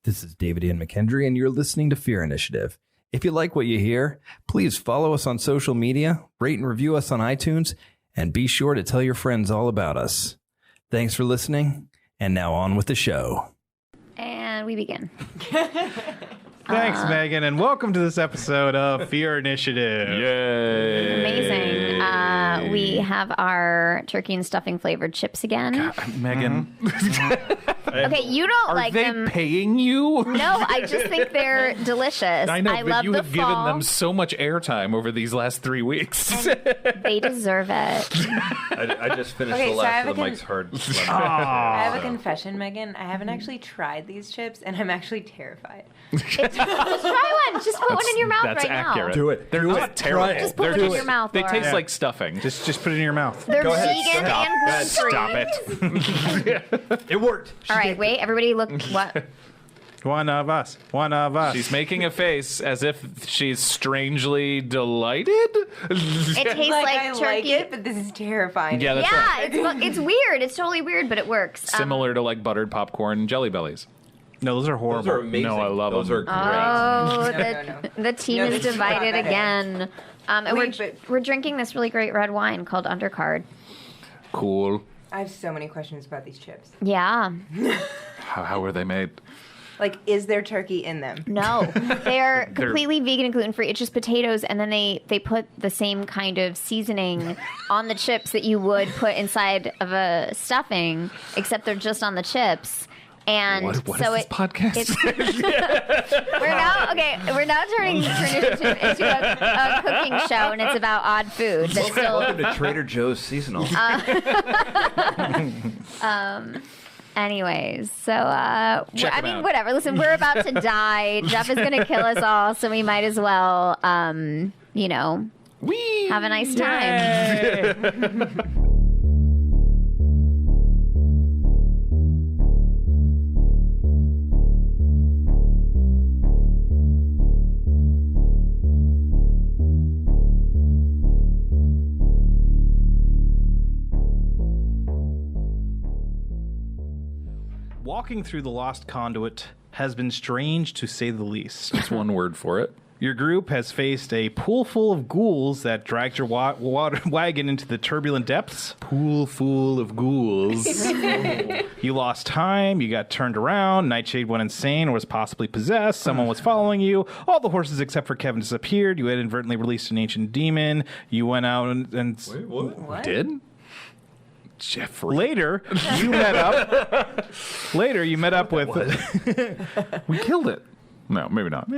This is David Ian McKendry, and you're listening to Fear Initiative. If you like what you hear, please follow us on social media, rate and review us on iTunes, and be sure to tell your friends all about us. Thanks for listening, and now on with the show. And we begin. Thanks, Megan, and welcome to this episode of Fear Initiative. Yay! Amazing. We have our turkey and stuffing flavored chips again. God, Megan. Okay, you don't like them. Are they paying you? No, I just think they're delicious. I know, I but love you the have given fall. them so much airtime over these last 3 weeks. And they deserve it. I just finished Okay, the so I last have of the a Mike's Hard. I have a confession, Megan. I haven't actually tried these chips, and I'm actually terrified. Just try one. Just put one in your mouth That's right accurate. now. Do it. They're not terrible. Just put one in your mouth, They Laura. taste like stuffing. Just put it in your mouth. They're Go ahead. vegan Stop. and gluten-free. Stop it. It worked. All right, wait. Everybody look. What? One of us. One of us. She's making a face as if she's strangely delighted. It tastes like I turkey. like it, but this is terrifying. Yeah, that's right. Yeah, it's weird. It's totally weird, but it works. Similar to like buttered popcorn Jelly Bellies. No, those are horrible. Those are amazing. No, I love Those them. are great. No. The team No, is this is divided not again. And Wait, we're drinking this really great red wine called Undercard. Cool. I have so many questions about these chips. Yeah. How were they made? Like, is there turkey in them? No, they're completely vegan and gluten free. It's just potatoes, and then they put the same kind of seasoning on the chips that you would put inside of a stuffing, except they're just on the chips. And What so is this podcast? We're now turning it into a cooking show, and it's about odd food. But still, Welcome to Trader Joe's seasonal. anyways, so Check 'em out. whatever. Listen, we're about to die. Jeff is going to kill us all, so we might as well, Whee! have a nice time. Walking through the lost conduit has been strange, to say the least. That's one word for it. Your group has faced a pool full of ghouls that dragged your water wagon into the turbulent depths. Pool full of ghouls. You lost time, you got turned around, Nightshade went insane or was possibly possessed, someone was following you, all the horses except for Kevin disappeared, you inadvertently released an ancient demon, you went out and What? Did? Jeffrey. later you met up with We killed it. No, maybe not.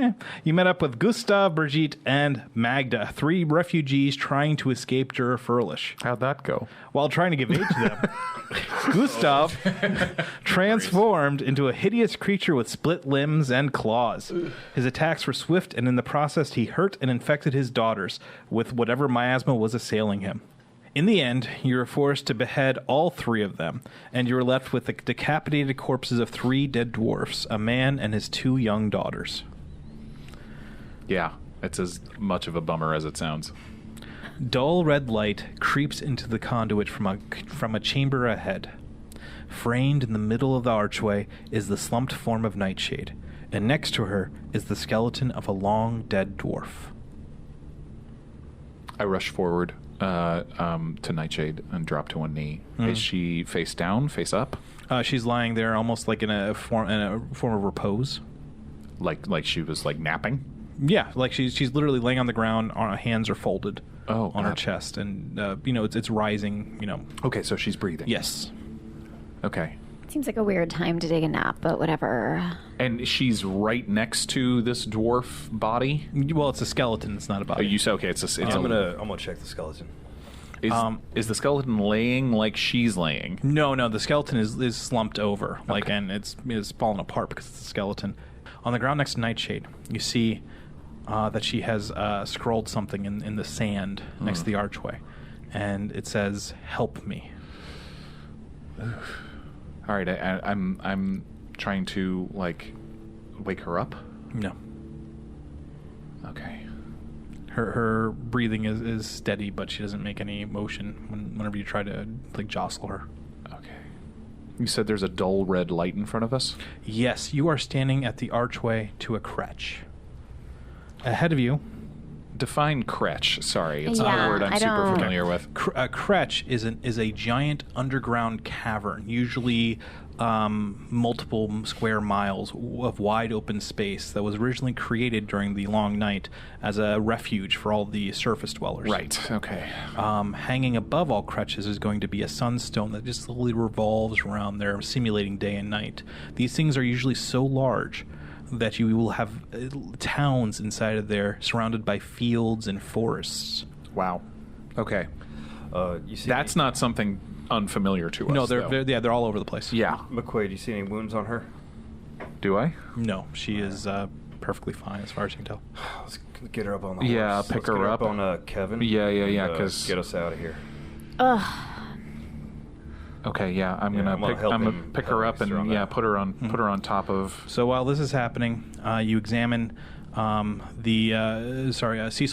you met up with Gustav, Brigitte, and Magda, 3 refugees trying to escape Jura Furlish. How'd that go? While trying to give aid to them, Gustav transformed into a hideous creature with split limbs and claws. His attacks were swift, and in the process, he hurt and infected his daughters with whatever miasma was assailing him. In the end, you were forced to behead all 3 of them, and you were left with the decapitated corpses of 3 dead dwarfs, a man and his 2 young daughters. Yeah, it's as much of a bummer as it sounds. Dull red light creeps into the conduit from a chamber ahead. Framed in the middle of the archway is the slumped form of Nightshade, and next to her is the skeleton of a long dead dwarf. I rush forward to Nightshade and drop to one knee. Is she face down, face up? She's lying there almost like in a form of repose. Like she was like napping? Yeah, like she's literally laying on the ground, her hands are folded on her God. chest, and it's rising, Okay, so she's breathing. Yes. Okay. Seems like a weird time to take a nap, but whatever. And she's right next to this dwarf body? Well, it's a skeleton, it's not a Oh, body. you say, okay, it's I'm gonna check the skeleton. Is the skeleton laying like she's laying? No, the skeleton is slumped over, and it's fallen apart because it's a skeleton. On the ground next to Nightshade, you see that she has scrolled something in the sand next to the archway, and it says, "Help me." All right, I'm trying to wake her up. No. Okay. Her breathing is steady, but she doesn't make any motion whenever you try to jostle her. Okay. You said there's a dull red light in front of us? Yes, you are standing at the archway to a creche. Ahead of you... Define creche. Sorry, it's not Yeah, a word I'm I super don't- familiar with. A creche is a giant underground cavern, usually multiple square miles of wide open space that was originally created during the long night as a refuge for all the surface dwellers. Right, okay. Hanging above all creches is going to be a sunstone that just slowly revolves around there, simulating day and night. These things are usually so large that you will have towns inside of there surrounded by fields and forests. Wow. Okay. You see That's not something unfamiliar to us. No, though. they're all over the place. Yeah. McQuaid, do you see any wounds on her? Do I? No, she is perfectly fine as far as you can tell. Let's get her up on the Yeah, horse. pick Let's her get her up. on Kevin. Yeah, and, 'cause- get us out of here. Ugh. Okay, yeah. I'm Yeah, gonna I'm gonna pick. help I'm gonna him- pick help her him up and on that. put her on top of. So while this is happening, you examine Cecil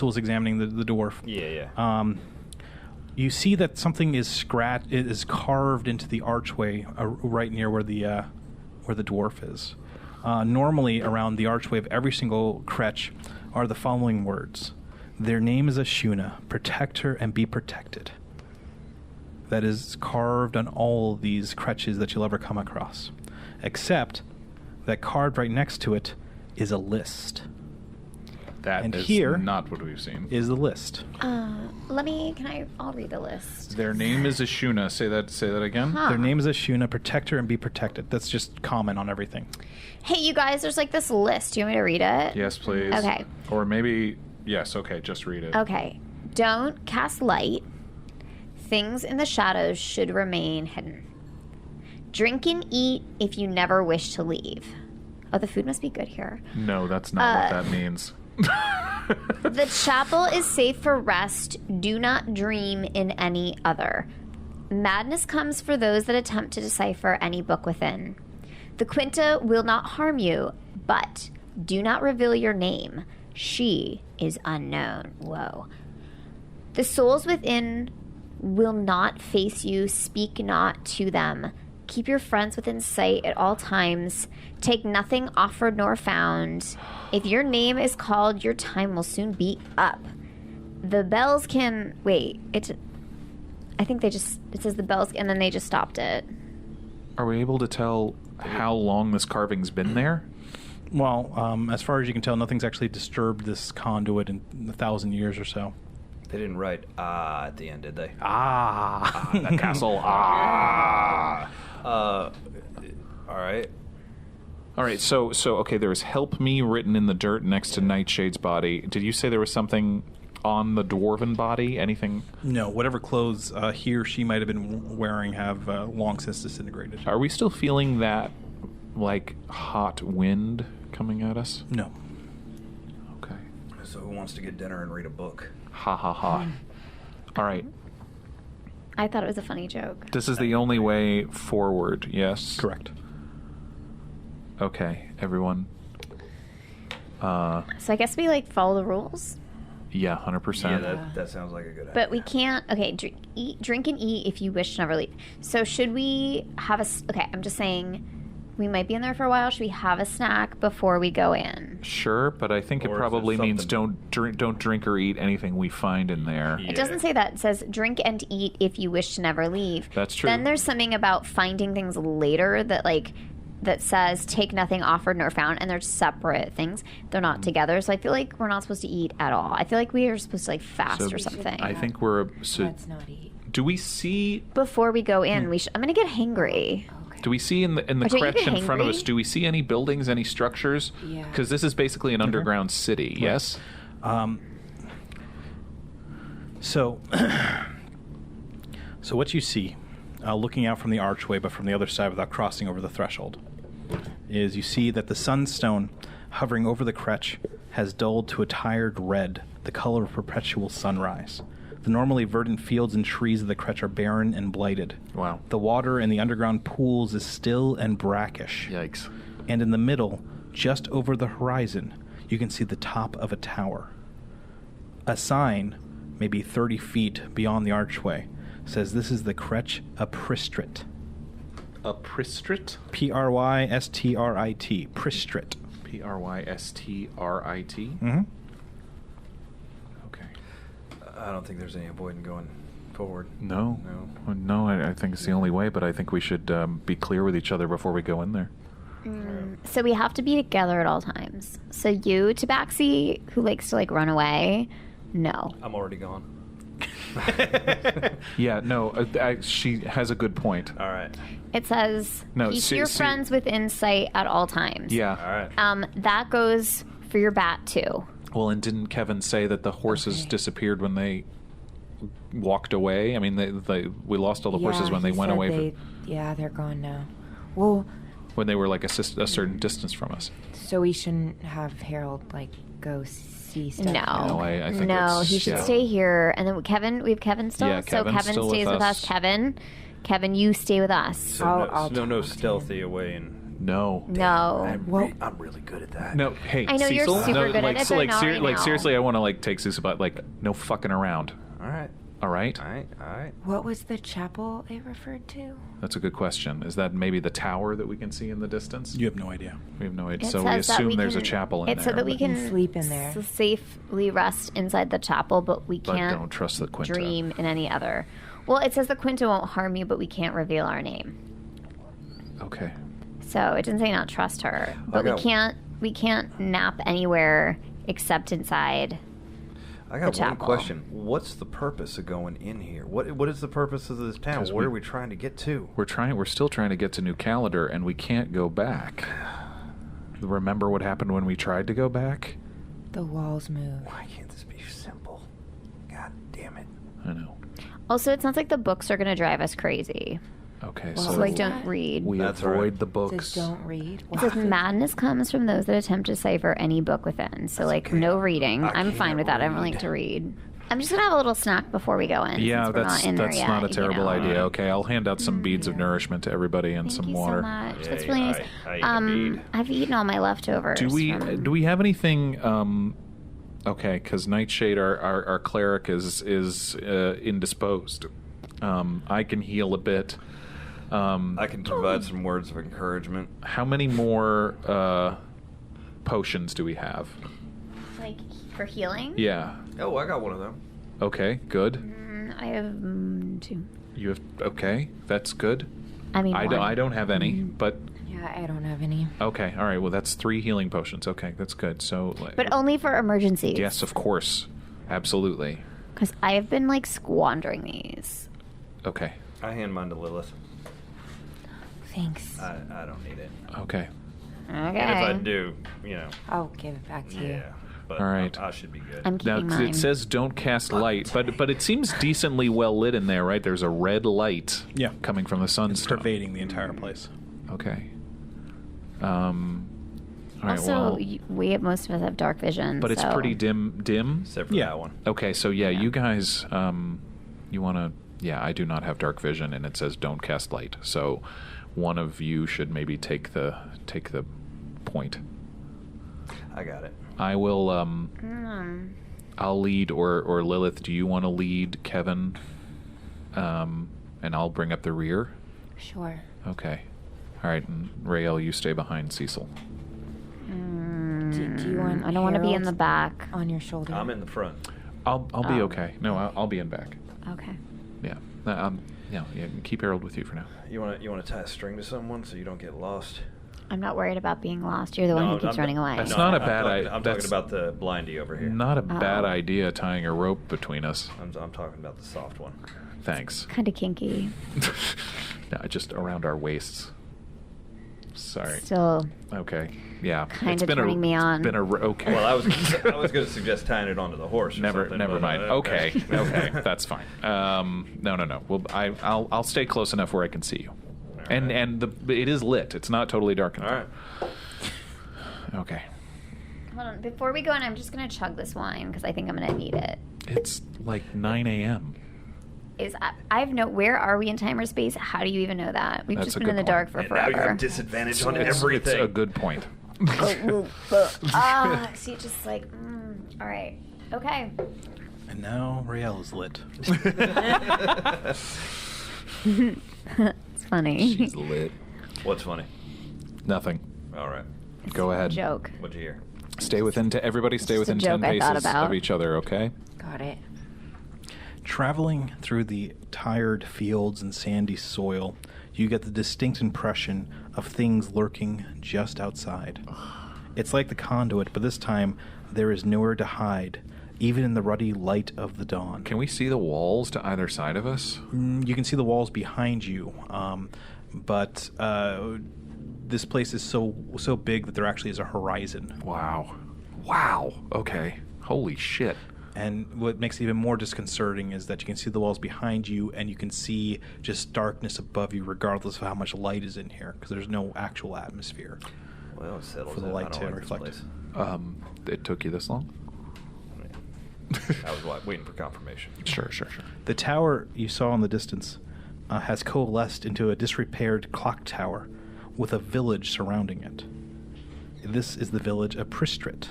is examining the dwarf. Yeah. You see that something is carved into the archway right near where the dwarf is. Normally, around the archway of every single creche are the following words: "Their name is Ashuna. Protect her and be protected." That is carved on all these creches that you'll ever come across, except that carved right next to it is a list. That And is here- not what we've seen. Is the list. I'll read the list. Their name is Ashuna. Say that again. Huh. Their name is Ashuna. Protect her and be protected. That's just common on everything. Hey, you guys, there's like this list. Do you want me to read it? Yes, please. Okay. Or maybe yes. Okay, just read it. Okay. Don't cast light. Things in the shadows should remain hidden. Drink and eat if you never wish to leave. Oh, the food must be good here. No, that's not what that means. The chapel is safe for rest. Do not dream in any other. Madness comes for those that attempt to decipher any book within. The Quinta will not harm you, but do not reveal your name. She is unknown. Whoa. The souls within will not face you. Speak not to them. Keep your friends within sight at all times. Take nothing offered nor found. If your name is called, your time will soon be up. The bells can... Wait, I think it says the bells, and then they just stopped it. Are we able to tell how long this carving's been there? Well, as far as you can tell, nothing's actually disturbed this conduit in 1,000 years or so. They didn't write at the end, did they? The castle. All right. All right. So okay. There's "Help Me" written in the dirt next to Nightshade's body. Did you say there was something on the dwarven body? Anything? No, whatever clothes he or she might have been wearing have long since disintegrated. Are we still feeling that like hot wind coming at us? No. Okay. So who wants to get dinner and read a book? Ha ha ha. All right. I thought it was a funny joke. This is the only way forward. Yes. Correct. Okay, everyone. So I guess we follow the rules. Yeah, 100%. Yeah, that sounds like a good idea. But we can't. Okay, drink and eat if you wish to never leave. So should we have Okay, I'm just saying, we might be in there for a while. Should we have a snack before we go in? Sure, but I think it Or is probably it means something- don't drink or eat anything we find in there. It doesn't say that. It says drink and eat if you wish to never leave. That's true. Then there's something about finding things later that says take nothing offered nor found, and they're separate things. They're not together. So I feel like we're not supposed to eat at all. I feel like we are supposed to fast So or something. I think we're. So, Let's not eat. do we see? Before we go in, I'm gonna get hangry. Okay. Do we see in the don't you creche get in front of hangry? us? Do we see any buildings, any structures? Yeah. Because this is basically an underground city. Yes. So what you see, looking out from the archway, but from the other side without crossing over the threshold, is you see that the sunstone hovering over the creche has dulled to a tired red, the color of perpetual sunrise. The normally verdant fields and trees of the creche are barren and blighted. Wow. The water in the underground pools is still and brackish. Yikes. And in the middle, just over the horizon, you can see the top of a tower. A sign, maybe 30 feet beyond the archway, says this is the creche of Prystrit. A Prystrit? Prystrit. Prystrit. Prystrit. Mm-hmm. Okay. I don't think there's any avoiding going forward. No. I think it's the only way, but I think we should be clear with each other before we go in there. So we have to be together at all times. So you, Tabaxi, who likes to like run away, no. I'm already gone. Yeah, no, she has a good point. All right. It says keep your friends within sight at all times. Yeah. All right. That goes for your bat too. Well, and didn't Kevin say that the horses disappeared when they walked away? I mean, we lost all the horses when they went away. Yeah, they're gone now. Well, when they were like a certain distance from us. so we shouldn't have Harold like go see stuff. No, I think he should stay here. And then we have Kevin still. Yeah, so Kevin's Kevin still stays with us. Kevin, you stay with us. So I'll no talk to stealthy away and. No. No. I'm really good at that. No, hey, I know Cecil, you're super good at it, but not right now. seriously, I want to like take Cecil, but like no fucking around. All right. All right. All right. What was the chapel it referred to? That's a good question. Is that maybe the tower that we can see in the distance? You have no idea. We have no idea. It So we says that assume there's a can- chapel in it's there. so that we can sleep in there. safely rest inside the chapel, but we but can't don't trust the Quinta. dream in any other. Well, it says the Quinta won't harm you, but we can't reveal our name. Okay. So it doesn't say not trust her, but we can't nap anywhere except inside. I got one chapel. question. What's the purpose of going in here? What is the purpose of this town? 'Cause Where are we trying to get to? We're still trying to get to New Calendar, and we can't go back. Remember what happened when we tried to go back? The walls moved. Why can't this be simple? God damn it. I know. Also, it sounds like the books are going to drive us crazy. Okay, Well, so So, like, don't read. we That's avoid right. the It books. says don't read. It says madness comes from those that attempt to decipher any book within. So, like, okay. no reading. I I'm fine can't with that. I don't read. like to read. I'm just going to have a little snack before we go in. Yeah, since we're that's not in there yet, not a terrible know. idea. Okay, I'll hand out some beads of nourishment to everybody and Thank some you water. so much. Yeah, That's really yeah, nice. I eat a bead. I've eaten all my leftovers. Do from- we have anything? Okay, because Nightshade, our cleric, is indisposed. I can heal a bit. I can provide some words of encouragement. How many more potions do we have? Like, for healing? Yeah. Oh, I got one of them. Okay, good. I have 2. You have okay. That's good. I mean, I don't have any, but Yeah, I don't have any. okay. All right. Well, that's 3 healing potions. Okay, that's good. So, But only for emergencies. yes, of course, absolutely. Because I have been, like, squandering these. Okay. I hand mine to Lilith. Thanks. I don't need it. Okay. Okay. And if I do, I'll give it back to you. yeah. But All right. I should be good. I'm Now keeping mine. it says don't cast light, but it seems decently well lit in there, right? There's a red light Yeah. coming from the It's sunstone. pervading the entire place. Okay. All right. Also, Well, most of us have dark vision. but it's so- pretty dim. Except for Yeah. that one. Okay, so yeah, you guys, you want to? Yeah, I do not have dark vision, and it says don't cast light. So, one of you should maybe take the point. I got it. I will. I'll lead, or Lilith. Do you want to lead, Kevin? And I'll bring up the rear. Sure. Okay. All right, and Rael, you stay behind Cecil. Do you want? I don't want to be in Harold the back. on your shoulder. I'm in the front. I'll be okay. No, I'll be in back. Okay. Yeah. Yeah. Keep Harold with you for now. You want to tie a string to someone so you don't get lost? I'm not worried about being lost. You're the one who keeps running away. That's not a bad idea. idea. I'm talking about the blindy over here. Not a bad Oh. idea tying a rope between us. I'm talking about the soft one. Thanks. Kind of kinky. No, just around our waists. Sorry. Still Okay. Yeah. Kinda turning me on. It's been okay. Well, I was going to suggest tying it onto the horse. Or Never something, but, mind. Okay. Okay. That's fine. No. Well, I'll stay close enough where I can see you. right. And it is lit. It's not totally dark in All there. right. Okay. hold on. Before we go in, I'm just gonna chug this wine because I think I'm gonna need it. It's like 9 a.m. I have no. Where are we in time or space? How do you even know that? We've That's just a been in good the dark point. for And now you forever. have disadvantage on It's everything. a good point. See, just like, all right, okay. And now Rael is lit. It's funny. She's lit. What's funny? Nothing. All right. Go ahead. Joke. What'd you hear? Everybody stay Just a within joke 10 I thought paces about. of each other, okay? Got it. Traveling through the tired fields and sandy soil, you get the distinct impression of things lurking just outside. It's like the conduit, but this time there is nowhere to hide, even in the ruddy light of the dawn. Can we see the walls to either side of us? You can see the walls behind you, but this place is so big that there actually is a horizon. Wow. Okay. Holy shit. And what makes it even more disconcerting is that you can see the walls behind you, and you can see just darkness above you, regardless of how much light is in here, because there's no actual atmosphere Well, it settles for the in. light I don't to like reflect. this It took you this long? place. I was waiting for confirmation. Sure. The tower you saw in the distance has coalesced into a disrepaired clock tower with a village surrounding it. This is the village of Prystrit.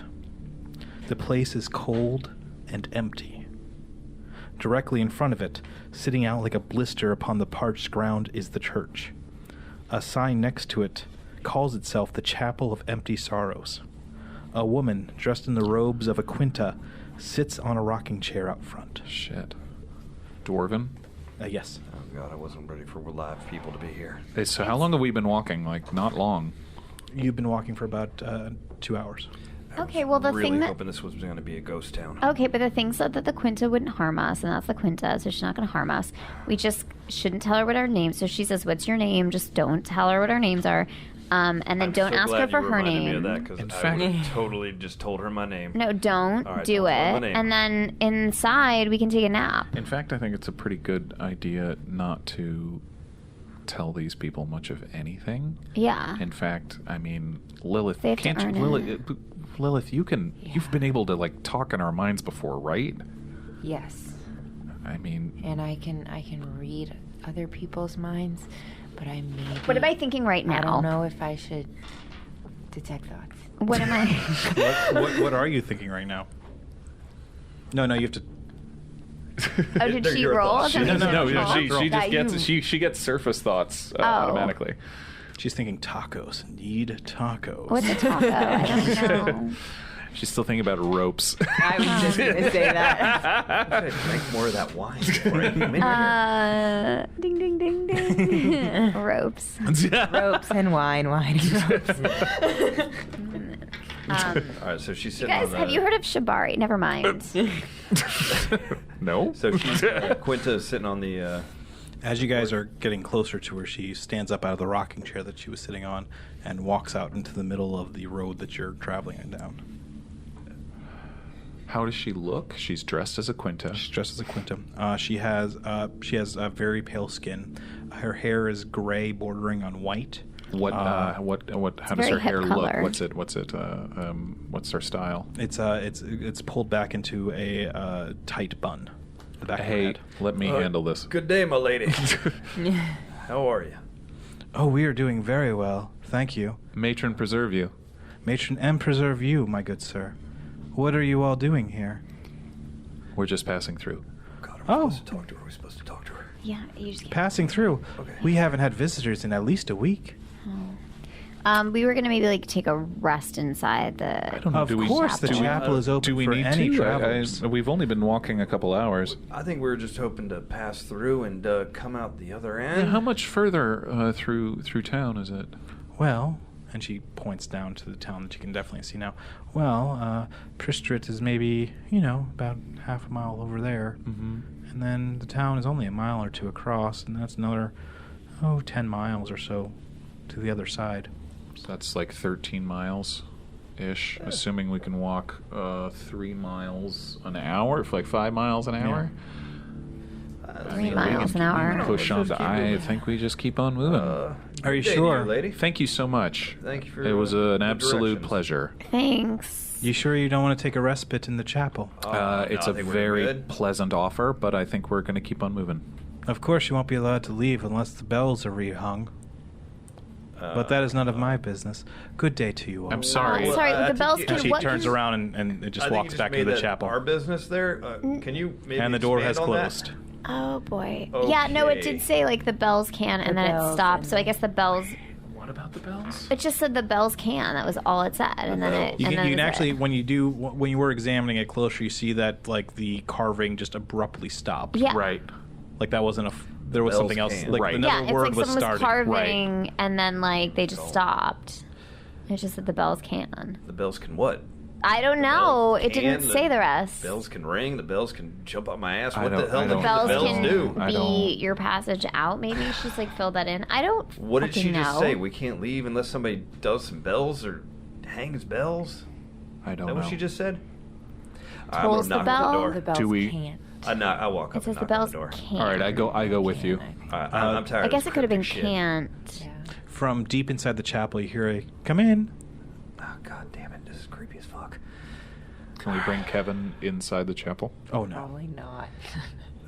The place is cold and empty. Directly in front of it, sitting out like a blister upon the parched ground, is the church. A sign next to it calls itself the Chapel of Empty Sorrows. A woman, dressed in the robes of a quinta, sits on a rocking chair out front. Shit. Dwarven? Yes. Oh, God, I wasn't ready for live people to be here. Hey, so how long have we been walking? Like, not long. You've been walking for about 2 hours. Okay, well, the really thing that... hoping this was going to be a ghost town. Okay, but the thing said that the Quinta wouldn't harm us, and that's the Quinta, so she's not going to harm us. We just shouldn't tell her what our names. So she says, "What's your name?" Just don't tell her what our names are, and then I'm don't so ask her glad for you her reminded name. Me of that, 'cause In I fact- would've totally just told her my name. No, don't All right, do don't tell her it. my name. And then inside we can take a nap. In fact, I think it's a pretty good idea not to tell these people much of anything. Yeah. In fact, I mean, Lilith, They have to can't you, earn Lilith, you've been able to like talk in our minds before, right? Yes. I mean, And I can read other people's minds, but I maybe... What am I thinking right now? I don't know if I should detect thoughts. What am I? What are you thinking right now? No, you have to. Oh, did They're she your roll? thoughts. Okay, No, so no, roll. she just That gets you- she gets surface thoughts Oh. automatically. She's thinking tacos. Need tacos. What's a taco? I don't know. She's still thinking about ropes. I was just going to say that. I should drink more of that wine before I came in here. Ding, ding, ding, ding. Ropes. Ropes and wine and ropes. All right, so she's You sitting guys, on the... have you heard of Shibari? Never mind. No. So she's, Quinta is sitting on the... As you guys are getting closer to her, she stands up out of the rocking chair that she was sitting on and walks out into the middle of the road that you're traveling down. How does she look? She's dressed as a quinta. She's dressed as a quinta. She has a very pale skin. Her hair is gray, bordering on white. What? How does very her hip hair look? color. What's her style? It's pulled back into a tight bun. The back of her Hey, head. let me handle this. Good day, my lady. How are you? Oh, we are doing very well, thank you. Matron preserve you. Matron, and preserve you, my good sir. What are you all doing here? We're just passing through. God, Oh. supposed to talk to her? Are we supposed to talk to her? Yeah, you just can't. Passing through. Okay. We haven't had visitors in at least a week. We were gonna maybe like take a rest inside the. I don't know. Of do we, course, the do we- chapel is open do we for need any to? travelers. We've only been walking a couple hours. I think we were just hoping to pass through and come out the other Yeah, end. how much further through town is it? Well, and she points down to the town that you can definitely see now. Well, Prystrit is maybe, about half a mile over there. Mm-hmm. And then the town is only a mile or two across, and that's another, 10 miles or so to the other side. So that's like 13 miles ish, assuming we can walk 3 miles an hour, for like 5 miles an hour. 3 miles an hour. Push on. I think we just keep on moving. Are you good day to sure? lady? Thank you so much. Thank you for It was an the absolute directions. pleasure. Thanks. You sure you don't want to take a respite in the chapel? It's a very pleasant offer, but I think we're going to keep on moving. Of course you won't be allowed to leave unless the bells are rehung. But that is none of my business. Good day to you all. I'm sorry. Oh, sorry, I the think bells you- can. And she what turns can- around and it just I think walks you back made into the that chapel. Our business there. Can you maybe And the door has expand on that? closed. Oh boy. Yeah, no, it did say like the bells can, and then it stopped. So I guess the bells. What about the bells? It just said the bells can. That was all it said, and then it. You and then can it actually, said- when you were examining it closer, you see that like the carving just abruptly stopped. Yeah. Right. Like that wasn't there was Bells something else. can. Like Right. another Yeah, it's word like was someone was started. carving, and then like they just stopped. It just said the bells can. The bells can what? I don't know. bells It didn't can, say the the rest. Bells can ring. The bells can jump up my ass. I What the don't- hell I do don't- the Bells bells can do? I be don't- your passage out. Maybe she's like filled that in. I don't. What did she fucking just know. say? We can't leave unless somebody does some bells or hangs bells? I Is don't that know. what she just said? Tolls the I'm bell? gonna knock The on the door. bells Do we- can't. I walk up It says and the knock on bells the door. can. All right, I go with you. I'm tired I of guess this it could have been cryptic shit. can't. Yeah. From deep inside the chapel, you hear a "Come in." Oh, God damn it. This is creepy as fuck. Can we bring Kevin inside the chapel? Oh no. Probably not.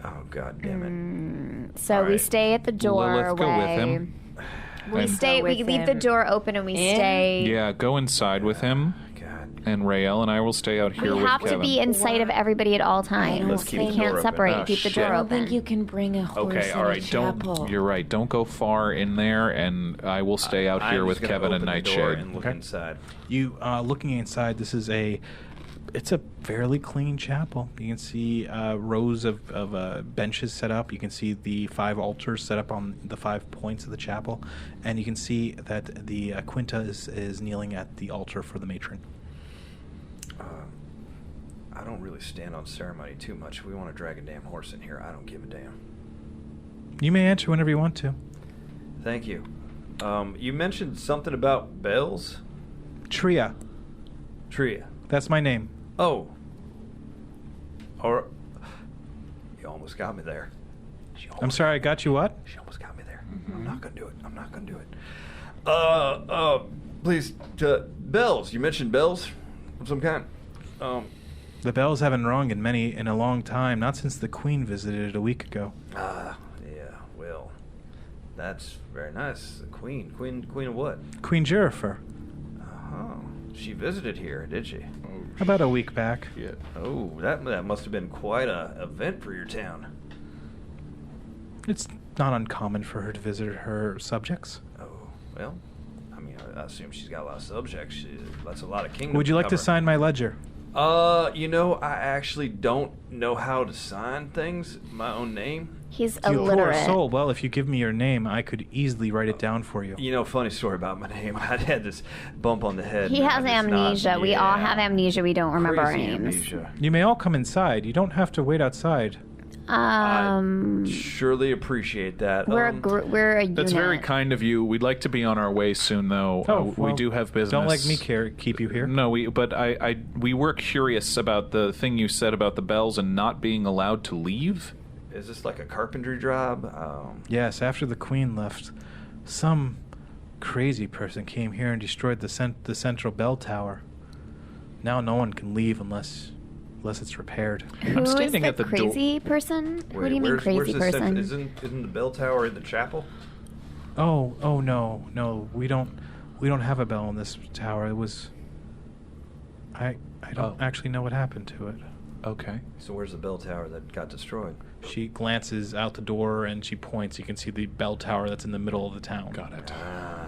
Oh, God damn it. So All we right. stay at the doorway. Lilith, go with him. We And- stay. Go We with leave the him. door open and we In? stay. Yeah, go inside with him, God. and Rael and I will stay out here We with have Kevin. to be in sight of everybody at all times. Let's keep we the can't door open. separate. Oh, Keep the shit. door I don't open. think you can bring a horse Okay, in all a right. chapel. Don't. You're right. Don't go far in there, and I will stay out here I'm with just gonna Kevin and open the door Nightshade. and look Okay. inside. You looking inside. It's a fairly clean chapel. You can see rows of benches set up. You can see the 5 altars set up on the 5 points of the chapel, and you can see that the Quinta is kneeling at the altar for the matron. I don't really stand on ceremony too much. If we want to drag a damn horse in here, I don't give a damn. You may enter whenever you want to. Thank you. You mentioned something about bells? Tria, Tria. that's my name. Oh. Or you almost got me there. I'm sorry, I got you what? She almost got me there. Mm-hmm. I'm not gonna do it. I'm not gonna do it. Please, bells. You mentioned bells of some kind. The bells haven't rung in a long time, not since the Queen visited a week ago. Yeah. Well, that's very nice. The Queen of what? Queen Jerifer, Oh, she visited here, did she? about a week back. Yeah. Oh, that must have been quite a event for your town. It's not uncommon for her to visit her subjects. Oh, well, I mean, I assume she's got a lot of subjects. That's a lot of kingdom. Would you like to cover. sign my ledger? I actually don't know how to sign things. My own name. He's You poor illiterate. soul. Well, if you give me your name, I could easily write it down for you. You know, funny story about my name. I had this bump on the head. He and has I just amnesia. not- We all yeah. have amnesia. We don't remember our Crazy names. amnesia. You may all come inside. You don't have to wait outside. Surely appreciate that. We're a unit. That's very kind of you. We'd like to be on our way soon, though. We well, do have business. Don't let me keep you here. No, we were curious about the thing you said about the bells and not being allowed to leave. Is this like a carpentry job? Yes, after the Queen left, some crazy person came here and destroyed the central bell tower. Now no one can leave unless it's repaired. Who I'm is standing the at the door. crazy person? What do you mean where's crazy the person? Isn't the bell tower in the chapel? Oh no, we don't have a bell in this tower. It was. I don't actually know what happened to it. Okay. So where's the bell tower that got destroyed? She glances out the door and she points. You can see the bell tower that's in the middle of the town. Got it.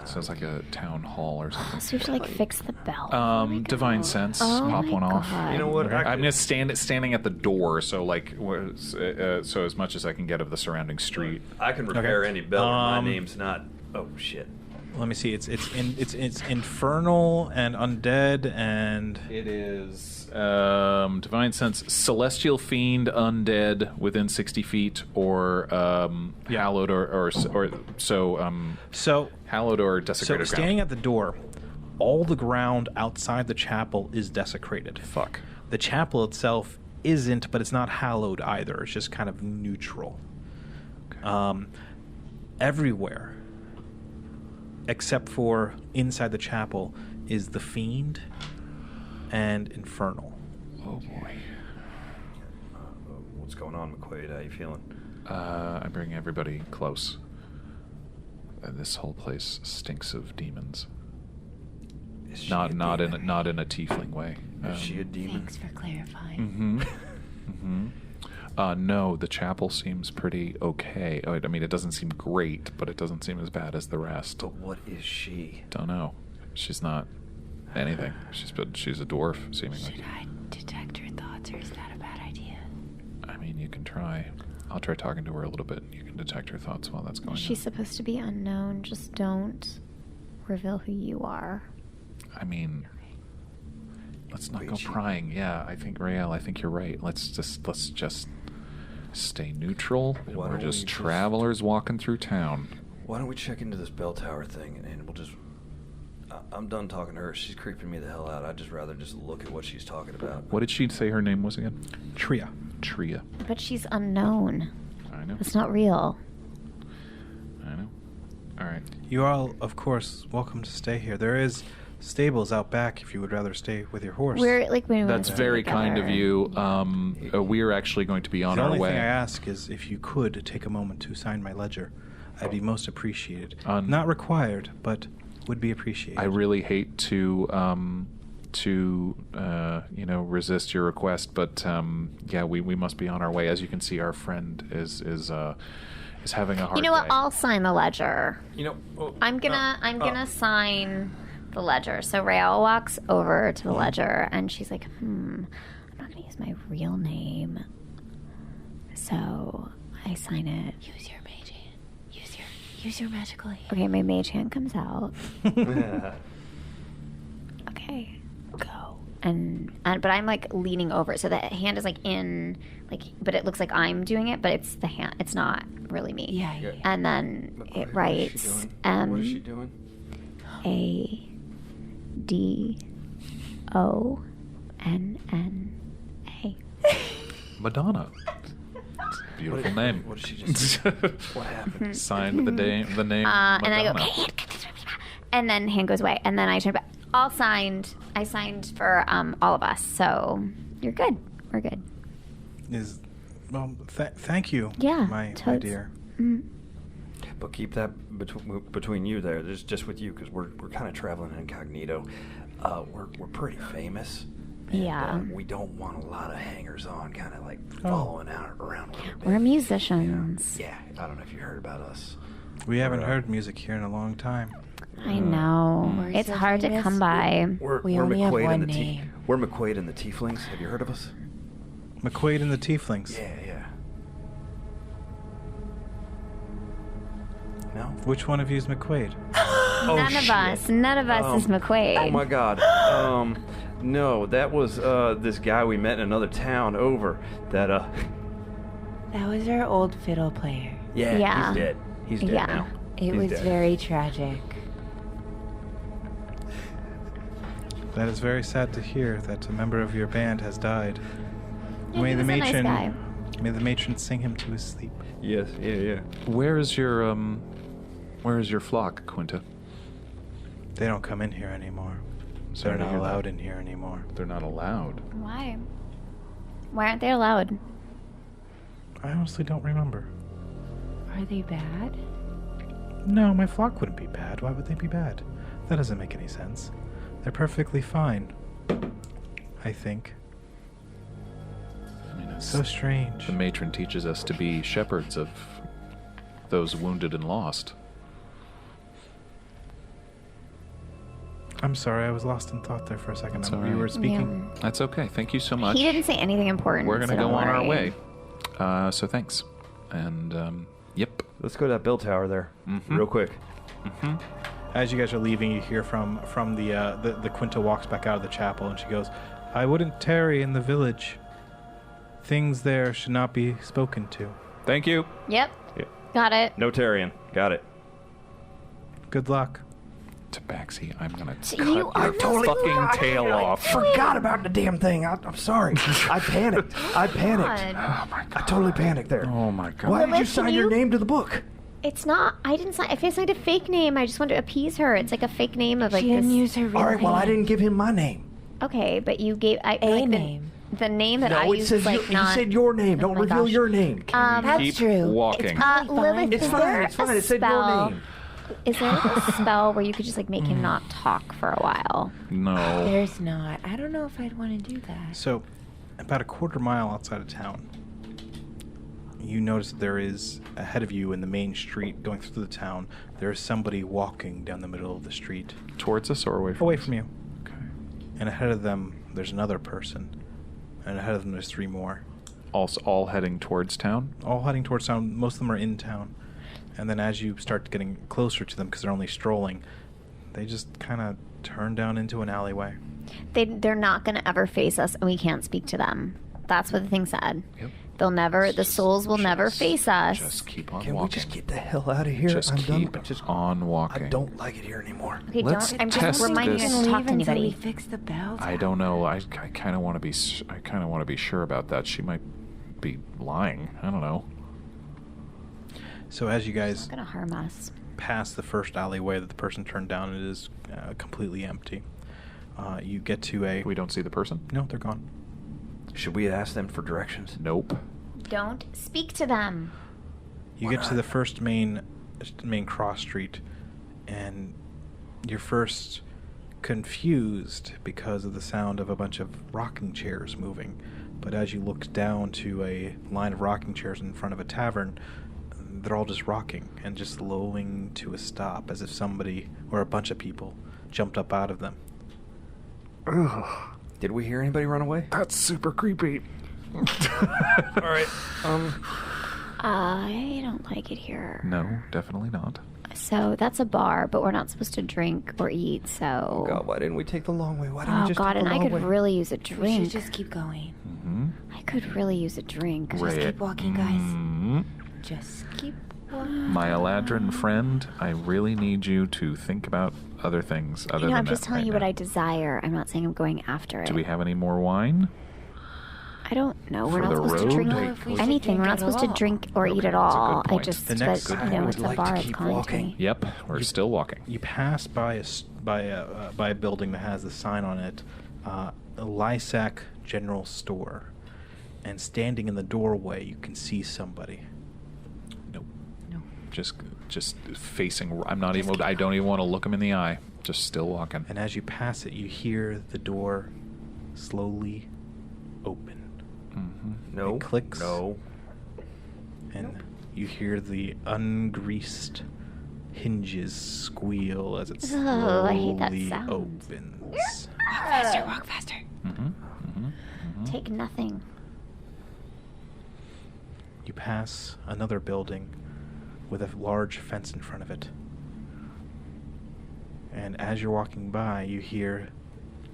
Sounds like a town hall or something. So we should like fix the bell. Divine sense. Oh Pop my one off. God. You know what? Okay. I'm just standing at the door, so so as much as I can get of the surrounding street. I can repair Okay. any bell. My Um, name's not. Oh shit. Let me see. It's infernal and undead and It is divine sense, celestial fiend, undead within 60 feet, or hallowed or so. hallowed or So desecrated standing ground. at the door, all the ground outside the chapel is desecrated. Fuck. The chapel itself isn't, but it's not hallowed either. It's just kind of neutral. Everywhere, except for inside the chapel, is the fiend and infernal. Oh boy. What's going on, McQuaid? How you feeling? I bring everybody close. This whole place stinks of demons. Is she Not a not in demon? a tiefling way. Is she a demon? Thanks for clarifying. No, the chapel seems pretty okay. I mean, it doesn't seem great, but it doesn't seem as bad as the rest. But what is she? Don't know. She's not anything. She's a dwarf, seemingly. Should I detect her thoughts, or is that a bad idea? I mean, you can try. I'll try talking to her a little bit. You can detect her thoughts while that's going She's on. supposed to be unknown. Just don't reveal who you are. I mean, let's not go Wait, prying. Yeah, I think Rael, I think you're right. Let's just stay neutral. And Why we're don't we just just- travelers walking through town. Why don't we check into this bell tower thing and we'll just... I'm done talking to her. She's creeping me the hell out. I'd just rather just look at what she's talking about. What did she say her name was again? Tria. Tria. But she's unknown. I know. It's not real. I know. All right. You are, of course, welcome to stay here. There is stables out back if you would rather stay with your horse. We're like when we went That's to very together. kind of you. We are actually going to be on the our only way. thing I ask is if you could take a moment to sign my ledger. I'd be most appreciated. On- Not required, but would be appreciated. I really hate to resist your request, but yeah, we must be on our way. As you can see, our friend is having a hard You know what? day. I'll sign the ledger. I'm gonna Oh. sign the ledger. So Rael walks over to the ledger and she's like, I'm not gonna use my real name. So I sign it. Use your mage hand. Use your magical hand. Okay, my mage hand comes out. Okay, go. But I'm like leaning over, so the hand is like in, but it looks like I'm doing it, but it's the hand. It's not really me. Yeah. And then it writes What is she doing? ADONNA. Madonna. Beautiful name. What did she just say? What happened? Signed the name. And then I go, Madonna. okay, and then hand goes away, and then I turn back. All signed. I signed for all of us, so you're good. We're good. Thank you, Yeah, my totes. dear. But keep that between you there. There's just with you because we're kind of traveling incognito. We're pretty famous. And, Yeah. we don't want a lot of hangers-on kind of like following around. We're musicians. Yeah, I don't know if you heard about us. We haven't heard music here in a long time. I know. We're It's so hard to famous. come by. We only have McQuaid one and the name. We're McQuaid and the Tieflings. Have you heard of us? McQuaid and the Tieflings. Yeah. No? Which one of you is McQuaid? None of us. None of us is McQuaid. Oh my God. No, that was this guy we met in another town over. That That was our old fiddle player. Yeah. he's dead. He's dead Yeah. now. It He's was dead. very tragic. That is very sad to hear that a member of your band has died. Yeah, he was a nice guy. May the matron sing him to his sleep. Yes. Yeah. Where is your flock, Quinta? They don't come in here anymore. Sorry They're to not hear that. allowed in here anymore. They're not allowed. Why? Why aren't they allowed? I honestly don't remember. Are they bad? No, my flock wouldn't be bad. Why would they be bad? That doesn't make any sense. They're perfectly fine. I think. I mean, it's, So strange. the matron teaches us to be shepherds of those wounded and lost. I'm sorry, I was lost in thought there for a second. It's You all right. were speaking. That's okay. Thank you so much. He didn't say anything important. We're gonna so go don't on our worry. way. So thanks. And yep. Let's go to that bell tower there, real quick. As you guys are leaving, you hear from the Quinta walks back out of the chapel, and she goes, "I wouldn't tarry in the village. Things there should not be spoken to. Thank you. Yep. Yeah. Got it. No tarrying. Got it. Good luck." Tabaxi, I'm gonna cut You your are totally fucking right. tail off. Forgot about the damn thing. I'm sorry. I panicked. God. I totally panicked there. Oh my god. Why did you Listen, sign your you- name to the book? It's not. I didn't sign. If I signed a fake name, I just wanted to appease her. It's like a fake name of like She didn't this. use her real All right. Well, I name. didn't give him my name. Okay, but you gave A like, name. The name that I No, it used says is like you not. said your name. Oh Don't my reveal gosh. your name. That's Keep true. walking. Lilith, It's is fine. there It's fine. a It said your spell? name. Is there like a spell where you could just like make him not talk for a while? No. There's not. I don't know if I'd want to do that. So, about a quarter mile outside of town, you notice there is, ahead of you in the main street going through the town, there is somebody walking down the middle of the street. Towards us or away from us? Away from you. Okay. And ahead of them, there's another person. And ahead of them, there's 3 more. Also, all heading towards town? All heading towards town. Most of them are in town. And then as you start getting closer to them, because they're only strolling, they just kind of turn down into an alleyway. They're not going to ever face us, and we can't speak to them. That's what the thing said. Yep. They'll never. The souls will never face us. Just keep on Can walking. we just get the hell out of here? Just I'm keep done. Just on walking. I don't like it here anymore. Okay, Let's don't. I'm test just reminding this. you to talk to Until we anybody. fix the bell. I don't know. I kind of want to be. I kind of want to be sure about that. She might be lying. I don't know. So as you guys It's not going to harm us. pass the first alleyway that the person turned down, it is completely empty. You get to a... We don't see the person. No, they're gone. Should we ask them for directions? Nope. Don't speak to them. You Why get to not? the first main cross street, and you're first confused because of the sound of a bunch of rocking chairs moving. But as you look down to a line of rocking chairs in front of a tavern, they're all just rocking and just slowing to a stop, as if somebody or a bunch of people jumped up out of them. Ugh. Did we hear anybody run away? That's super creepy. All right. I don't like it here. No, definitely not. So that's a bar, but we're not supposed to drink or eat. So. Oh God, why didn't we take the long way? Why didn't we Oh just God, take and the I long could way? really use a We should drink. just keep going. Mm-hmm. I could really use a drink. Just keep walking, guys. Mm-hmm. Just keep walking. My Eladrin friend, I really need you to think about other things other You know, than I'm just that telling right you what now. I desire. I'm not saying I'm going after it. Do we have any more wine? I don't know. We're For not the supposed road? to drink No, if we should anything. We're drink not at supposed to all. drink or eat at That's a all. good I point. just, The next but, good you know, point. it's Would you a like bar. to It's keep calling to walking? me. Yep, we're still walking. You pass by a building that has the sign on it, a Lysac General Store, and standing in the doorway, you can see somebody. Nope. No. Just facing. I don't even want to look him in the eye. Just still walking. And as you pass it, you hear the door slowly open. Mm-hmm. No. It clicks. No. And you hear the ungreased hinges squeal as it Ugh, slowly I hate that sound. opens. Walk faster. Mm-hmm. Mm-hmm. Mm-hmm. Take nothing. You pass another building with a large fence in front of it. And as you're walking by, you hear,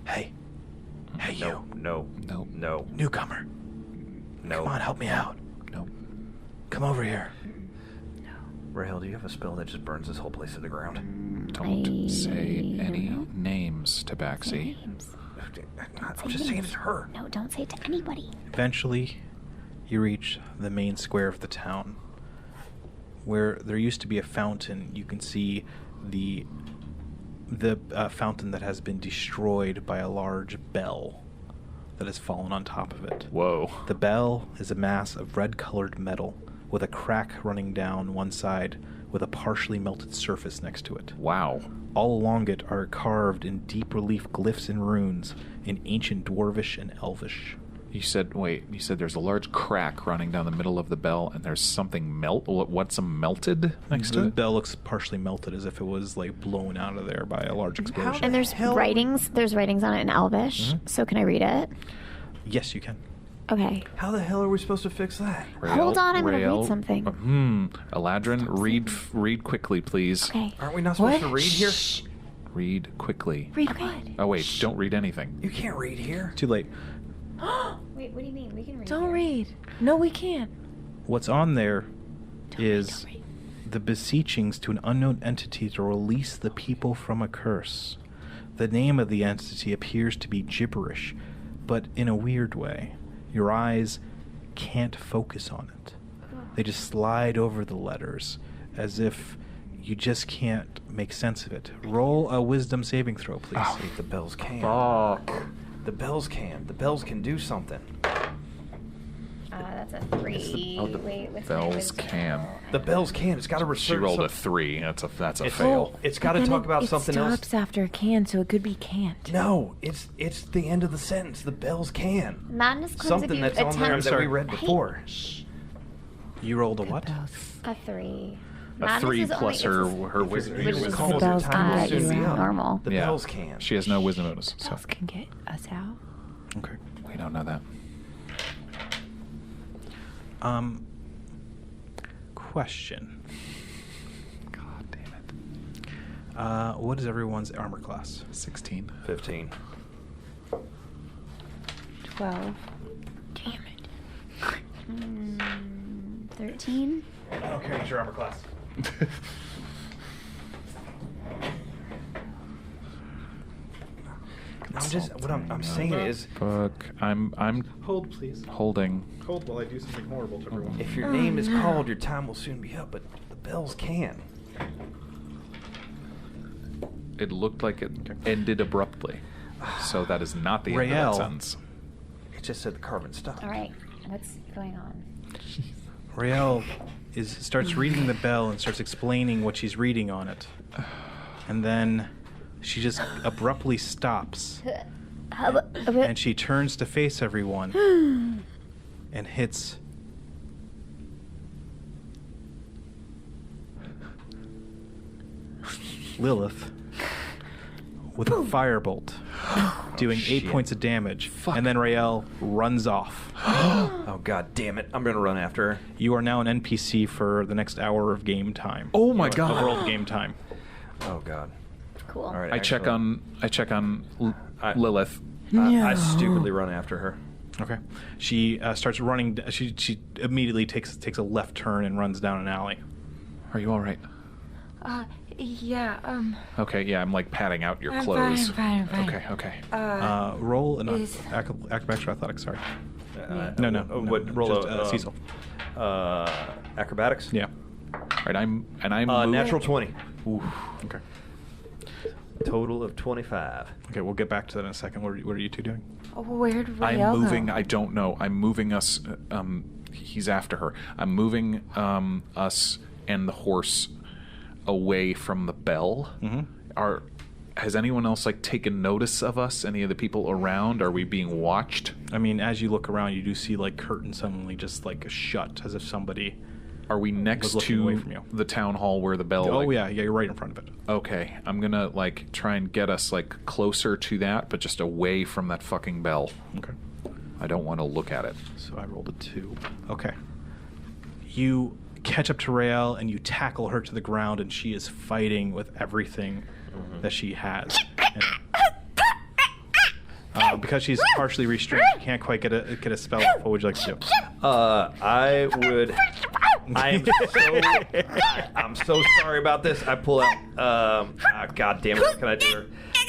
"Hey, hey you, No. Nope. No. newcomer. No. Come on, help me out. Nope. Come over here." Rael, do you have a spell that just burns this whole place to the ground? Don't say I any don't know. names to Baxi. Names. I'm just saying it's her. No, don't say it to anybody. Eventually, you reach the main square of the town, where there used to be a fountain. You can see the fountain that has been destroyed by a large bell that has fallen on top of it. Whoa. The bell is a mass of red-colored metal with a crack running down one side with a partially melted surface next to it. Wow. All along it are carved in deep relief glyphs and runes in ancient Dwarvish and Elvish. You said there's a large crack running down the middle of the bell, and there's something what's some melted next to The it? bell looks partially melted as if it was like blown out of there by a large explosion. And there's writings. There's writings on it in Elvish. So can I read it? Yes, you can. Okay. How the hell are we supposed to fix that? Hold on, I'm gonna read Rael, something. Eladrin, read quickly, please. Okay. Aren't we not supposed What? to read here? Read quickly. Read Okay. what? Oh wait, don't read anything. You can't read here. Too late. Wait, what do you mean? We can read. Don't read. No, we can't. What's on there is Don't read. the beseechings to an unknown entity to release the people from a curse. The name of the entity appears to be gibberish, but in a weird way. Your eyes can't focus on it. They just slide over the letters as if you just can't make sense of it. Roll a wisdom saving throw, please. Oh, the bells can. Fuck. The bells can. The bells can do something. That's a 3. oh, the Wait, what's bells my wisdom can. roll? The bells can. It's got to research. She rolled a some- 3. That's a It's- fail. It's got to But then talk about something It else. stops after can, so it could be can't. No, it's the end of the sentence. The bells can. Madness comes if Something you that's on there attempt. that we sorry. read before. You rolled a what? A 3. A 3 plus her wisdom. Which is Calls the it bell's time will soon is be up. normal. The bells can. She has no wisdom bonus. So Bells can get us out. Okay. we don't know that. Question. God damn it. What is everyone's armor class? 16. 15. 12. Damn it. 13. Okay, what's your armor class? I'm saying is, Fuck. I'm Hold, please. holding. Hold while I do something horrible to everyone. if your name is called, your time will soon be up, but the bells can. It looked like it ended abruptly. So that is not the end of Rael. that sentence. It just said the carbon stopped. All right. What's going on? Rael starts reading the bell and starts explaining what she's reading on it. And then she just abruptly stops. And she turns to face everyone and hits Lilith with a firebolt, doing 8 points of damage. And then Rael runs off. Oh, God damn it. I'm going to run after her. You are now an NPC for the next hour of game time. Oh my Of god. world game time. Oh, God. Cool. All right. I check on I- Lilith. I stupidly run after her. Okay. She starts running. She immediately takes a left turn and runs down an alley. Are you all right? Yeah, Okay, yeah, I'm like patting out your I'm clothes. fine. Okay. Roll an is- acrobatics or athletics. Sorry. No. No. What? Roll just, a Cecil. Acrobatics? Yeah. All right, I'm moving. Natural 20. Okay. Total of 25. Okay. We'll get back to that in a second. What are you two doing? Where'd Rael I'm moving. go? I don't know. I'm moving us. He's after her. I'm moving us and the horse away from the bell. Mm-hmm. Has anyone else like taken notice of us? Any of the people around? Are we being watched? I mean, as you look around, you do see like curtains suddenly just like shut, as if somebody. Are we next looking away to from you. the town hall where the bell? Oh like- yeah, you're right in front of it. Okay, I'm gonna like try and get us like closer to that, but just away from that fucking bell. Okay. I don't want to look at it. So I rolled a 2. Okay. You catch up to Rael and you tackle her to the ground, and she is fighting with everything that she has. And, because she's partially restrained, she can't quite get a spell off. What would you like to do? I'm so sorry about this. I pull out. God damn it! What can I do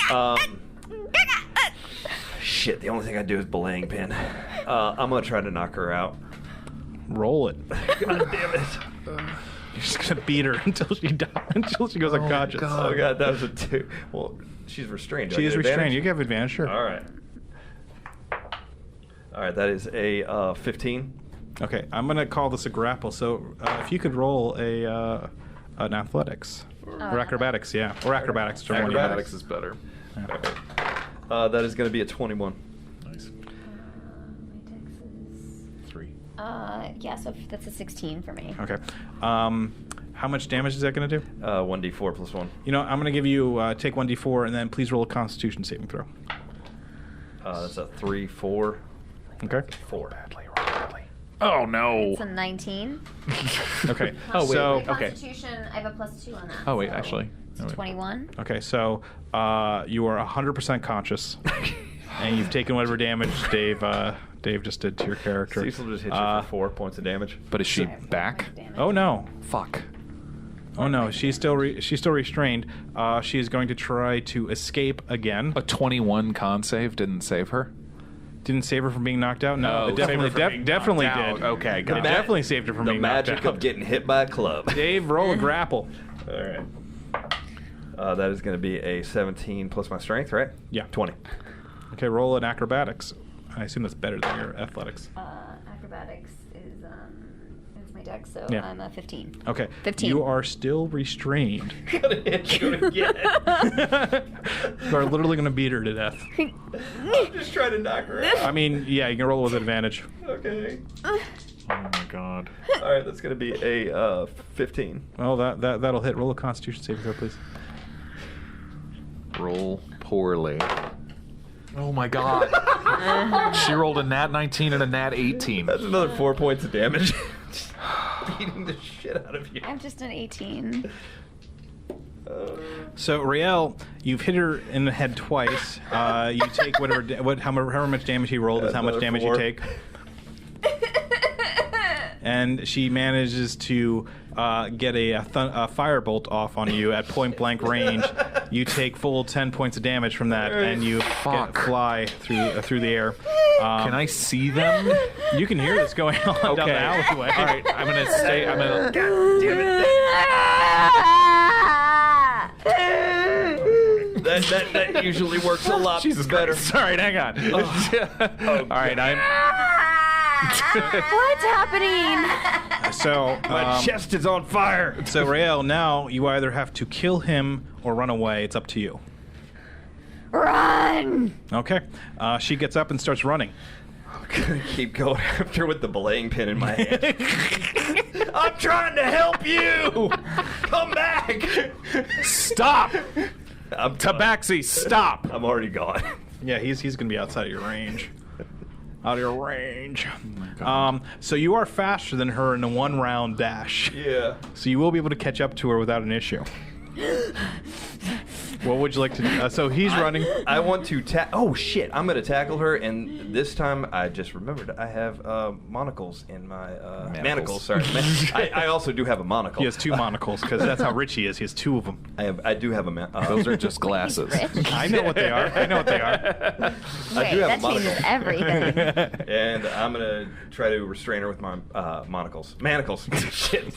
her? Shit. The only thing I do is belaying pin. I'm gonna try to knock her out. Roll it. God damn it! You're just gonna beat her until she dies, until she goes unconscious. Oh God, that was a 2. Well, she's restrained. Do She I is get restrained. advantage? You can have advantage, sure. All right. All right. That is a 15. Okay, I'm gonna call this a grapple. So if you could roll an athletics or acrobatics, yeah, or acrobatics. whichever one you have. Acrobatics is better. That is going to be a 21. Nice. My dex is 3. yeah, so that's a 16 for me. Okay. How much damage is that going to do? 1d4 plus 1. You know, I'm going to give you take 1d4 and then please roll a Constitution saving throw. That's a 3, 4. Okay. 4. Badly, badly. Oh no. It's a 19. Okay. Oh, wait. So My Constitution, I have a +2 on that. Oh wait, so actually. it's Oh, wait. 21. okay, so you are 100% conscious, and you've taken whatever damage Dave just did to your character. Cecil just hit you for 4 points of damage. But is she Alright, 4 back? points damage. Oh no. Fuck. Oh no, she's still restrained. She is going to try to escape again. A 21 con save didn't save her. Didn't save her from being knocked out. No, Oh, it definitely, save her from being definitely knocked did. out. Okay, It got it. definitely saved her from The being knocked magic out. of getting hit by a club. Dave, roll a grapple. All right. That is going to be a 17 plus my strength, right? Yeah. 20. Okay, roll an acrobatics. I assume that's better than your athletics. Acrobatics is my dex, so Yeah. I'm a 15. Okay. 15. You are still restrained. Gonna hit you again. You are literally going to beat her to death. I'm just trying to knock her out. I mean, yeah, you can roll with advantage. Okay. Oh Oh my god. All right, that's going to be a 15. Well, that'll hit. Roll a Constitution saving throw, please. Roll poorly. Oh my god. She rolled a nat 19 and a nat 18. That's another 4 points of damage. Beating the shit out of you. I'm just an 18. So Rael, you've hit her in the head twice. You take however much damage he rolled is how much damage 4. you take. And she manages to get a firebolt off on you at point blank range. You take full 10 points of damage from that, and you fly through the air. Can I see them? You can hear this going on down the alleyway. All right, I'm gonna stay. I'm gonna. God damn it. That usually works a lot better. Sorry, hang on. All right, What's happening? So My chest is on fire. So Rael, now you either have to kill him or run away. It's up to you. Run! Okay. She gets up and starts running. I'm gonna keep going after with the belaying pin in my hand. I'm trying to help you. Come back. stop. I'm Tabaxi, stop. I'm already gone. Yeah, he's going to be outside of your range. Out of your range. Oh my God. So you are faster than her in a 1-round dash. Yeah. So you will be able to catch up to her without an issue. What would you like to do? So he's running. I want to oh shit! I'm gonna tackle her, and this time I just remembered I have monocles in my manacles. Sorry, I also do have a monocle. He has 2 monocles because that's how rich he is. He has 2 of them. I do have a Those are just glasses. I know what they are. Wait, that changes everything. And I'm gonna try to restrain her with my manacles. Shit.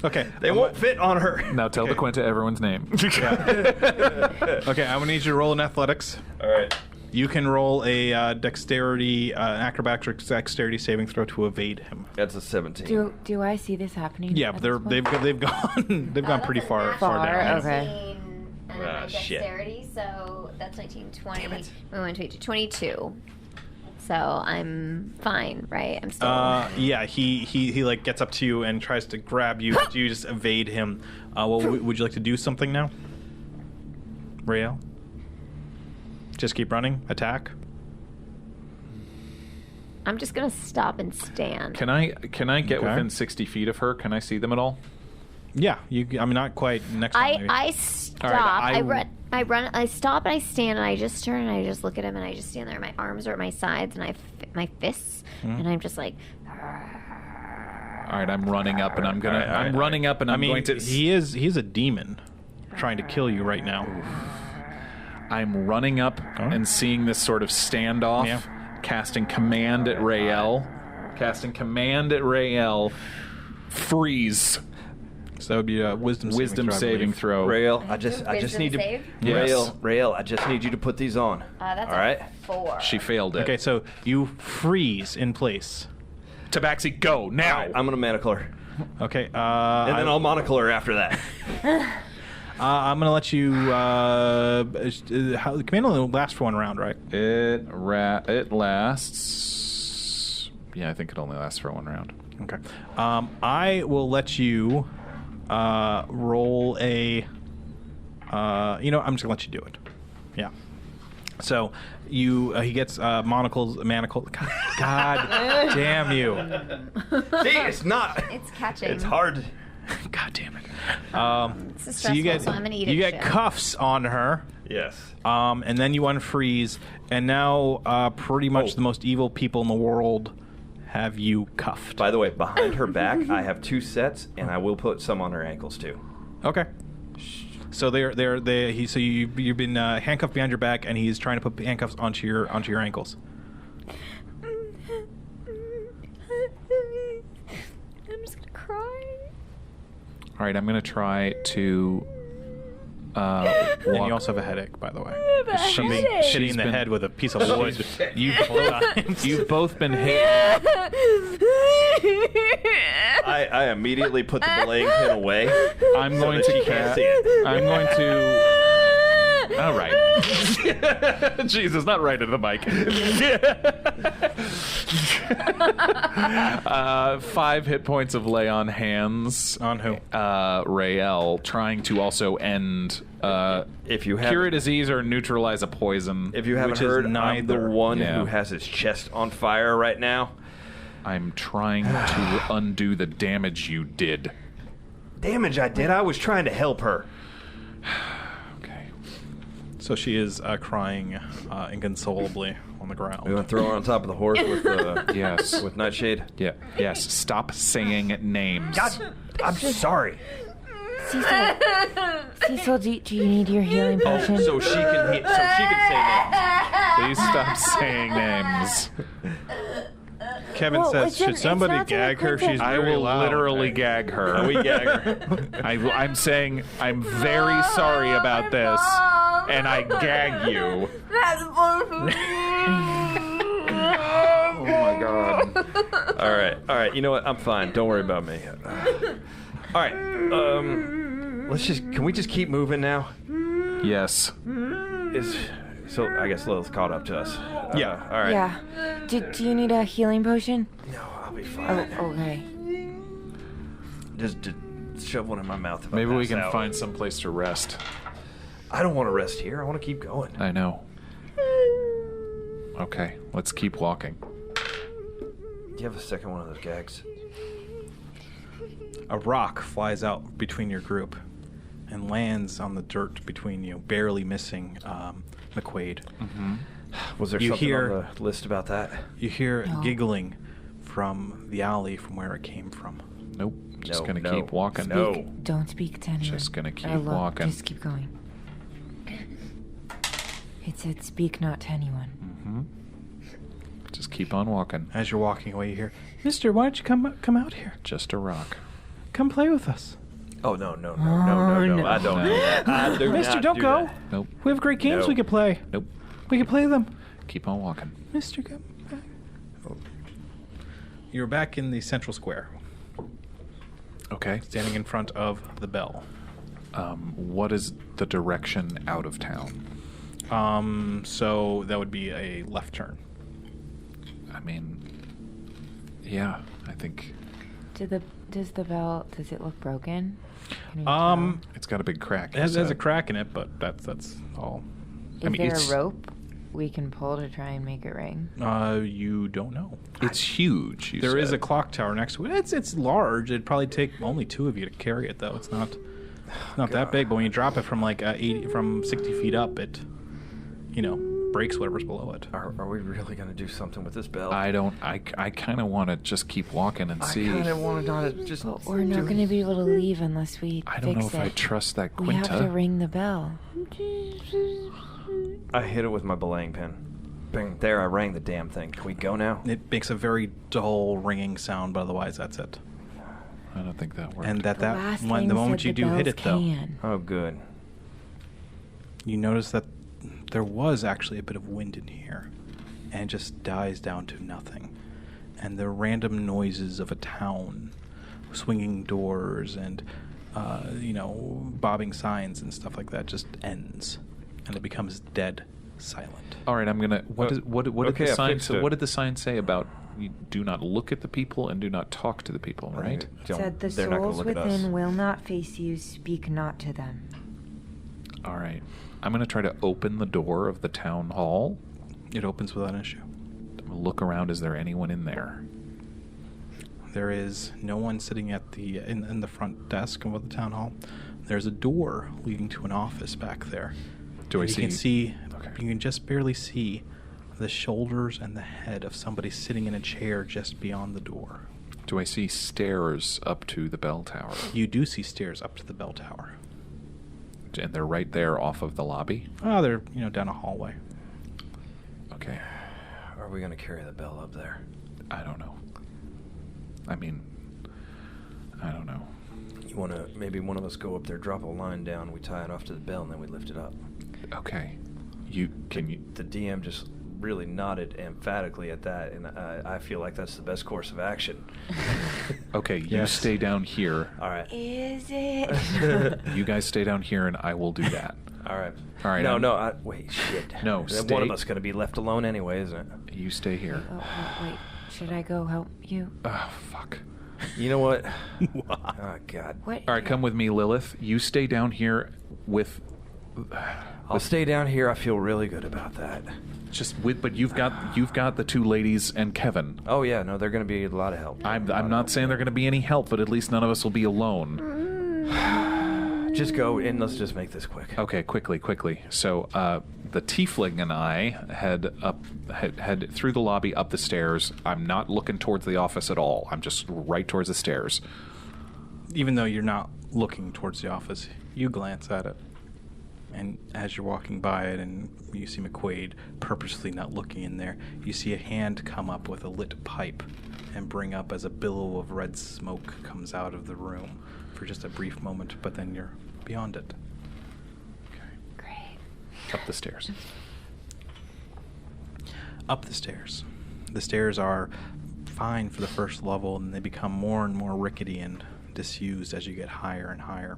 Okay. They won't fit on her. Now tell the Quinta everyone's name. Okay, I'm going to need you to roll in athletics. All right. You can roll a dexterity, acrobatics dexterity saving throw to evade him. That's a 17. Do I see this happening? Yeah, at but this point? they've gone pretty far down. Okay. And my shit. dexterity, so that's 19, 20. We went to 22. So I'm fine, right? I'm still. Yeah, he like gets up to you and tries to grab you, but you just evade him. Well, would you like to do something now, Rael? Just keep running. Attack. I'm just gonna stop and stand. Can I get Okay. within 60 feet of her? Can I see them at all? Yeah, I'm not quite next. One, maybe. I stop. All right, I run. I stop and I stand and I just turn and I just look at him and I just stand there. My arms are at my sides and I my fists and I'm just like. All right, I'm running up and I'm gonna. All right. running up and I'm going to. He's a demon trying to kill you right now. I'm running up and seeing this sort of standoff. Yeah. Casting command at Rael. Freeze. So that would be a wisdom saving throw. Rael, I just need to. Save? Yes. Rael, I just need you to put these on. That's all right. 4. She failed it. Okay, so you freeze in place. Tabaxi, go now. All right, I'm gonna manacle her, Okay, and then I'll monocle her after that. I'm gonna let you. Command only lasts for 1 round, right? It lasts. Yeah, I think it only lasts for 1 round. Okay. I will let you roll a. I'm just gonna let you do it. Yeah. So he gets manacles. God damn you! See, it's not. It's catching. It's hard. God damn it! This is So you get stressful, so I'm gonna eat you it get shit. cuffs on her. Yes. And then you unfreeze, and now pretty much the most evil people in the world have you cuffed. By the way, behind her back, I have 2 sets, and I will put some on her ankles too. Okay. So you've been handcuffed behind your back, and he's trying to put handcuffs onto your ankles. I'm just gonna cry. All right, I'm going to try to And walk. you also have a headache, by the way. She's- From being hit in she's the been- head with a piece of wood. You've both been hit. I immediately put the belaying pin away. I'm going that to she can't see it. I'm going to. All right. Jesus, not right into the mic. 5 hit points of lay on hands. On who? Rael, trying to also end If you cure a haven't, disease or neutralize a poison. if you haven't Which is heard, I'm the neither. one Yeah. who has his chest on fire right now. I'm trying to undo the damage you did. Damage I did. I was trying to help her. Okay. So she is crying inconsolably on the ground. We want to throw her on top of the horse with Yes. with Nightshade. Yeah. Yes. Stop saying names. God, I'm sorry. Cecil, do you need your healing potion? So she can say names. Please stop saying names. Kevin Well, says, it's should not somebody to the gag her? point that- She's I very will loud. literally gag her. We gag her. I'm saying I'm very sorry about this, and I gag you. Oh my god. All right. You know what? I'm fine. Don't worry about me. All right. Can we just keep moving now? Yes. So I guess Lilith's caught up to us. Yeah. All right. Yeah. Do you need a healing potion? No, I'll be Oh, fine. okay. Just shove one in my mouth. If I Maybe we pass can out. find some place to rest. I don't want to rest here. I want to keep going. I know. Okay, let's keep walking. Do you have a second one of those gags? A rock flies out between your group and lands on the dirt between you, barely missing McQuaid. Was there You something hear- on the list about that? You hear No. giggling from the alley from where it came from. Nope. Just No, gonna no, keep walking. no. Don't speak to anyone. Just gonna keep Or look, walking. Just keep going. It said speak not to anyone. Just keep on walking. As you're walking away, you hear, "Mister, why don't you come out here? Just a rock. Come play with us." Oh no. no. I don't do that. I do Mister, not don't do go. that. Nope. We have great games No. we could play. Nope. We could play them. Keep on walking. Mister, come back. You're back in the central square, Okay. standing in front of the bell. What is the direction out of town? So that would be a left turn. I mean, yeah, I think Does the bell, does it look broken? Can we it's got a big crack. It has a so- crack in it, but that's all. tell? Is mean, there it's- a rope we can pull to try and make it ring? You don't know. It's huge. There is a clock tower next to it. It's large. It'd probably take only 2 of you to carry it, though. It's not that big. But when you drop it from like 60 feet up, it breaks whatever's below it. Are we really gonna do something with this bell? I kind of want to just keep walking and see. I kind of want to not just. But we're not going to be able to leave unless we I don't know fix if I it. trust that We have to Quinta. ring the bell. I hit it with my belaying pin. Bang! There, I rang the damn thing. Can we go now? It makes a very dull ringing sound, but otherwise that's it. I don't think that worked. And The last thing the moment said you the do hit bells it, though, can. Oh, good. you notice that there was actually a bit of wind in here, and it just dies down to nothing. And the random noises of a town, swinging doors and bobbing signs and stuff like that just ends, and it becomes dead silent. All right, I'm gonna. What did okay, the I sign? fixed So it. what did the sign say about? You do not look at the people and do not talk to the people, right? It said the They're not gonna souls look at us. within will not face you, speak not to them. All right. I'm gonna try to open the door of the town hall. It opens without an issue. I'm gonna look around. Is there anyone in there? There is no one sitting at the in the front desk of the town hall. There's a door leading to an office back there. Do I You see? can see. Okay. You can just barely see the shoulders and the head of somebody sitting in a chair just beyond the door. Do I see stairs up to the bell tower? You do see stairs up to the bell tower. And they're right there off of the lobby. Oh, they're down a hallway. Okay. Are we gonna carry the bell up there? I don't know. I mean, I don't know. You wanna maybe one of us go up there, drop a line down, we tie it off to the bell, and then we lift it up. Okay. The DM just really nodded emphatically at that, and I feel like that's the best course of action. Okay, you Yes. stay down here. All right. Is it? You guys stay down here, and I will do that. All right. No. Wait, shit. No, One stay. of us going to be left alone anyway, isn't it? You stay here. Oh, wait. Should I go help you? Oh, fuck. You know what? Oh, God. What? All right, come with me, Lilith. You stay down here with... I'll stay down here. I feel really good about that. But you've got the 2 ladies and Kevin. Oh, yeah. No, they're going to be a lot of help. I'm not saying they're going to be any help, but at least none of us will be alone. Just go and let's just make this quick. Okay, quickly. So the tiefling and I head through the lobby up the stairs. I'm not looking towards the office at all. I'm just right towards the stairs. Even though you're not looking towards the office, you glance at it. And as you're walking by it and you see McQuaid purposely not looking in there, you see a hand come up with a lit pipe and bring up as a billow of red smoke comes out of the room for just a brief moment, but then you're beyond it. Great. Up the stairs. Up the stairs. The stairs are fine for the first level, and they become more and more rickety and disused as you get higher and higher.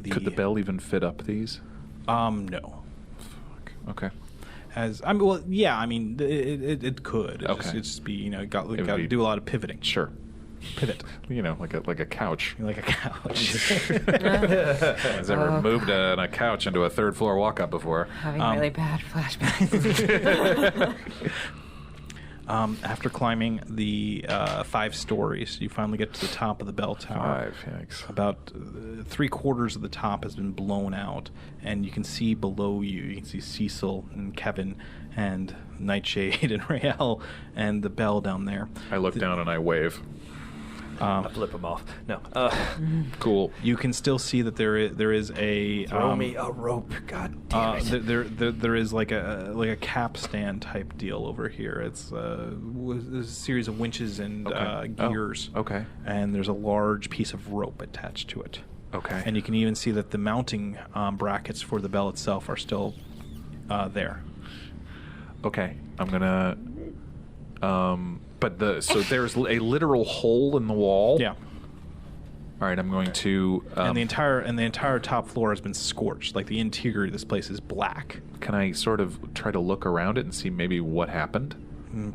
Could the bell even fit up these? No. Fuck. Okay. It could. It'd Okay. just be, got would to be- do a lot of pivoting. Sure. Pivot. Like a couch. Like a couch. Has ever moved a couch into a 3rd floor walk-up before? Having really bad flashbacks. After climbing the 5 stories, you finally get to the top of the bell tower. 5, yikes. About 3/4 of the top has been blown out, and you can see below you. You can see Cecil and Kevin and Nightshade and Rael and the bell down there. I look down and I wave. I flip them off. No. Cool. You can still see that there is a Throw me a rope. God damn it. there is like a capstan type deal over here. It's a series of winches and Okay. gears. Oh, okay. And there's a large piece of rope attached to it. Okay. And you can even see that the mounting brackets for the bell itself are still there. Okay. I'm gonna. So there's a literal hole in the wall. Yeah. All right. I'm going to. And the entire top floor has been scorched. Like the interior of this place is black. Can I sort of try to look around it and see maybe what happened?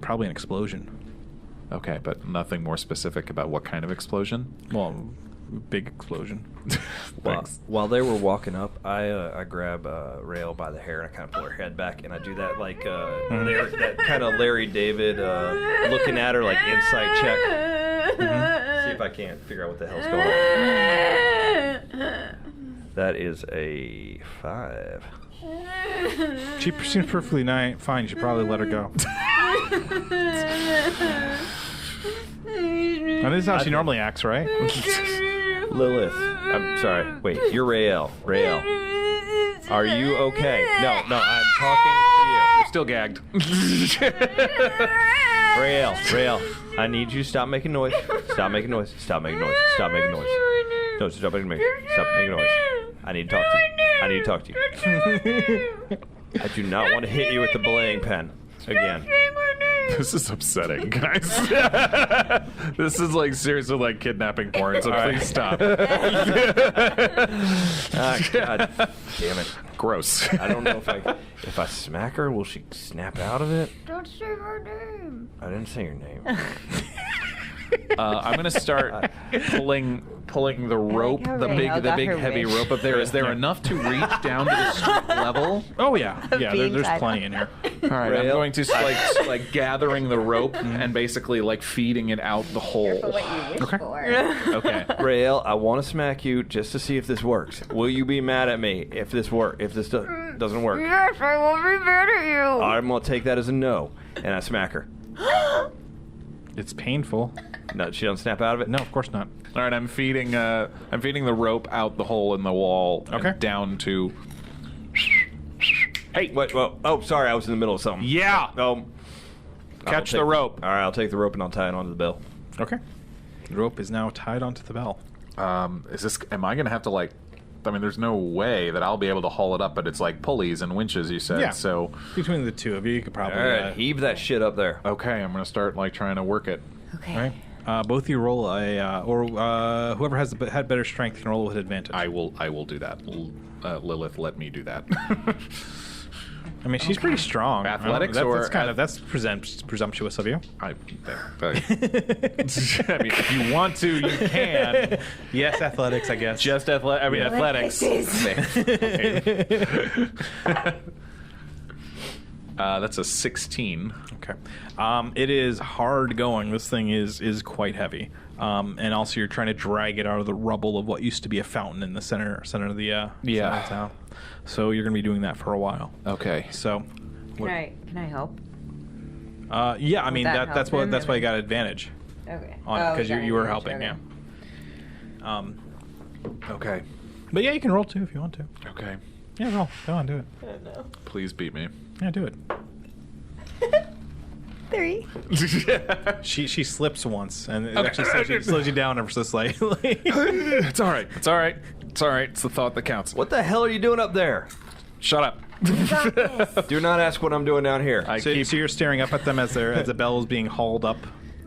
Probably an explosion. Okay, but nothing more specific about what kind of explosion? Well, big explosion. While they were walking up, I grab Rael by the hair and I kind of pull her head back and I do that like that kind of Larry David looking at her like insight check. See if I can't figure out what the hell's going on. That is a 5. She seems perfectly fine. You should probably let her go. And this is how she normally acts, right? Lilith, I'm sorry. Wait, you're Rael. Rael, are you okay? No, I'm talking to you. You're still gagged. Rael, I need you to stop making noise. Stop making noise. Stop making noise. Stop making noise. No, stop making noise. Stop making noise. I need to talk to you. I do not want to hit you with the belaying pen again. This is upsetting, guys. This is like seriously like kidnapping porn, so please stop. God damn it. Gross. I don't know if I smack her, will she snap out of it? Don't say her name. I didn't say your name. I'm gonna start pulling the rope, how the Rael got big her heavy wish. rope up there. Is there enough to reach down to the street level? Oh yeah, being there's tied plenty up. in here. All right, I'm Rael? going to like gathering the rope and basically like feeding it out the hole. What you wish Okay. for. Okay. Rael, I want to smack you just to see if this works. Will you be mad at me if this doesn't work? Yes, I will be mad at you. I'm gonna take that as a no, and I smack her. It's painful. No, she doesn't snap out of it. No, of course not. All right, I'm feeding the rope out the hole in the wall and Okay. down to. Hey, wait, whoa. Oh, sorry, I was in the middle of something. Yeah. Catch the rope. All right, I'll take the rope and I'll tie it onto the bell. Okay. The rope is now tied onto the bell. Am I gonna have to like? I mean, there's no way that I'll be able to haul it up, but it's like pulleys and winches. You said Yeah. so. Between the two of you, you could probably. All right, heave that shit up there. Okay, I'm gonna start like trying to work it. Okay. All right. Both of you roll whoever had better strength can roll with advantage. I will do that. Lilith let me do that. I mean, she's pretty strong. Athletics, that's presumptuous of you. I mean, if you want to, you can. Yes, athletics, I guess. Just athletics. That's a 16. Okay. It is hard going. This thing is quite heavy. And also, you're trying to drag it out of the rubble of what used to be a fountain in the center of the center of the town. So you're going to be doing that for a while. Okay. So, Can I help? yeah. I mean, that that's help why him? you got advantage Okay. on it because you were helping. Okay. Yeah. Okay. But yeah, you can roll too if you want to. Okay. Yeah, roll. Go on, do it. No. Please beat me. Yeah, do it. 3. She slips once and it actually slows you down ever so slightly. It's all right. It's all right. It's all right. It's the thought that counts. What the hell are you doing up there? Shut up. Do not ask what I'm doing down here. So you're staring up at them as the bell is being hauled up.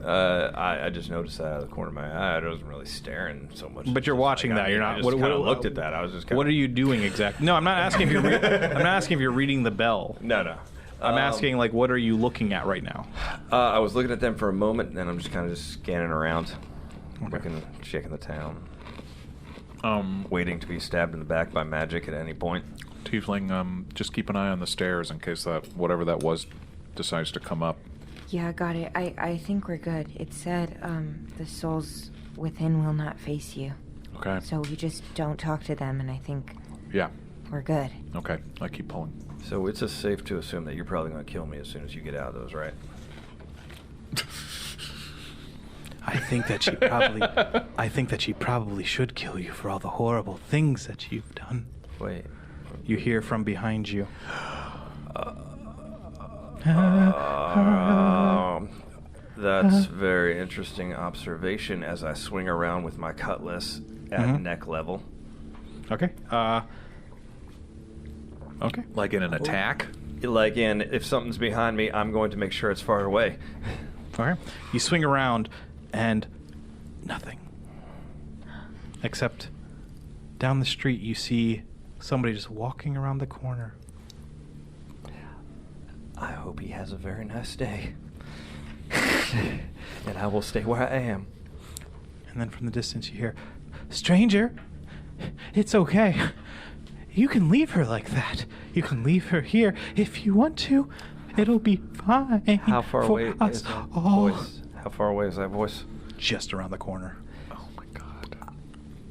I just noticed that out of the corner of my eye. I wasn't really staring so much. But you're watching that. You're not. I just kind of looked at that. I was just. What are you doing exactly? No, I'm not asking if you're. I'm not asking if you're reading the bell. No. I'm asking what are you looking at right now? I was looking at them for a moment, and then I'm just kind of scanning around, checking the town, waiting to be stabbed in the back by magic at any point. Tiefling, just keep an eye on the stairs in case that whatever that was decides to come up. Yeah, got it. I think we're good. It said the souls within will not face you. Okay. So you just don't talk to them, and I think Yeah. we're good. Okay. I keep pulling. So it's just safe to assume that you're probably going to kill me as soon as you get out of those, right? I think that she probably should kill you for all the horrible things that you've done. Wait. You hear from behind you. That's very interesting observation as I swing around with my cutlass at neck level. Okay. Okay. Like in an attack? Like in, if something's behind me, I'm going to make sure it's far away. Okay. You swing around and nothing. Except down the street you see somebody just walking around the corner. I hope he has a very nice day. And I will stay where I am. And then from the distance you hear, "Stranger, it's okay. You can leave her like that. You can leave her here if you want to. It'll be fine. How far for away us is that all." voice? How far away is that voice? Just around the corner. Oh my god.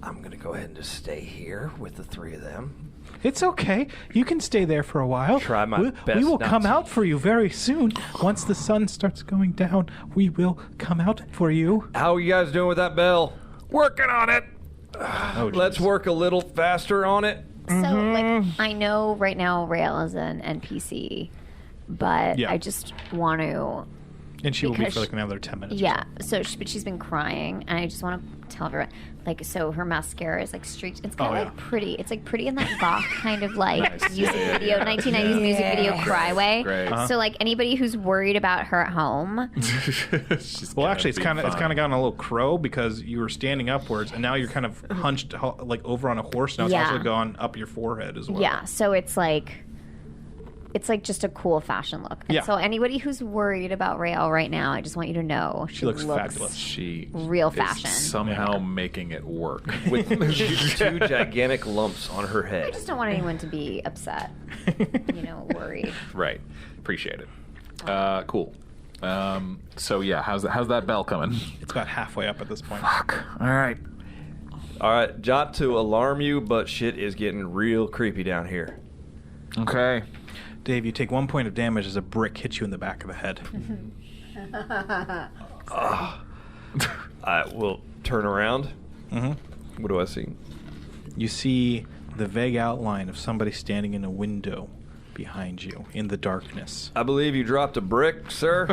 I'm going to go ahead and just stay here with the three of them. It's okay. You can stay there for a while. Try my we best will not come to. out for you very soon. Once the sun starts going down, we will come out for you. How are you guys doing with that bell? Working on it. Let's work a little faster on it. So, like, I know right now Rael is an NPC, but Yeah. I just want to. And she will be Because for like another 10 minutes. or Yeah. So, but she's been crying, and I just want to tell everyone, like, so her mascara is like streaked. It's kind of like pretty. It's like pretty in that goth kind of like music video, 1990s music video cry way. Great. So, like, anybody who's worried about her at home, Well, actually, it's kind of gotten a little crow because you were standing upwards, and now you're kind of hunched like over on a horse. Now it's Yeah. also gone up your forehead as well. yeah. So it's like just a cool fashion look. And Yeah. So anybody who's worried about Rael right now, I just want you to know She looks fabulous. She Real is fashion. somehow making it work. With two gigantic lumps on her I head. just don't want anyone to be upset, worried. Right. Appreciate it. Cool. So yeah, how's that bell coming? It's about halfway up at this point. Fuck. All right. All right, Jot to alarm you, but shit is getting real creepy down here. Okay. Dave, you take 1 point of damage as a brick hits you in the back of the head. I will turn around. Mm-hmm. What do I see? You see the vague outline of somebody standing in a window behind you in the darkness. I believe you dropped a brick, sir.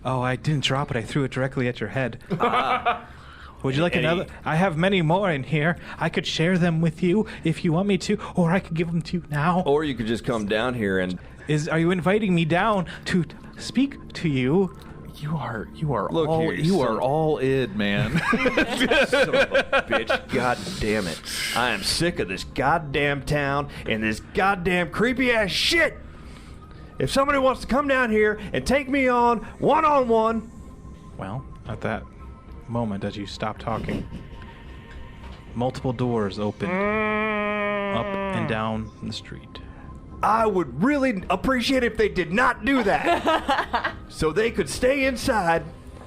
Oh, I didn't drop it. I threw it directly at your head. Would you like another? I have many more in here. I could share them with you if you want me to, or I could give them to you now. Or you could just come down here and... Are you inviting me down to speak to you? You are Look all here, you are all id, man. Son of a bitch. God damn it. I am sick of this goddamn town and this goddamn creepy ass shit. If somebody wants to come down here and take me on one-on-one. Well, at that moment, as you stop talking, multiple doors open up and down the street. I would really appreciate if they did not do that. So they could stay inside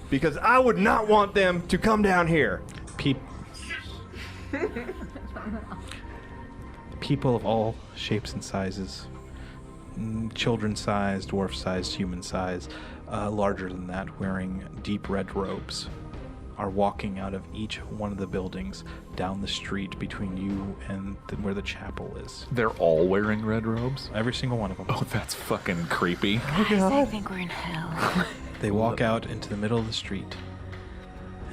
because I would not want them to come down here. People of all shapes and sizes, children size, dwarf size, human size, larger than that, wearing deep red robes, are walking out of each one of the buildings down the street between you and where the chapel is. They're all wearing red robes? Every single one of them. Oh, that's fucking creepy. Guys, I think we're in hell. They walk out into the middle of the street,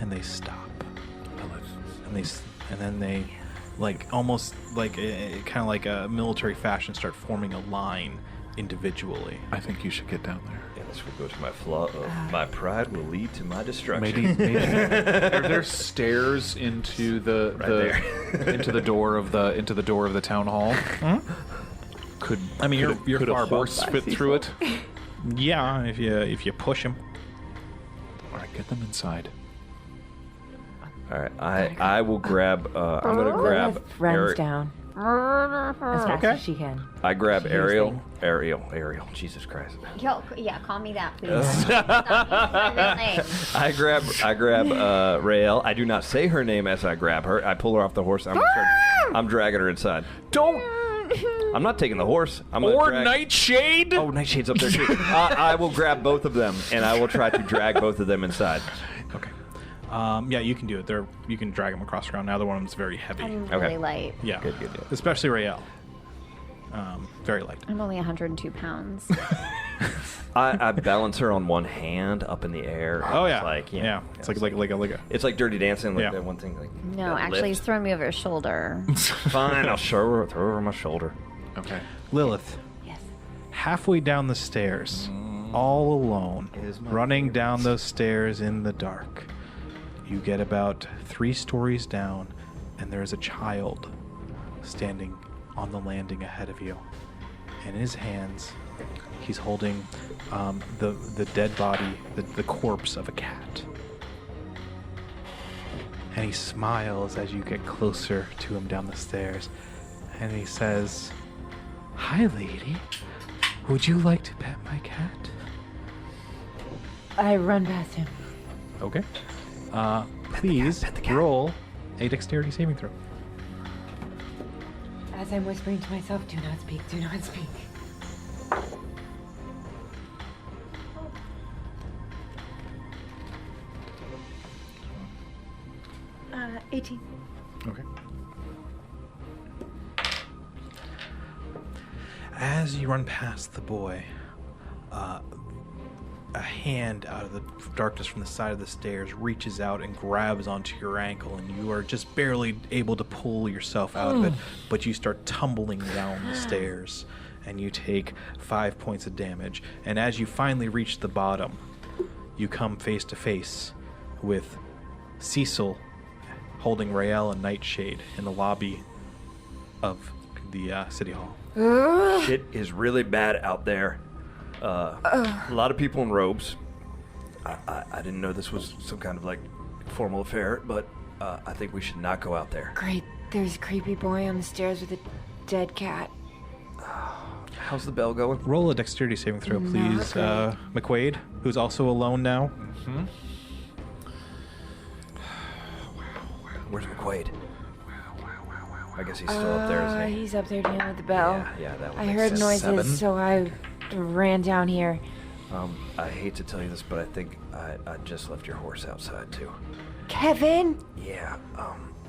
and they stop. And then they, like almost like kind of like a military fashion, start forming a line individually. I think you should get down there. Yeah, this will go to my flaw. My pride will lead to my destruction. Maybe are there stairs into the into the door of the town hall? Could you're could far a horse above fit through it? Yeah, if you push him. All right, get them inside. All right, I will grab. I'm gonna grab. Runs down as fast as she can. I grab She hears Ariel. things. Ariel. Jesus Christ. Yo, yeah, call me that, please. Stop using my real name. I grab Rael. I do not say her name as I grab her. I pull her off the horse. I'm dragging her inside. Don't. I'm not taking the horse. Or Nightshade. Oh, Nightshade's up there too. I will grab both of them and I will try to drag both of them inside. Okay. Yeah, you can do it. You can drag them across the ground. Now the one of them's very heavy. I'm really Okay. light. Yeah. Good. Especially Rael. Very light. I'm only 102 pounds. I balance her on one hand up in the air. Oh yeah. It's like, yeah. It's like a It's like Dirty Dancing, like Yeah. that one thing. Like, No, that actually, he's lift. throwing me over his shoulder. Fine, I'll throw her over my shoulder. Okay. Lilith. Yes. Halfway down the stairs, all alone, Is my running down those stairs in the dark. You get about 3 stories down, and there is a child standing on the landing ahead of you. In his hands, he's holding the dead body, the corpse of a cat. And he smiles as you get closer to him down the stairs. And he says, "Hi, lady. Would you like to pet my cat?" I run past him. Okay. Please roll a dexterity saving throw. As I'm whispering to myself, do not speak, do not speak. Uh, 18. Okay. As you run past the boy, a hand out of the darkness from the side of the stairs reaches out and grabs onto your ankle, and you are just barely able to pull yourself out of it, but you start tumbling down the stairs, and you take 5 points of damage. And as you finally reach the bottom, you come face to face with Cecil holding Rael and Nightshade in the lobby of the City Hall. Shit is really bad out there. A lot of people in robes. I didn't know this was some kind of like formal affair, but I think we should not go out there. Great. There's a creepy boy on the stairs with a dead cat. How's the bell going? Roll a dexterity saving throw, please, McQuaid, who's also alone now. Where's McQuaid? I guess he's still up there, isn't he? He's up there dealing with the bell. Yeah, that would I make heard sense. noises, 7. so I ran down here. I hate to tell you this, but I think I just left your horse outside too. Kevin? Yeah.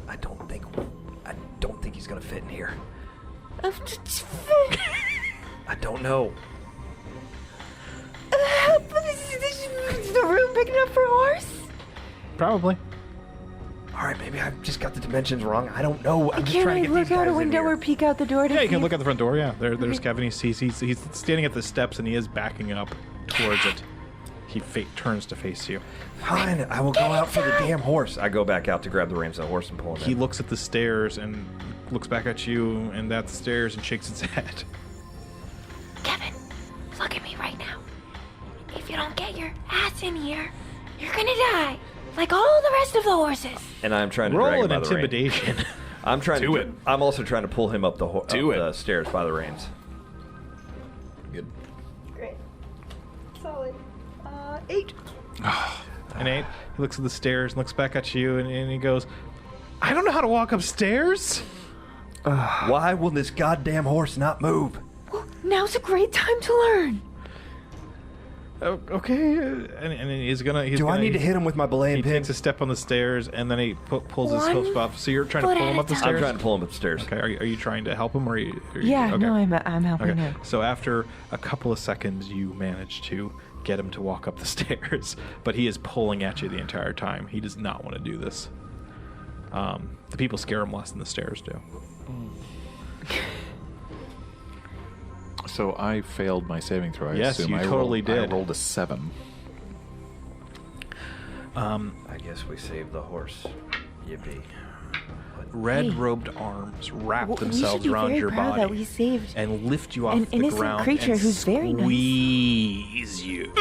I don't think he's gonna fit in here. I don't know. Is the room big enough for a horse? Probably. All right, maybe I've just got the dimensions wrong. I don't know. I'm just Can trying I to get look these out guys a in window here. or peek out the door? Yeah, you can look out the front door. Yeah, there's Kevin. He's standing at the steps and he is backing up towards it. He turns to face you. Fine, I will go out for the damn horse. I go back out to grab the reins of the horse and pull him He in. looks at the stairs and looks back at you and at the stairs and shakes his head. Kevin, look at me right now. If you don't get your ass in here, you're gonna die, like all the rest of the horses. And I'm trying to drag Roll him an by the reins. intimidation. I'm trying Do to. it. I'm also trying to pull him up the the stairs by the reins. Good. Great. Solid. 8. And 8, he looks at the stairs and looks back at you and he goes, I don't know how to walk upstairs. Why will this goddamn horse not move? Well, now's a great time to learn. Okay. And he's gonna. Do I need to hit him with my belaying He pin? takes a step on the stairs and then he pulls his hooves off. So you're trying to foot pull at him a up the time. stairs? I'm trying to pull him up the stairs. Okay, are you trying to help him or are you Yeah, okay. no, I'm helping Okay, him. so after a couple of seconds, you manage to get him to walk up the stairs, but he is pulling at you the entire time. He does not want to do this. The people scare him less than the stairs do. So I failed my saving throw. I Yes, assume you I totally rolled, did. I rolled a 7. I guess we saved the horse. Yippee. Red-robed arms wrap Well, we should themselves be around very your proud body that we saved and lift you off an the innocent ground creature and who's very nice. squeeze you.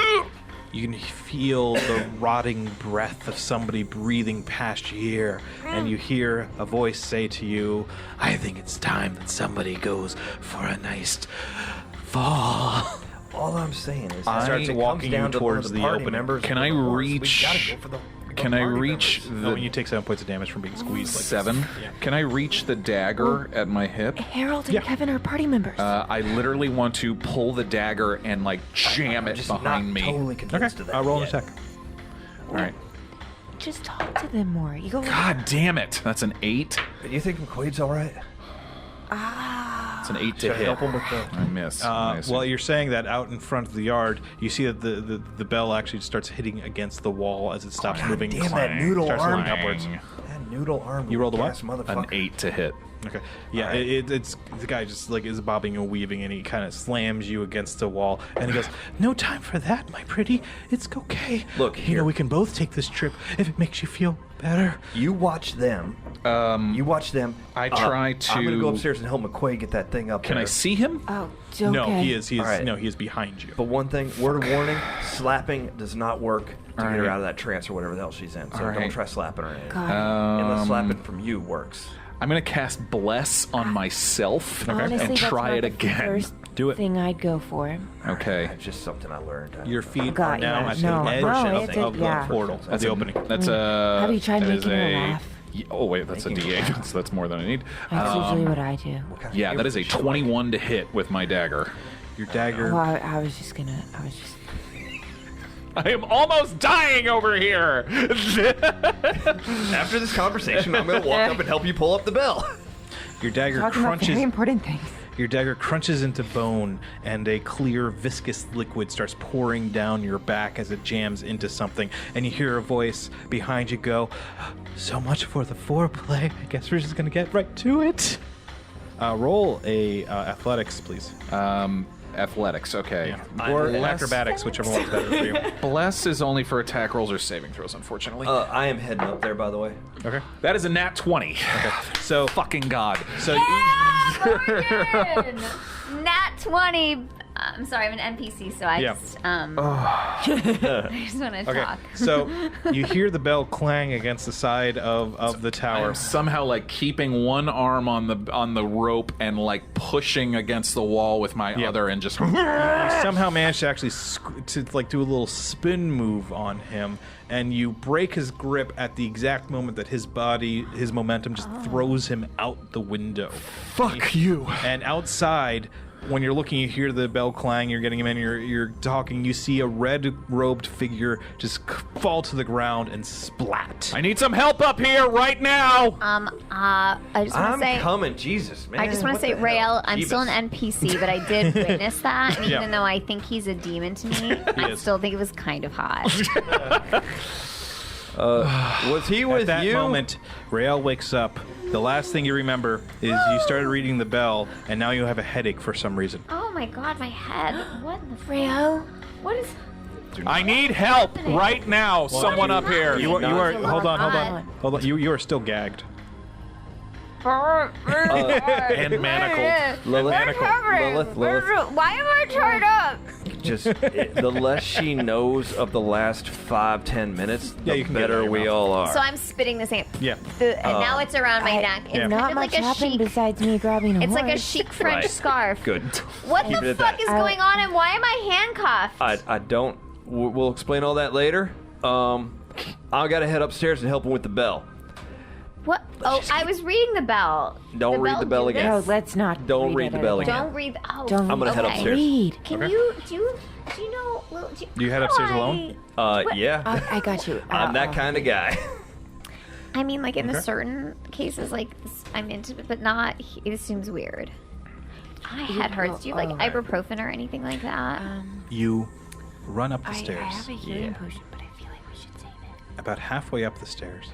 You can feel the rotting breath of somebody breathing past your ear, and you hear a voice say to you, I think it's time that somebody goes for a nice fall. All I'm saying is, I starts walking down you to one of towards the the party opening. members. Can with I the horse. We reach- gotta go for the Can I party reach members. Oh, the and you take 7 points of damage from being squeezed. Like 7? Yeah. Can I reach the dagger at my hip? Harold and Yeah. Kevin are party members. I literally want to pull the dagger and like jam I'm it just behind not me. totally Okay, convinced of that. I'll roll an yet. attack. All right. Just talk to them more. You go. God damn it! That's an 8. Do you think McQuaid's all right? It's an 8 to Should I hit. help him with the? I miss. I assume. While you're saying that, out in front of the yard, you see that the bell actually starts hitting against the wall as it stops God moving. damn that noodle starts arm. moving upwards. That noodle arm. You rolled a what? gas motherfucker. An 8 to hit. Okay. Yeah, Alright. it's the guy just like is bobbing and weaving, and he kind of slams you against the wall, and he goes, "No time for that, my pretty. It's okay. Look you here. know we can both take this trip if it makes you feel better." You watch them. You watch them. I try I'm gonna to- go upstairs and help McQuaid get that thing up Can there. I see him? Oh, okay. No, he is. Alright. No, he is behind you. But one thing, word of warning: slapping does not work to get her Alright. out of that trance or whatever the hell she's in. So don't Alright. try slapping her in. God. Unless slapping from you works. I'm gonna cast Bless on myself Honestly, and that's try not it the again. First Do it. thing I'd go for. Okay. It's just something I learned. Your feet God, are now yeah, at no, the edge no, of, it's of a- the yeah. portal, of the opening. That's a. Have you tried that is making her laugh? Oh wait, that's a Making her D8. So that's more than I need. That's usually what I do. What kind of Yeah, that is a gift should I 21 to hit with my dagger. Your dagger. Well, I was just. I am almost dying over here. After this conversation, I'm going to walk up and help you pull up the bell. Your dagger Talking about crunches. very important things. Your dagger crunches into bone, and a clear, viscous liquid starts pouring down your back as it jams into something. And you hear a voice behind you go, "So much for the foreplay. I guess we're just gonna get right to it." Roll a athletics, please, Athletics, okay. or Bless- acrobatics, whichever one's better for you. Bless is only for attack rolls or saving throws, unfortunately. I am heading up there, by the way. Okay. That is a nat 20. So, Fucking God. so Nat 20. I'm sorry, I'm an NPC, so I Yeah. just I just want to okay. talk. So you hear the bell clang against the side of the tower. I'm somehow like keeping one arm on the rope and like pushing against the wall with my other and just You somehow manage to actually do a little spin move on him, and you break his grip at the exact moment that his momentum just throws him out the window. fuck you. And outside, when you're looking, you hear the bell clang, you're getting him in, you're talking, you see a red-robed figure just fall to the ground and splat. I need some help up here right now. I just want I'm to say. coming, Jesus, man. I just want What to say, the hell? Rael, I'm still Jeebus. an NPC, but I did witness that, and Yeah. even though I think he's a demon to me, I is. still think it was kind of hot. Was he with At that you? moment, Rael wakes up. The last thing you remember is you started reading the bell, and now you have a headache for some reason. Oh my god, my head. What in the Rael, What is. I need help right now. Someone up here. You are. Hold on. God. You are still gagged. And manacled. Lilith. Why am I tied up? The less she knows of the last 5-10 minutes, the you can get it better out of we your all are. So I'm spitting the same. Yeah. And now it's around my neck. It's kind Not of much like a happened chic. besides me grabbing a It's like a horse. chic French Right. scarf. Good. What Keep it the at fuck that. is going on, and why am I handcuffed? I don't. We'll explain all that later. I got to head upstairs and help him with the bell. What? Oh, I was reading the bell. Don't read the bell do again. No, this? let's not. Don't read the bell again. Don't read. Oh, Don't I'm gonna head okay. upstairs. Read. Can Okay. do you know? Well, Do you head upstairs Hi. alone? Yeah. I got you. I'm that kind of guy. I mean, like in the certain cases, like I'm into it, but not. It seems weird. My head hurts. Do you have, like ibuprofen or anything like that? You run up the I stairs. have a healing potion, but I feel like we should save it. About halfway up the stairs,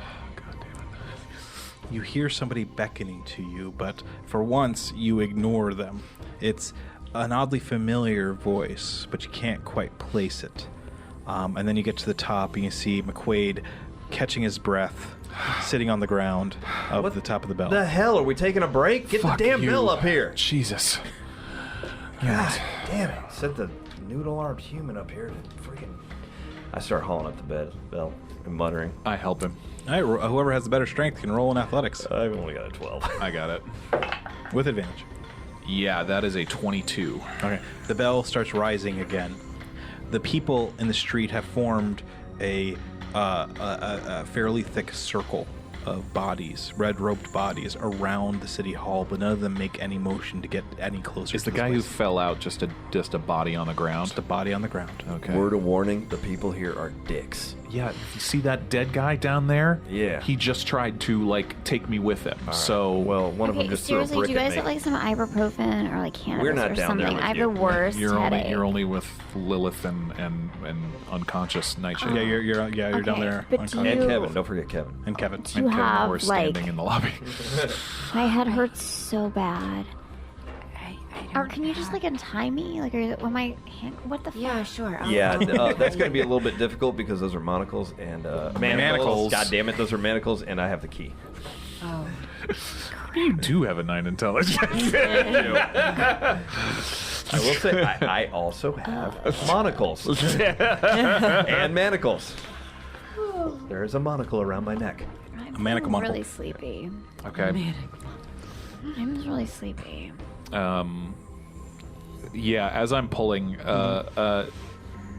you hear somebody beckoning to you, but for once you ignore them. It's an oddly familiar voice, but you can't quite place it. And then you get to the top and you see McQuaid catching his breath, sitting on the ground of the top of the bell. The hell, are we taking a break? Get Fuck the damn you. bell up here. Jesus. God damn it. Set the noodle-armed human up here to freaking... I start hauling up the bell and muttering. I help him. All right, whoever has the better strength can roll in athletics I've only got a 12. I got it. with advantage. Yeah, that is a 22. Okay. The bell starts rising again. The people in the street have formed a fairly thick circle of bodies, red-robed bodies, around the city hall, but none of them make any motion to get any closer. Is to the this guy who place. fell out just a body on the ground? Just a body on the ground? Okay. Word of warning, the people here are dicks. Yeah, you see that dead guy down there? Yeah. He just tried to, like, take me with him. So, Well, one of them Okay, just threw a seriously, brick do you guys at have me. like some ibuprofen or like cannabis We're not or down there something? with I have you. the worst headache. you're only with Lilith and unconscious Nightshade. Yeah, you're down Okay, there. but do unconscious. And you- Kevin, don't forget Kevin. And Kevin. Do you And Kevin have were like standing in the lobby. my head hurts so bad? I Or don't can you just have- like untie me? Like, when my hand? What the fuck? Yeah, sure. I'll- Yeah, that's going to be a little bit difficult because those are monocles and Manacles. God damn it, those are manacles, and I have the key. Oh. You do have a 9 intelligence. I will say, I also have monocles and manacles. There is a monocle around my neck. I'm manacle feeling monocle. really sleepy. Okay. I'm just really sleepy. Yeah, as I'm pulling,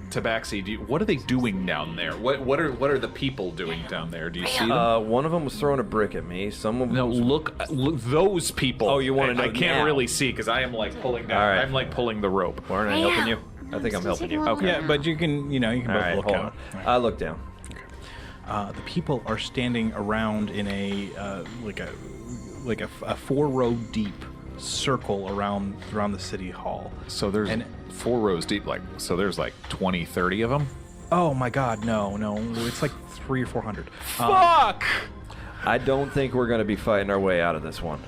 Tabaxi, what are they doing down there? What are the people doing down there? Do you see them? One of them was throwing a brick at me. Some of them No, was look, those people. Oh, you wanna know I can't now. really see because I am like pulling down. All right. I'm like pulling the rope. Aren't I helping you? I think I'm still helping taking you. a Okay. little Yeah, but you can All both right, look hold out. on. I look down. The people are standing around in a like a 4-row deep circle around the city hall. So there's And- 4 rows deep. So there's like 20, 30 of them. Oh my God, no, it's like 300 or 400. Fuck! I don't think we're going to be fighting our way out of this one.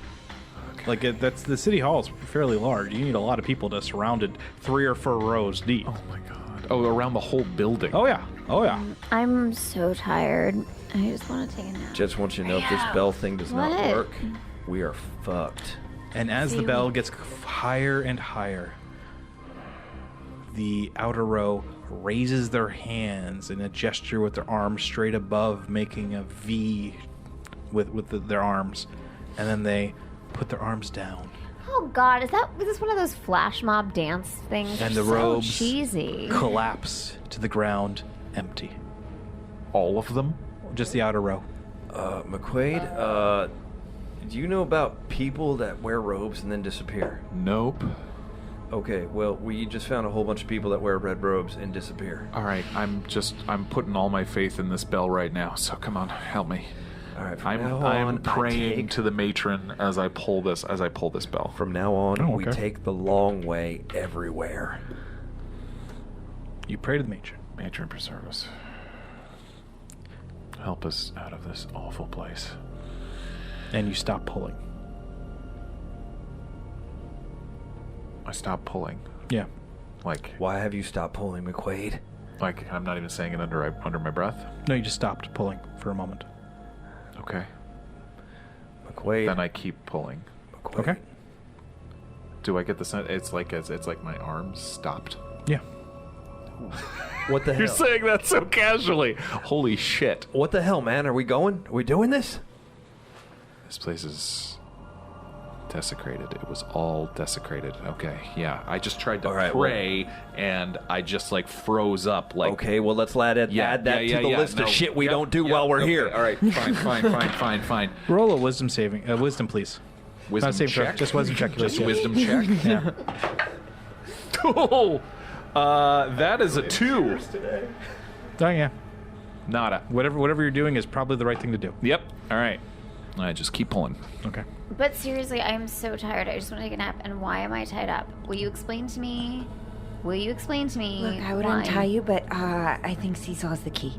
That's the city hall is fairly large. You need a lot of people to surround it 3 or 4 rows deep. Oh my god. Oh, around the whole building. Oh yeah. I'm so tired. I just want to take a nap. Just want you to know if this bell thing does not What? work, we are fucked. And as the bell gets higher and higher, the outer row raises their hands in a gesture with their arms straight above, making a V with their arms, and then they put their arms down. Oh God, is this one of those flash mob dance things? And They're the robes so cheesy. collapse to the ground, empty. All of them? Just the outer row. McQuaid, do you know about people that wear robes and then disappear? Nope. Okay, well, we just found a whole bunch of people that wear red robes and disappear. All right, I'm putting all my faith in this bell right now. So come on, help me. All right, from I'm now on, praying to the matron as I pull this bell. From now on, Oh, we okay. take the long way everywhere. You pray to the matron. Matron, preserve us. Help us out of this awful place. And you stop pulling. I stop pulling. Yeah. Like, Why have you stopped pulling, McQuaid? Like, I'm not even saying it under my breath? No, you just stopped pulling for a moment. Okay. McQuaid. Then I keep pulling. McQuaid. Okay. Do I get the sense? It's like my arms stopped. Yeah. What the hell? You're saying that so casually. Holy shit. What the hell, man? Are we going? Are we doing this? This place is desecrated. It was all desecrated. Okay, yeah. I just tried to pray, and I just, like, froze up. Like, okay, well, let's add that to the list of shit we don't do while we're here. All right, fine. Roll a wisdom please. Wisdom Not save check? throw, just wisdom check. Just wisdom check? Yeah. Oh, that is a 2. Oh, yeah. Nada. Whatever you're doing is probably the right thing to do. Yep. All right. I just keep pulling. Okay. But seriously, I am so tired. I just want to take a nap. And why am I tied up? Will you explain to me? Look, I would why? untie you, but I think Cecil has the key.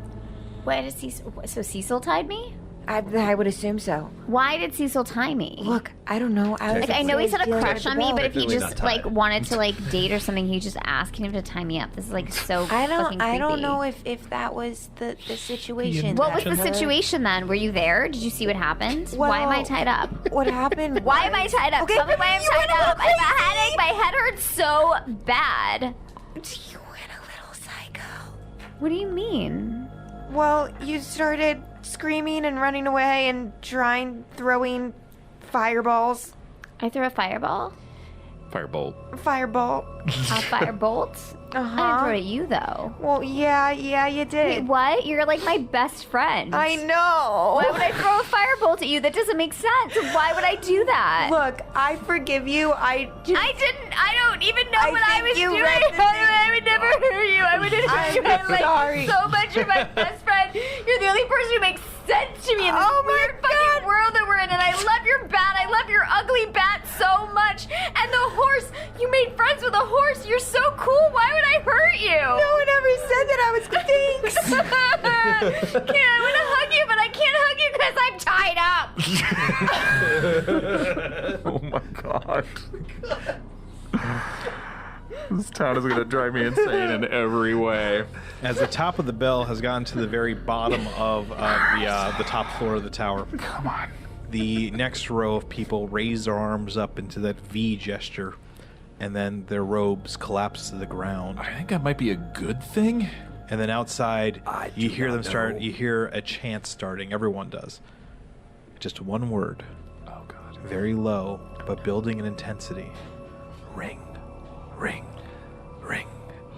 Why did Cecil? So Cecil tied me? I would assume so. Why did Cecil tie me? Look, I don't know. I know he's had a crush on me, but if he Definitely just not like tied. wanted to like date or something, he just asking him to tie me up. This is like so fucking creepy. I don't know if that was the situation. What was the situation then? Were you there? Did you see what happened? Why am I tied up? What happened? Why am I tied up? Okay, Tell me why I'm you tied went a up. I little have a headache. My head hurts so bad. You went a little psycho. What do you mean? Well, you started screaming and running away and throwing fireballs. I threw a fireball. Firebolt. Fireball. A firebolt? I didn't throw it at you though. Well, yeah, you did. Wait, what? You're like my best friend. I know. Why would I throw a firebolt at you? That doesn't make sense. Why would I do that? Look, I forgive you. I don't even know what I think was you doing. read the I would never hurt you. I would hurt you. I'm sorry. So much. You're my best friend. You're the only person who makes sense to me in this weird fucking world that we're in. And I love your bat. I love your ugly bat so much. And the horse. You made friends with a horse. You're so cool. Why would I hurt you? No one ever said that. I was thanks. I want to hug you, but I can't hug you because I'm tied up. Oh my god. This town is going to drive me insane in every way. As the top of the bell has gotten to the very bottom of the top floor of the tower. Come on. The next row of people raise their arms up into that V gesture, and then their robes collapse to the ground. I think that might be a good thing. And then outside, you hear them start. know. You hear a chant starting. Everyone does. Just one word, Oh god. very low, but building in intensity. Ring, ring, ring,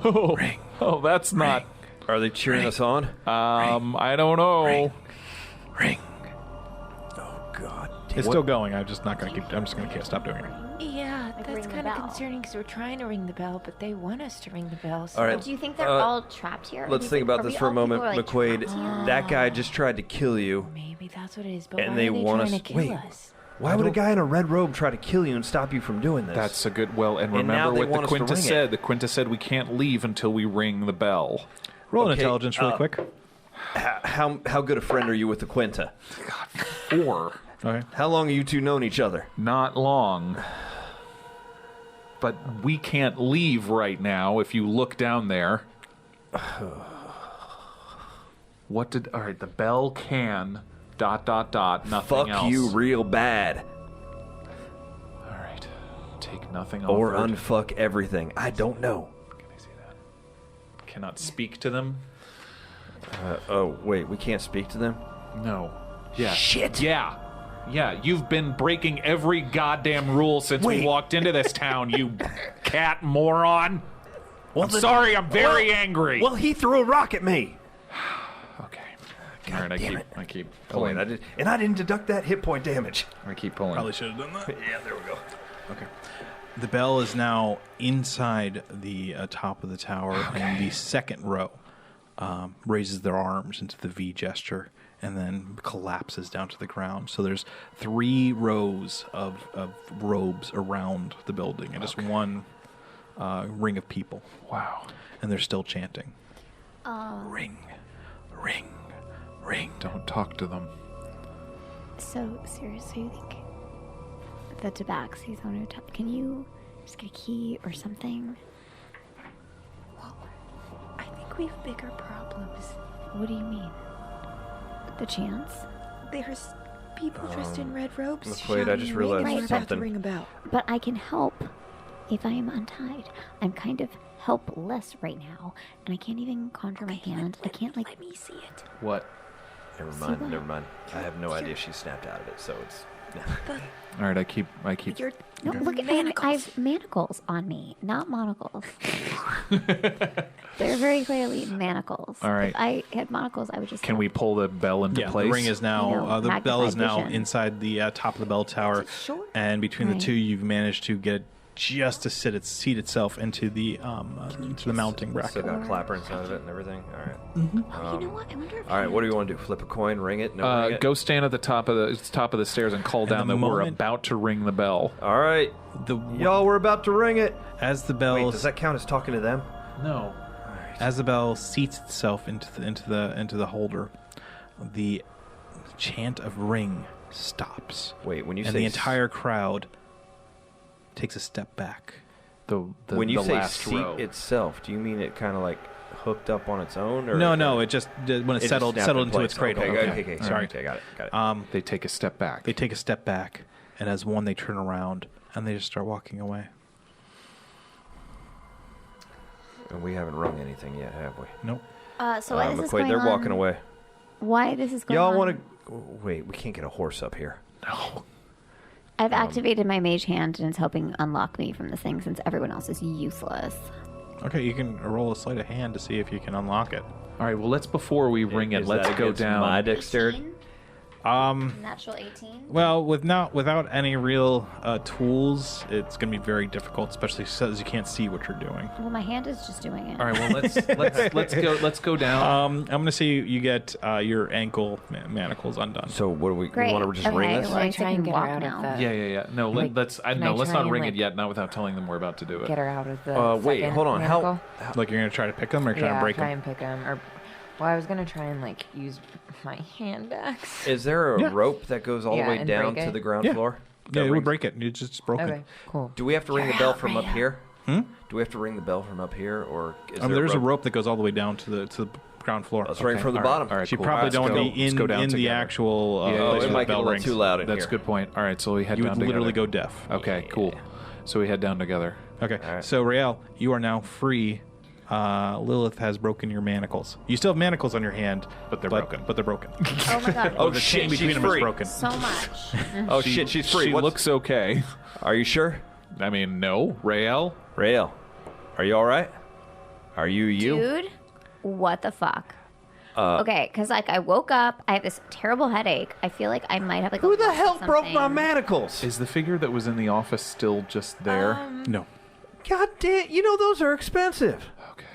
Oh, ring. oh that's not. Are they cheering us on? I don't know. ring. Oh, God. It's still going. I'm just not gonna keep. I'm just gonna stop doing it. Yeah, ring that's the kind of bell. concerning because we're trying to ring the bell, but they want us to ring the bell. So. All right. Do you think they're all trapped here? Or Let's do you think about are this we for a all people moment, who are, like, McQuaid. trapped here? That guy just tried to kill you. Maybe that's what it is. But And why they are they want trying us- to kill wait. us? Why would a guy in a red robe try to kill you and stop you from doing this? That's a good. Well, and And now remember they what the want us to Quinta ring it. said. The Quinta said we can't leave until we ring the bell. Roll an Okay, intelligence really quick. How good a friend are you with the Quinta? 4. Okay. How long have you two known each other? Not long. But we can't leave right now if you look down there. What did... All right, the bell can... ... Nothing Fuck else. you real bad. All right. Take nothing Or offered. unfuck everything. I don't know. Can I see that? Cannot speak to them? Oh, wait. We can't speak to them? No. Yeah. Shit. Yeah. Yeah, you've been breaking every goddamn rule since we Wait. walked into this town, you cat moron. Well, I'm sorry, I'm very angry. Well, he threw a rock at me. Okay. All right, damn I it. keep Oh, wait. pulling. I didn't deduct that hit point damage. I keep pulling. Probably should have done that. Yeah, there we go. Okay. The bell is now inside the top of the tower, and the second row raises their arms into the V gesture and then collapses down to the ground. So there's 3 rows of robes around the building and just one ring of people. Wow. And they're still chanting. Ring, ring, ring. Don't talk to them. So, seriously, you think the Tabaxi's owner, can you just get a key or something? I think we have bigger problems. What do you mean? The chance? There's people dressed in red robes. Wait, I just realized we're about to something. ring a bell. But I can help if I am untied. I'm kind of helpless right now, and I can't even conjure my hand. I can't Let me see it. What? Never what? mind. I have no idea she snapped out of it, so it's... All right, I keep. Your No, look at me. I have manacles on me, not monocles. They're very clearly manacles. All right. If I had monocles, I would just. Can we pull the bell into Yeah, place? the ring is now, No, the bell is now magnified vision. inside the top of the bell tower. short? And between the Right. two, you've managed to get it just to seat itself into the mounting bracket. Still got a clapper inside of it and everything. All right. Oh, you know what? I wonder if All right. What do you want to do? Flip a coin, ring it? No, ring it? Go stand at the top of the stairs and call down the that we're moment- about to ring the bell. All right. Y'all, we're about to ring it. As the Wait, bell does that count as talking to them? No. As the bell seats itself into the holder, the chant of ring stops, Wait, when you and say the entire crowd takes a step back. when you the say last seat row. itself, do you mean it kind of like hooked up on its own? Or No, it just when it just settled snapped in into its place. cradle. Okay, Sorry. Okay, got it. They take a step back. They take a step back, and as one, they turn around and they just start walking away. And we haven't rung anything yet, have we? Nope. So why this is McQuaid, going they're on? walking away. Why this is going Y'all on? want to... Wait, we can't get a horse up here. No. I've activated my mage hand, and it's helping unlock me from this thing since everyone else is useless. Okay, you can roll a sleight of hand to see if you can unlock it. All right. Well, before we ring it, Is let's that go against down. My dexterity. Natural 18. Well, without any real tools, it's going to be very difficult, especially as you can't see what you're doing. Well, my hand is just doing it. All right. Well, let's go down. I'm going to say you get your ankle manacles undone. So what do we Great. want to just okay, ring this? Well, Can I I try and can get walk her out now. of the... Yeah. No, Like, let's can I let's try not and, ring like, it yet. Not without telling them we're about to do it. Get her out of the Wait, second hold on. manacle? Like you're going to try to pick them or try to Yeah, break try them? and pick them. Or, well, I was going to try and, like, use my hand axe. Is there a Yeah. rope that goes all Yeah, the way and down break to it? the ground Yeah. floor? Yeah, That it would rings- break it. It's just broken. Okay, cool. Do we have to ring the You're bell out, from up Rael. here? Hmm? Do we have to ring the bell from up here, or is There's a rope that goes all the way down to the ground floor. Let's ring from the All right, bottom. all right, You cool. probably Let's don't go. want to be Let's go down in the together. actual Yeah, place Oh, where it the might get a bell little rings. too loud in That's here. a good point. All right. So we head You down would literally together. go deaf. Okay. Cool. So we head down together. Okay, right. so Rael, you are now free. Lilith has broken your manacles. You still have manacles on your hand, But they're broken. But they're broken. Oh my god. Oh The shit, chain between she's them is free. broken. So much. Oh shit, she's free. She What's- looks okay. Are you sure? I mean, no, Rael. Rael, are you all right? Are you? Dude, what the fuck? Okay, because like I woke up, I have this terrible headache. I feel like I might have like Who a the lump or hell broke my something. manacles? Is the figure that was in the office still just there? No. God damn! You know those are expensive. Okay.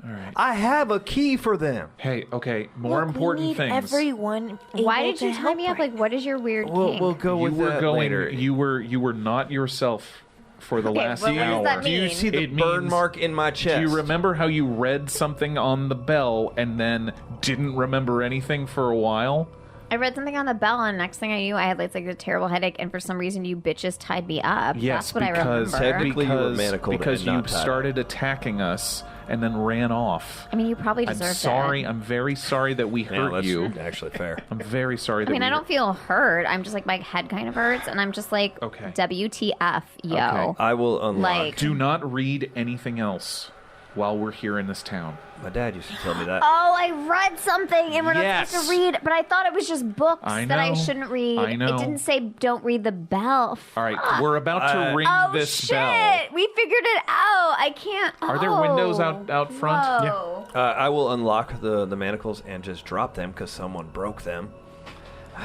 All right. I have a key for them. Hey, okay. More important we need things. Everyone. Why able did you to tie help me up? right Like, what is your weird We'll kink? go You with were that going. later. You were not yourself for the last well, what does hour. that Do you mean? see the It burn means- mark in my chest? Do you remember how you read something on the bell and then didn't remember anything for a while? I read something on the bell, and next thing I knew, I had like a terrible headache, and for some reason, you bitches tied me up. Yes, That's what I because remember. Technically, you were manacled because and you not tied. started attacking us and then ran off. I mean, you probably I'm deserved sorry. it. I'm very sorry that we Yeah, hurt that's you. actually fair. I'm very sorry that I mean, we I don't feel hurt. I'm just like, my head kind of hurts, and I'm just like, Okay. WTF, yo. Okay. I will unlock. Like, Do not read anything else while we're here in this town. My dad used to tell me that. oh, I read something, and we're not Yes. supposed to read, but I thought it was just books I that I know. shouldn't read. I know. It didn't say don't read the bell. All right, we're about to ring Oh, this shit! bell. We figured it out. I can't. Are there windows out front? Whoa. I will unlock the manacles and just drop them because someone broke them.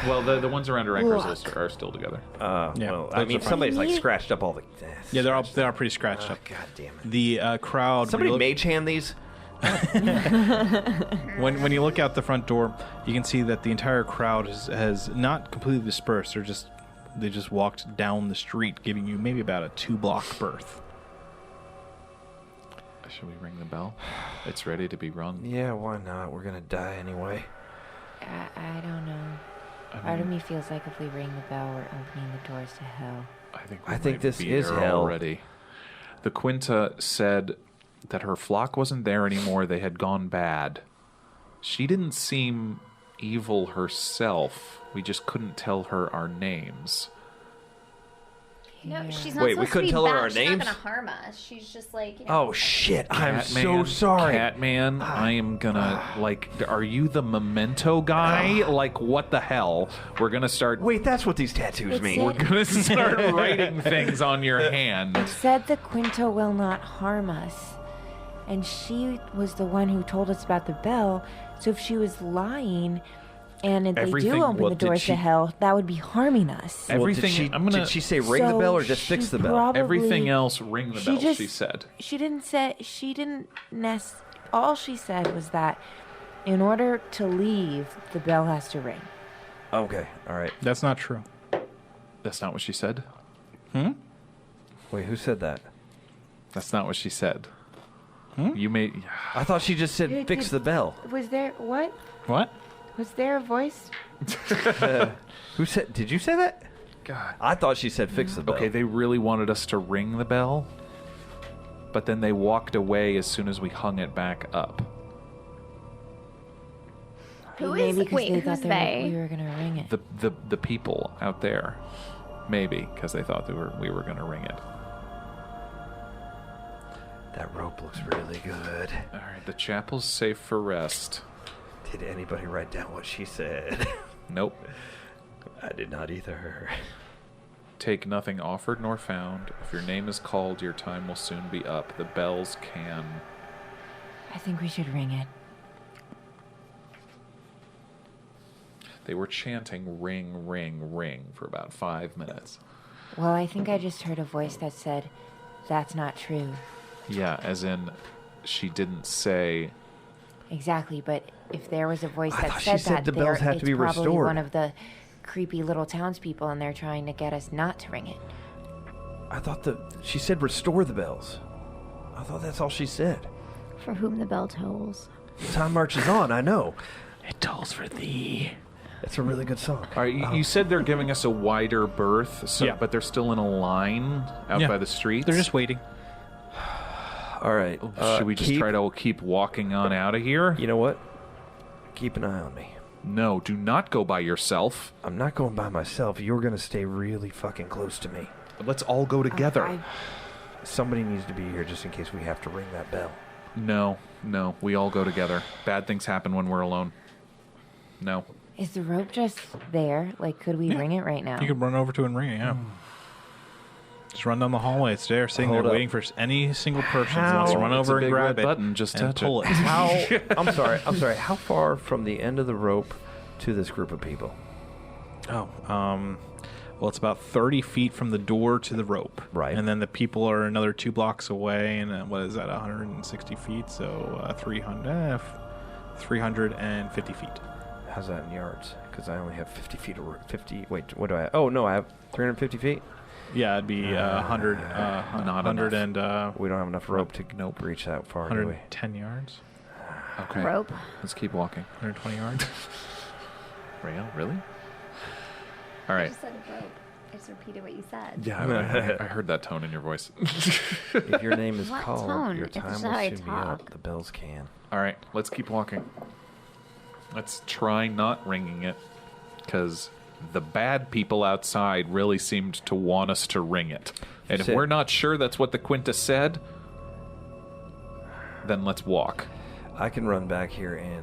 Well, the ones around your ankles are still together. Yeah, Well, I those mean, are fine. somebody's like scratched up all the. Yeah, they are pretty scratched up. God damn it! The crowd. Somebody when you mage hand these. when you look out the front door, you can see that the entire crowd has not completely dispersed. They just walked down the street, giving you maybe about a 2-block berth. Should we ring the bell? It's ready to be rung. Yeah, why not? We're gonna die anyway. I don't know. Part of me feels like if we ring the bell, we're opening the doors to hell. I think I think might this be is there hell. already. The Quinta said that her flock wasn't there anymore. They had gone bad. She didn't seem evil herself. We just couldn't tell her our names. No, she's not Wait, we supposed couldn't to be tell her bad. our She's names? not going to harm us. She's just like, you know. Oh shit! I'm so Catman, sorry. Catman, I am gonna are you the memento guy? Like what the hell? We're gonna start. Wait, that's what these tattoos mean. We're gonna start writing things on your hand. It said the Quinta will not harm us. And she was the one who told us about the bell. So if she was lying and they Everything- do open well, the did doors she- to hell, that would be harming us. Well, Everything. Did she say ring the So bell or just she fix the bell? probably- Everything else, ring the She bell. just- She said. She didn't say, all she said was that in order to leave, the bell has to ring. Okay, all right. That's not true. That's not what she said. Wait, who said that? That's not what she said. You made. I thought she just said fix the bell. Was there, what? What? Was there a voice? Who said? Did you say that? God. I thought she said fix the bell. Okay, they really wanted us to ring the bell, but then they walked away as soon as we hung it back up. Who Maybe is? because Wait, they who's thought they? we were going to ring it. The people out there, maybe because they thought we were going to ring it. That rope looks really good. All right, the chapel's safe for rest. Did anybody write down what she said? Nope. I did not either. Take nothing offered nor found. If your name is called, your time will soon be up. The bells can. I think we should ring it. They were chanting ring, ring, ring for about 5 minutes. Well, I think I just heard a voice that said, that's not true. Yeah, as in, she didn't say. Exactly, but if there was a voice I that thought said she said that, the bells have to it's be probably restored. one of the creepy little townspeople, and they're trying to get us not to ring it. I thought she said restore the bells. I thought that's all she said. For whom the bell tolls. Time marches on, I know. It tolls for thee. It's a really good song. All right, you said they're giving us a wider berth, so, Yeah. but they're still in a line out Yeah. by the streets. They're just waiting. All right. Should we just try to keep walking on out of here? You know what? Keep an eye on me. No, do not go by yourself. I'm not going by myself. You're going to stay really fucking close to me. Let's all go together. Somebody needs to be here just in case we have to ring that bell. No, we all go together. Bad things happen when we're alone. No. Is the rope just there? Like, could we ring it right now? You can run over to it and ring it, yeah. Just run down the hallway. It's there, sitting Hold there, up. waiting for any single person who How- wants to run It's a over and big grab red it button, just and touch pull it. How? I'm sorry. How far from the end of the rope to this group of people? Well, it's about 30 feet from the door to the rope. Right. And then the people are another 2 blocks away, and what is that, 160 feet? So 350 feet. How's that in yards? Because I only have 50 feet. 50. Wait, what do I have? Oh, no, I have 350 feet. Yeah, it'd be 100, Not 100 enough. and We don't have enough rope to reach that far, do we? 110 yards, Okay. Rope. Let's keep walking. 120 yards. Rael, really? All right. said rope. I just repeated what you said. Yeah, I heard that tone in your voice. If your name is What called, tone? your It's time just will how I soon be up. talk. The bells can. All right, let's keep walking. Let's try not ringing it, because the bad people outside really seemed to want us to ring it. And if Sit. we're not sure that's what the Quinta said, then let's walk. I can run back here in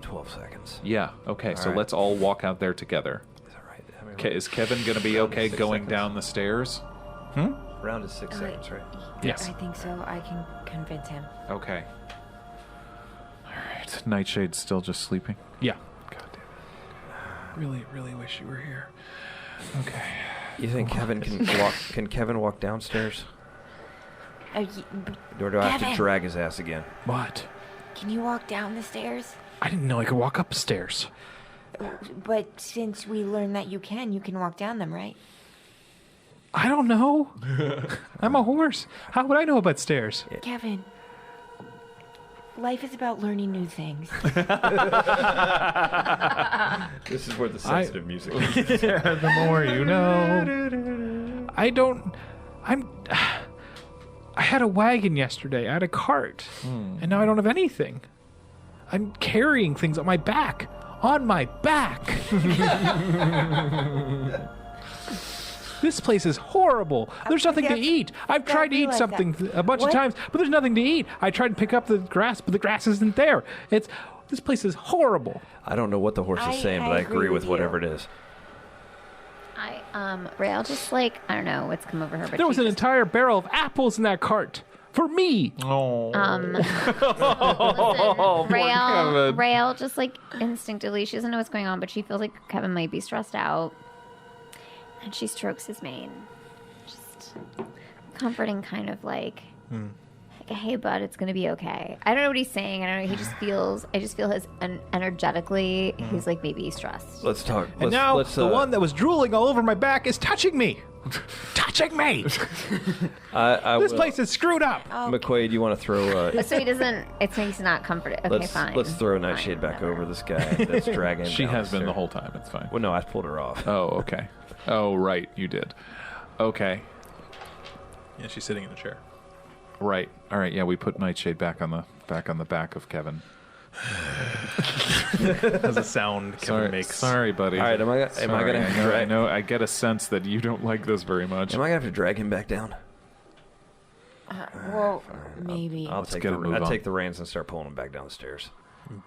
12 seconds. Yeah, okay, so right. let's all walk out there together. Is that right? How many Okay, is Kevin going to be Round is okay 6 going seconds. down the stairs? Round is 6 seconds, right? Yes. I think so. I can convince him. Okay. All right, Nightshade's still just sleeping. Yeah. God damn it. Really, really wish you were here. Okay. You think Kevin can walk? Can Kevin walk downstairs, or do I have to Kevin! drag his ass again? What? Can you walk down the stairs? I didn't know I could walk upstairs. But since we learned that you can walk down them, right? I don't know. I'm a horse. How would I know about stairs? Kevin, life is about learning new things. This is where the sensitive music is. The more you know. I don't. I'm. I had a wagon yesterday. I had a cart. And now I don't have anything. I'm carrying things on my back. On my back. This place is horrible. There's nothing to eat. I've tried to eat something a bunch of times, but there's nothing to eat. I tried to pick up the grass, but the grass isn't there. This place is horrible. I don't know what the horse is saying, but I agree with whatever it is. Rael just I don't know what's come over her, but There was an entire barrel of apples in that cart. For me. Listen, Rael just instinctively, she doesn't know what's going on, but she feels like Kevin might be stressed out. And she strokes his mane. Just comforting, kind of like, hey, bud, it's going to be okay. I don't know what he's saying. I don't know. I just feel his energetically, he's maybe stressed. Let's talk. And now the one that was drooling all over my back is touching me. Touching me. This place is screwed up. McQuaid, you want to throw... So he doesn't, he's not comforted. Okay, fine. Let's throw Nightshade back over this guy that's dragging him She down has been stairs. the whole time. It's fine. Well, no, I pulled her off. Oh, okay. Oh, right. You did. Okay. Yeah, she's sitting in a chair. Right. All right. Yeah, we put Nightshade back on the back of Kevin. As a sound Kevin makes. Sorry, buddy. All right, am I going to have to drag... I get a sense that you don't like this very much. Am I going to have to drag him back down? Well, maybe. I'll take the reins and start pulling him back down the stairs.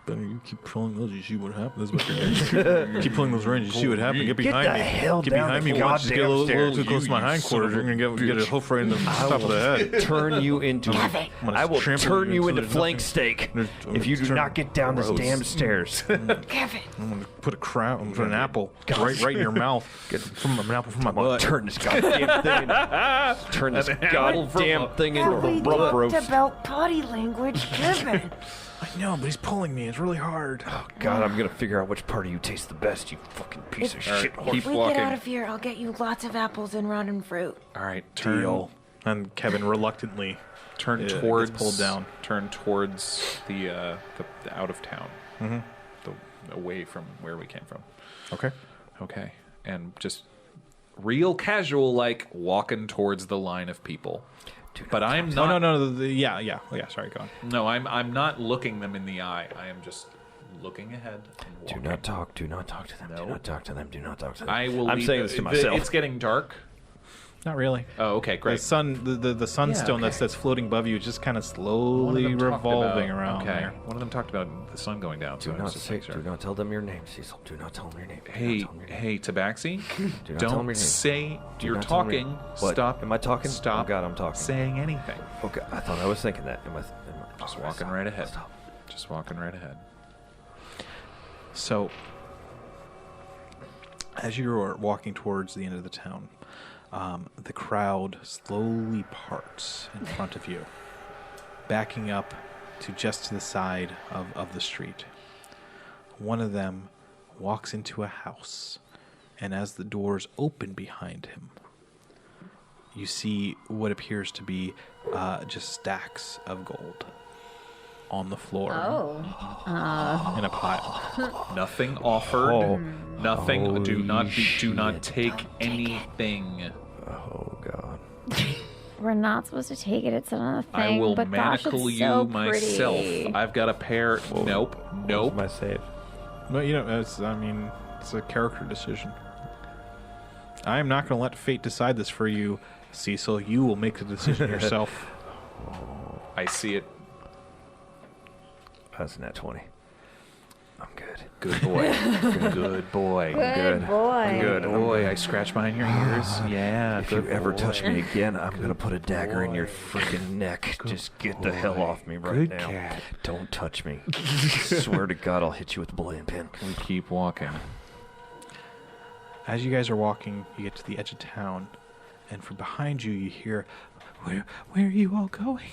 Better you keep pulling those, you see what happens. That's what you're doing. Keep pulling those reins, you see what happens. Get behind me. Get behind me. Once you get a little too close to my hindquarters, you're going to get a hoof right in the top of the head. Turn you into... I will turn you into flank steak if you do not get down this damn stairs. Kevin. I'm going to put an apple right in your mouth. An apple from my butt. Turn this goddamn thing. Turn this goddamn thing into a rump roast. About potty language, Kevin. I know, but he's pulling me. It's really hard. Oh, God, I'm going to figure out which part of you tastes the best, you fucking piece of shit. If we get out of here, I'll get you lots of apples and rotten fruit. All right, Deal. And Kevin reluctantly turn towards pulled down. Turn towards the out of town, away from where we came from. Okay, and just real casual, walking towards the line of people. But I'm not. No. Yeah. Sorry, go on. No, I'm not looking them in the eye. I am just looking ahead. And Do not talk. Do not talk to them. No. Do not talk to them. Do not talk to them. I'm saying this to myself. It's getting dark. Not really. Oh, okay, great. The sunstone that's floating above you is just kind of slowly revolving around there. One of them talked about the sun going down. Do not tell them your name, Cecil. Do not tell them your name. Hey, Tabaxi. Do not tell them your name. Don't say you're not tell them your talking. name. What? Stop. Am I talking? Stop. Oh, God, I'm talking. Saying anything. Okay, I thought I was thinking that. Am I Just walking right ahead. Stop. Just walking right ahead. So, as you're walking towards the end of the town, the crowd slowly parts in front of you, backing up to just to the side of the street. One of them walks into a house, and as the doors open behind him, you see what appears to be just stacks of gold on the floor in a pile. Nothing offered. Nothing. Do not take anything. Oh, God. We're not supposed to take it. It's on a thing. I will but manacle gosh, it's you so myself. pretty. I've got a pair. Nope. My save. But it's a character decision. I am not going to let fate decide this for you, Cecil. You will make the decision yourself. I see it. That's a nat 20. I'm good. Good boy. Good boy. Good boy. Good boy. I scratch behind your ears. Yeah. If you ever touch me again, I'm going to put a dagger in your freaking neck. Just get the hell off me right now. Cat. Don't touch me. Swear to God, I'll hit you with a bowling pin. We keep walking. As you guys are walking, you get to the edge of town, and from behind you, you hear, where are you all going?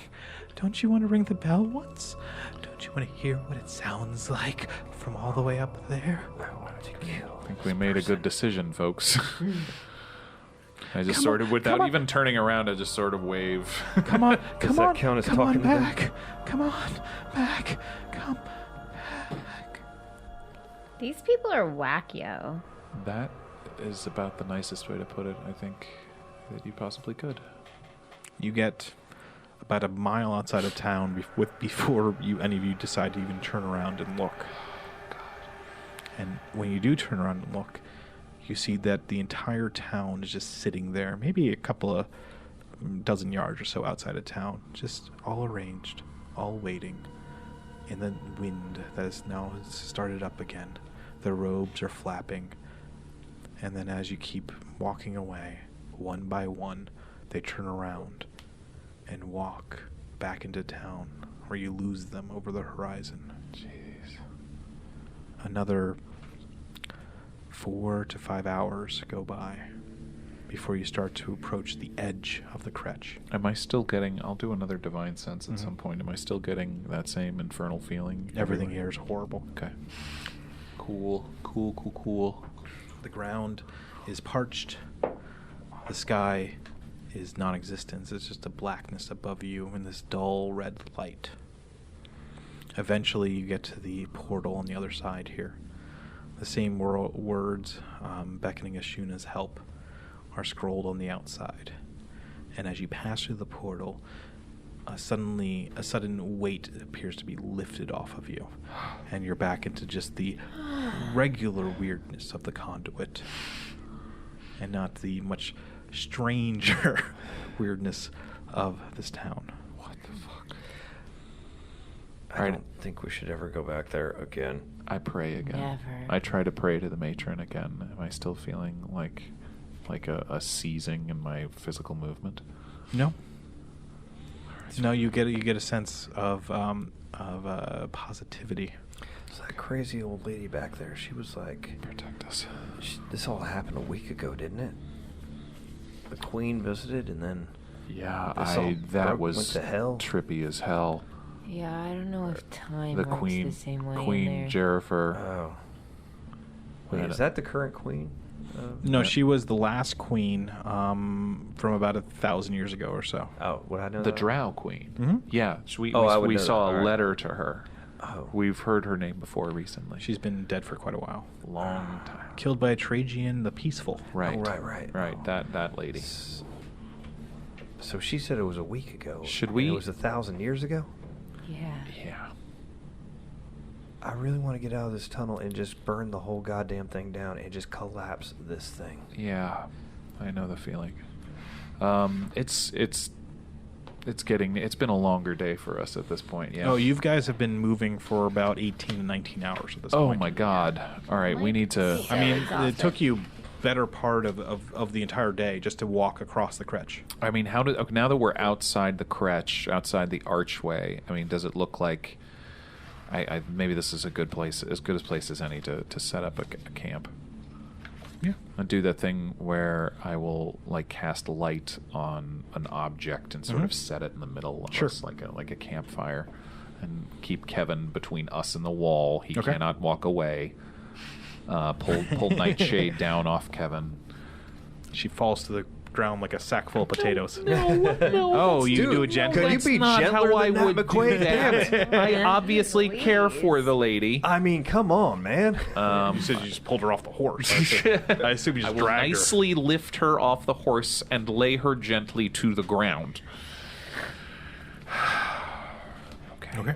Don't you want to ring the bell once? Don't you want to hear what it sounds like from all the way up there? I think we made a good decision, folks. I just without even turning around, I just sort of wave. Come on, Does that count as come talking on to them? back. Come on back. Come back. These people are wackio. That is about the nicest way to put it, I think, that you possibly could. You get about a mile outside of town before any of you decide to even turn around and look. And when you do turn around and look, you see that the entire town is just sitting there, maybe a couple of dozen yards or so outside of town, just all arranged, all waiting. In the wind that is now started up again, the robes are flapping. And then as you keep walking away, one by one, they turn around and walk back into town, where you lose them over the horizon. Jeez. Another 4 to 5 hours go by before you start to approach the edge of the creche. Am I still getting... I'll do another divine sense at some point. Am I still getting that same infernal feeling? Everything here is horrible. Okay. Cool. The ground is parched. The sky is non-existent. It's just a blackness above you in this dull red light. Eventually you get to the portal on the other side here. The same words beckoning Ashuna's help are scrolled on the outside. And as you pass through the portal, a sudden weight appears to be lifted off of you. And you're back into just the regular weirdness of the conduit. And not the much stranger weirdness of this town. What the fuck? I don't think we should ever go back there again. I pray again. Never. I try to pray to the matron again. Am I still feeling like a seizing in my physical movement? No. No, you get a sense of positivity. It's that crazy old lady back there. She was like, protect us. This all happened a week ago, didn't it? The queen visited, and then that was went to hell. Trippy as hell. Yeah, I don't know if time The works queen, the same way Queen in there. Jerifer. Oh. Wait, is that the current queen? No, she was the last queen from about 1,000 years ago or so. Oh, what I know? The Drow Queen. Mm-hmm. Yeah, we I would know saw that. a All right. letter to her. Oh. We've heard her name before recently. She's been dead for quite a while. Long time. Killed by Trajan the Peaceful. Right. Oh, right. Right. That lady. So she said it was a week ago. Should and we- It was 1,000 years ago? Yeah. Yeah. I really want to get out of this tunnel and just burn the whole goddamn thing down and just collapse this thing. Yeah. I know the feeling. It's been a longer day for us at this point. Yeah. Oh, you guys have been moving for about 18 to 19 hours at this Oh point. my God. All right, we need to. I mean, exhausted. it took you better part of the entire day just to walk across the creche. I mean, now that we're outside the creche, outside the archway, I mean, does it look like maybe this is a good place, as good a place as any to set up a camp? Yeah. And do that thing where I will cast light on an object and sort of set it in the middle of us, like a campfire, and keep Kevin between us and the wall. He cannot walk away. Pull Nightshade down off Kevin. She falls to the ground like a sack full of potatoes. No, Oh, you do it gently? Could you be not gentler how I than that, would McQuaid? do that. Damn it. I obviously care for the lady. I mean, come on, man. You said you just pulled her off the horse. I assume you I just will dragged nicely lift her off the horse and lay her gently to the ground. Okay.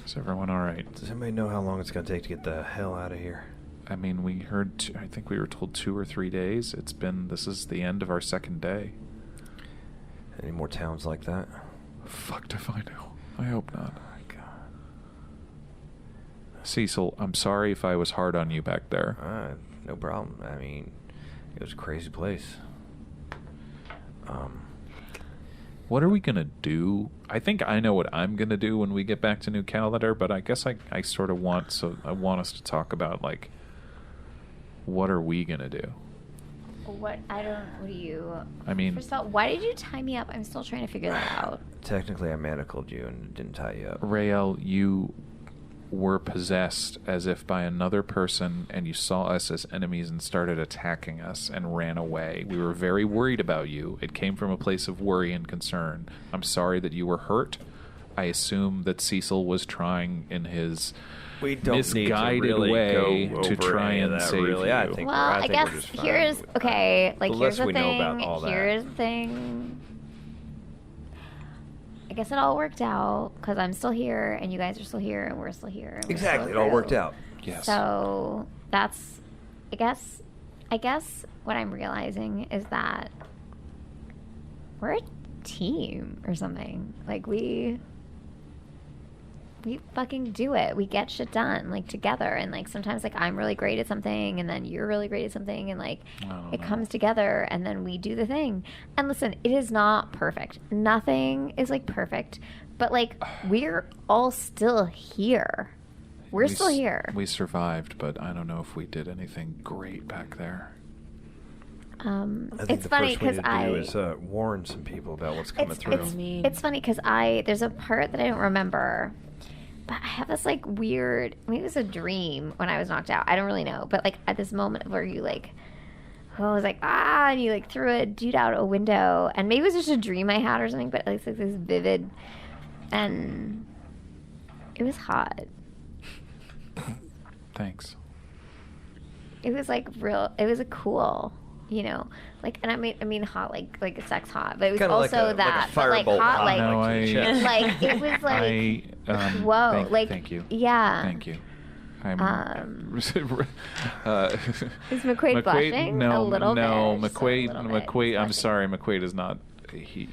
Is everyone all right? Does anybody know how long it's going to take to get the hell out of here? I mean, we heard. I think we were told 2 or 3 days. This is the end of our second day. Any more towns like that? Fucked if I know. I hope not. Oh, my God. Cecil, I'm sorry if I was hard on you back there. No problem. I mean, it was a crazy place. What are we gonna do? I think I know what I'm gonna do when we get back to New Calendar, but I guess I sort of want us to talk about what are we gonna do? What do you? I mean, First of all, why did you tie me up? I'm still trying to figure that out. Technically, I manacled you and didn't tie you up. Rael, you were possessed as if by another person, and you saw us as enemies and started attacking us and ran away. We were very worried about you. It came from a place of worry and concern. I'm sorry that you were hurt. I assume that Cecil was trying in his We don't misguided need to really way go to over try any of and that, save really. you. I think Well, I I think guess we're just fine here's with- okay. the Here's less the we know thing. about all that. Here's the thing. guess it all worked out because I'm still here and you guys are still here and we're still here. And we're Exactly. still It all through. worked out. Yes. So that's, I guess what I'm realizing is that we're a team or something. Like we fucking do it. We get shit done like together, and like sometimes like I'm really great at something and then you're really great at something, and like it comes together and then we do the thing. And listen, it is not perfect. Nothing is like perfect, but like we're all still here. We're still here. We survived, but I don't know if we did anything great back there. I think It's the funny first way because to do is warn some people about what's coming through. It's funny because there's a part that I don't remember, but I have this like weird, maybe it was a dream when I was knocked out. I don't really know, but like at this moment where you like, I was like, and you like threw a dude out a window, and maybe it was just a dream I had or something, but it's like this vivid, and it was hot. Thanks. It was like real, it was a cool, you know, like, and I mean hot, like sex hot, but it was Kinda also like a that, but like firebolt hot, on like, No, like it was like, whoa, like, thank you. yeah. Thank you. I'm. Is McQuaid blushing? No, A little no, bit, just a McQuaid. little bit. McQuaid. I'm Blushing. sorry, McQuaid is not. He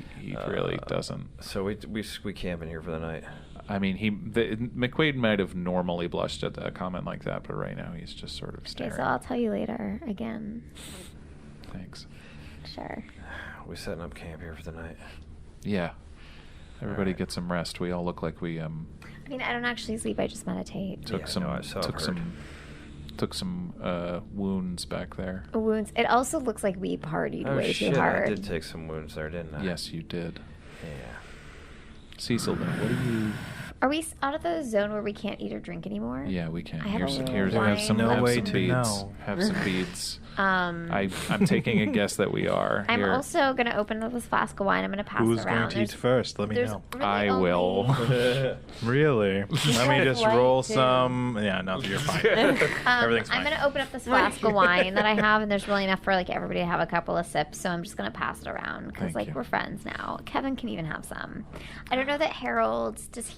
really doesn't. So we camp in here for the night. I mean, McQuaid might have normally blushed at a comment like that, but right now he's just sort of staring. Okay, so I'll tell you later again. Thanks. Sure. We setting up camp here for the night. Yeah. Everybody right. get some rest. We all look like we I mean, I don't actually sleep. I just meditate. took Yeah, some no, I saw, took some wounds back there. Wounds. It also looks like we partied way shit, too I hard. did take some wounds there, didn't I? Yes, you did. Yeah. Cecil, then, what do you? Are we out of the zone where we can't eat or drink anymore? Yeah, we can. I have Here's a have wine. some No have way some to beads. know. Have some beads. I'm I'm taking a guess that we are. Here. also going to open up this flask of wine. I'm going to pass Who's it around. going to eat There's- first? Let me there's know. really I only- will. Really? Let me just Light, roll too. some. Yeah, no, you're fine. Everything's I'm fine. going to open up this flask of wine that I have, and there's really enough for like everybody to have a couple of sips. So I'm just going to pass it around because Thank like you. we're friends now. Kevin can even have some. I don't know that Harold is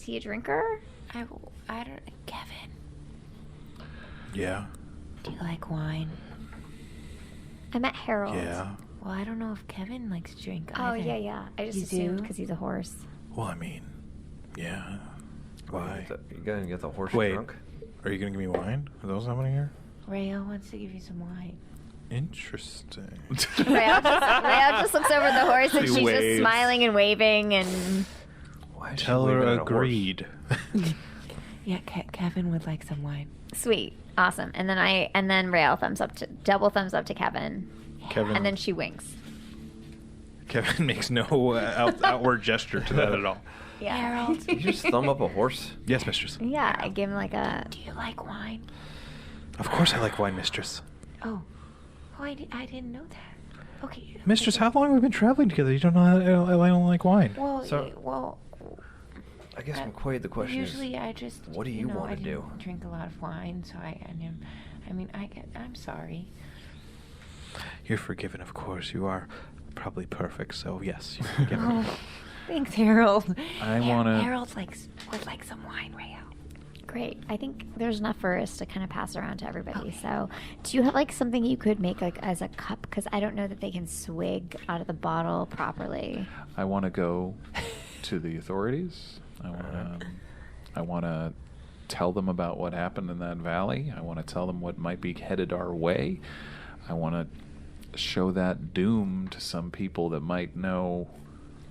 he a drinker? I don't. Kevin, Yeah. do you like wine? I met Harold. Yeah. Well, I don't know if Kevin likes to drink Oh either. yeah. I just You assumed do? because he's a horse. Well, I mean, yeah. Why? You gonna get the horse Wait. drunk? Are you gonna give me wine? Are those happening here? Rael wants to give you some wine. Interesting. Rael just looks over the horse and She she's waves. just smiling and waving and Why is she Tell waving her at a horse? agreed. Yeah, Kevin would like some wine. sweet, awesome. And then Rael double thumbs up to Kevin, Kevin. and then she winks. Kevin makes no outward gesture to that at all. Yeah. Harold, You just thumb up a horse? Yes, mistress. Yeah, I give him like a. do you like wine? Of course I like wine, mistress. Oh, I didn't know that. Okay. Mistress, how long have we been traveling together? You don't know I don't like wine. Well, So- well. I guess McQuaid, the question Usually is, I just. what do you know, wanna I didn't do? Drink a lot of wine, so I'm sorry. You're forgiven, of course. You are probably perfect, so yes, you're forgiven. Oh, thanks, Harold. I wanna- Harold would like some wine, Rael. Great. I think there's enough for us to kind of pass around to everybody. So, do you have like something you could make like as a cup? Because I don't know that they can swig out of the bottle properly. I want to go to the authorities. I want to tell them about what happened in that valley. I want to tell them what might be headed our way. I want to show that doom to some people that might know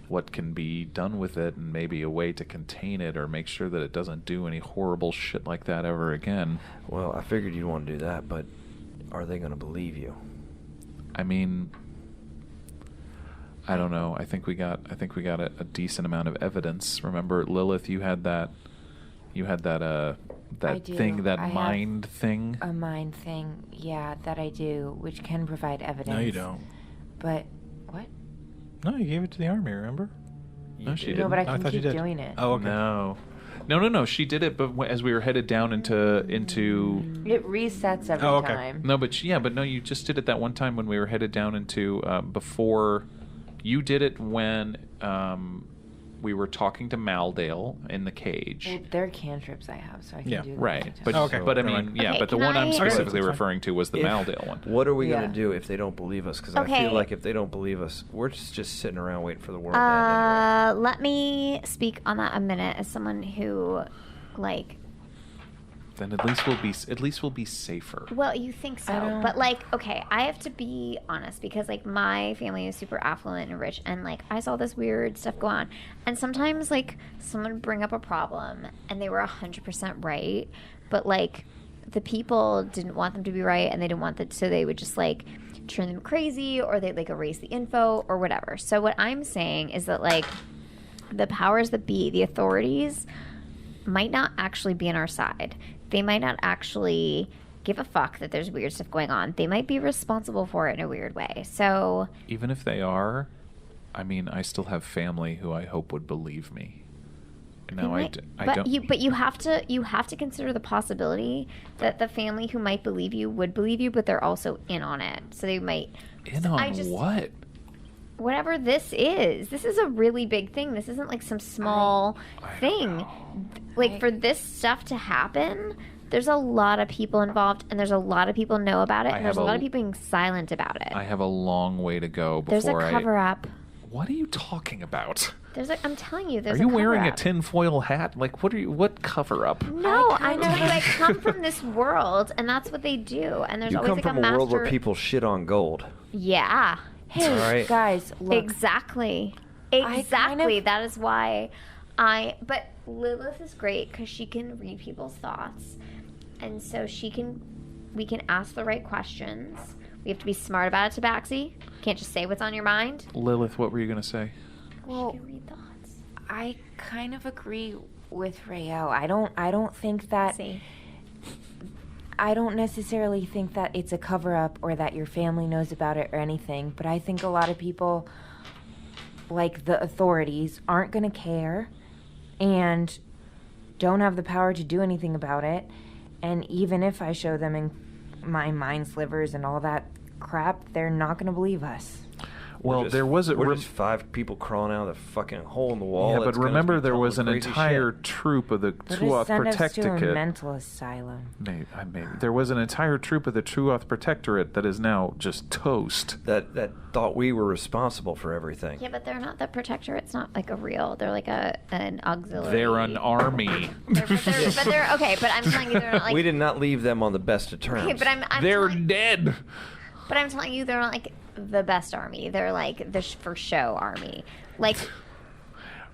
what can be done with it and maybe a way to contain it or make sure that it doesn't do any horrible shit like that ever again. well, I figured you'd want to do that, but are they going to believe you? I mean, I don't know. I think we got a decent amount of evidence. Remember, Lilith, you had that I do. thing, that I have mind thing. A mind thing, yeah, that I do, which can provide evidence. No, you don't. But what? No, you gave it to the army, remember? No, she No, didn't. but I I can thought you keep did. doing it. Oh, okay. No. She did it, but as we were headed down into. It resets every Oh, okay. time. No, but you just did it that one time when we were headed down into before. You did it when we were talking to Maldale in the cage. Well, they're cantrips I have, so I can do that. Right. But, Okay. but I mean, yeah, Okay, but the can one I'm I- specifically Okay. referring to was the If- Maldale one. What are we Yeah. going to do if they don't believe us? Because I Okay. feel like if they don't believe us, we're just sitting around waiting for the world to end anyway. Let me speak on that a minute as someone who, like, Then at least we'll be safer. well, you think so, don't- but like, okay, I have to be honest because like my family is super affluent and rich, and like I saw this weird stuff go on, and sometimes like someone would bring up a problem and they were 100% right, but like the people didn't want them to be right, and they didn't want that, so they would just like turn them crazy, or they'd like erase the info or whatever. So what I'm saying is that like the powers that be, the authorities, might not actually be on our side. They might not actually give a fuck that there's weird stuff going on. They might be responsible for it in a weird way. So Even if they are, I mean, I still have family who I hope would believe me. they No, might- I but don't. you have to consider the possibility that the family who might believe you would believe you, but they're also in on it. So they might In on what? whatever this is. This is a really big thing. This isn't like some small thing. Like for this stuff to happen, there's a lot of people involved, and there's a lot of people know about it, I and there's a have lot a- of people being silent about it. I have a long way to go There's a before cover up. What are you talking about? I'm telling you, Are there's you a wearing a cover-up. tinfoil hat? Like, what cover up? No, I know, but I come from this world, and that's what they do. And there's You always come like from a a master. world where people shit on gold. Yeah, Hey, All right. guys, look. exactly, kind exactly. of- That is why But Lilith is great because she can read people's thoughts, and so we can ask the right questions. We have to be smart about it, Tabaxi. Can't just say what's on your mind. Lilith, what were you gonna say? Well, She can read thoughts. I kind of agree with Rael. I don't think that See. I don't necessarily think that it's a cover up or that your family knows about it or anything, but I think a lot of people, like the authorities, aren't going to care and don't have the power to do anything about it. And even if I show them in my mind slivers and all that crap, they're not going to believe us. Well, there was a we're just 5 people crawling out of the fucking hole in the wall. yeah, but that's gonna remember be there telling was an crazy entire shit. troop of the They'll Tuath just send us to a Protectorate. mental asylum. Maybe there was an entire troop of the Tuath Protectorate that is now just toast. that thought we were responsible for everything. Yeah, but they're not the protector. It's not like a real. They're like an auxiliary. They're an army. But they're okay. But I'm telling you, they're not like. We did not leave them on the best of terms. Okay, but I'm They're telling, dead. but I'm telling you, they're not like the best army. They're like the for show army. Like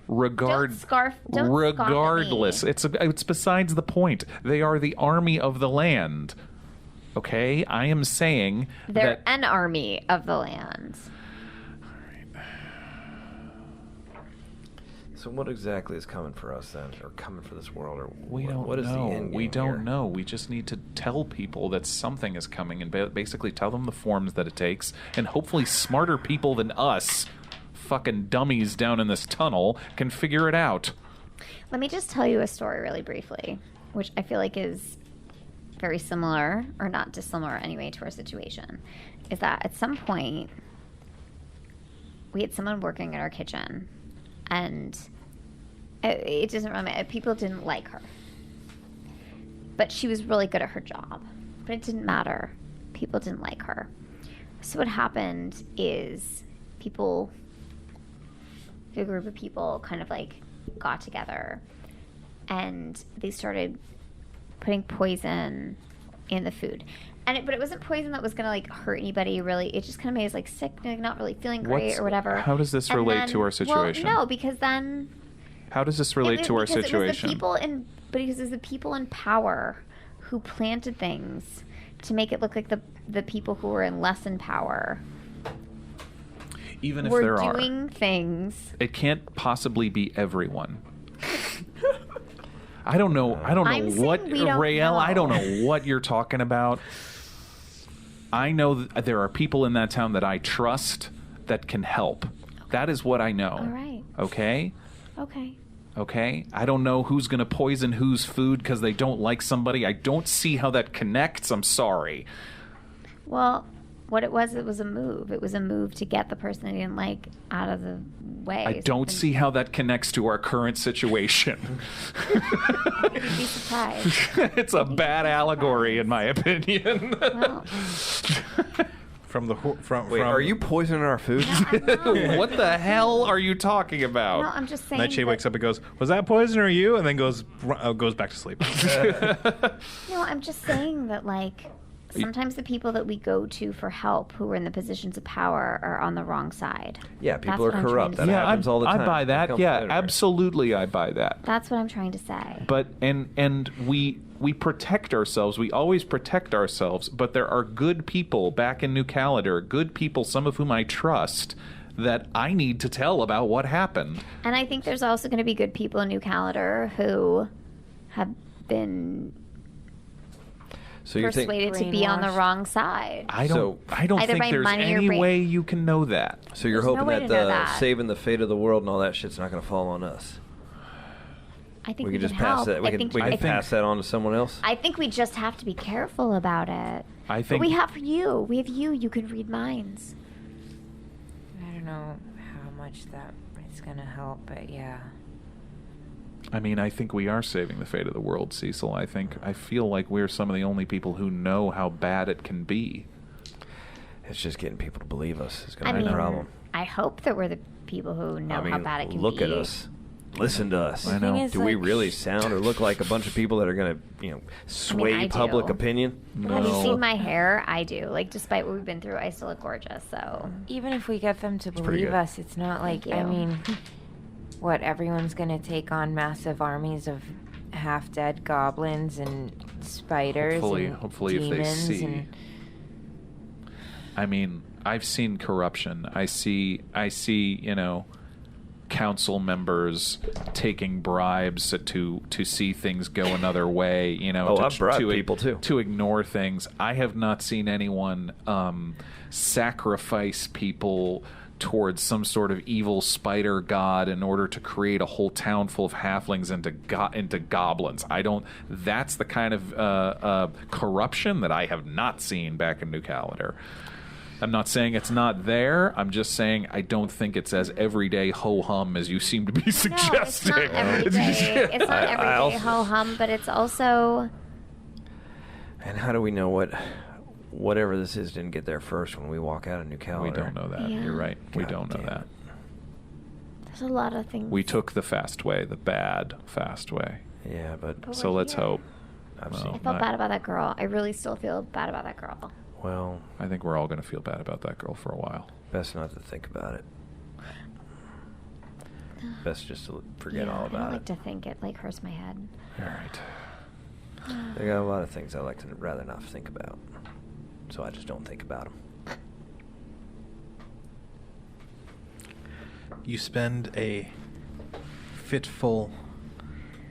Don't scarf me. Regardless, it's besides the point. They are the army of the land. Okay, I am saying they're that an army of the land. So what exactly is coming for us then, or coming for this world, or we don't what is know. the end We game don't here? know. We just need to tell people that something is coming and basically tell them the forms that it takes, and hopefully smarter people than us, fucking dummies down in this tunnel, can figure it out. Let me just tell you a story really briefly, which I feel like is very similar, or not dissimilar anyway, to our situation. Is that at some point we had someone working in our kitchen, and it doesn't really matter. People didn't like her, but she was really good at her job. But it didn't matter. People didn't like her. So what happened is a group of people kind of like got together, and they started putting poison in the food. But it wasn't poison that was gonna like hurt anybody really. It just kind of made us like sick, like, not really feeling great or whatever. How does this And relate then- to our situation? Well, no, because then How does this relate to our because situation? Because it was the people in power who planted things to make it look like the people who were in less in power Even if were there are, doing things. it can't possibly be everyone. I don't know. I don't I'm know saying what we don't Rael. I don't know. know what you're talking about. I know that there are people in that town that I trust that can help. That is what I know. All right. Okay. Okay. Okay. I don't know who's going to poison whose food because they don't like somebody. I don't see how that connects. I'm sorry. Well, what it was a move. It was a move to get the person they didn't like out of the way. I don't see how that connects to our current situation. You'd be surprised. It's a bad allegory, in my opinion. Well, Wait, are you poisoning our food? What the hell are you talking about? no, I'm just saying. Nightshade that- wakes up and goes, "Was that poison or you?" And then goes back to sleep. No, I'm just saying that, like, sometimes the people that we go to for help who are in the positions of power are on the wrong side. Yeah, people That's are what I'm trying corrupt. to That say. happens all the time. I buy It that. comes Yeah, everywhere. absolutely, I buy that. That's what I'm trying to say. But and we protect ourselves. We always protect ourselves. But there are good people back in New Calendar, good people, some of whom I trust, that I need to tell about what happened. And I think there's also going to be good people in New Calendar who have been So you think persuaded to be on the Brainwashed. wrong side. I don't Either think by there's money or any brain- way you can know that. so? You're There's no hoping way that to know the that. saving the fate of the world and all that shit's not going to fall on us. I think We we could just can pass help. that. We I can think we I can think- pass that on to someone else. I think we just have to be careful about it. I But think we have you. We have you. You can read minds. I don't know how much that is gonna help, but yeah. I mean, I think we are saving the fate of the world, Cecil. I feel like we're some of the only people who know how bad it can be. It's just getting people to believe us is going I to be mean, the problem. I hope that we're the people who know I mean, how bad it can look be. at us. Listen to us. I The thing know. is, Do we like- really sound or look like a bunch of people that are going to, sway I public do. opinion? Have you No. seen my hair? I do. Like, despite what we've been through, I still look gorgeous. So Even if we get them to pretty believe good. us, it's not like, Thank I you. mean, what, everyone's gonna take on massive armies of half-dead goblins and spiders and Hopefully if they demons see. and I mean, I've seen corruption. I see, council members taking bribes to see things go another way. Oh, to, I've bribed to, people, too. to ignore things. I have not seen anyone sacrifice people towards some sort of evil spider god in order to create a whole town full of halflings into goblins. That's the kind of corruption that I have not seen back in New Calendar. I'm not saying it's not there. I'm just saying I don't think it's as everyday ho-hum as you seem to be no, it's suggesting. not everyday. It's not I everyday also- ho hum, but it's also. And how do we know whatever this is didn't get there first when we walk out of New We Calendar? don't know that. Yeah. You're right. We God don't know damn that. it. There's a lot of things. We took the fast way, the bad fast way. Yeah, but So let's hope. I've Well, seen. I felt bad about that girl. I really still feel bad about that girl. Well, I think we're all going to feel bad about that girl for a while. best not to think about it. Best just to forget Yeah, all I don't about like it. to think it. Like hurts my head. All right. I got a lot of things I like to rather not think about, so I just don't think about them. You spend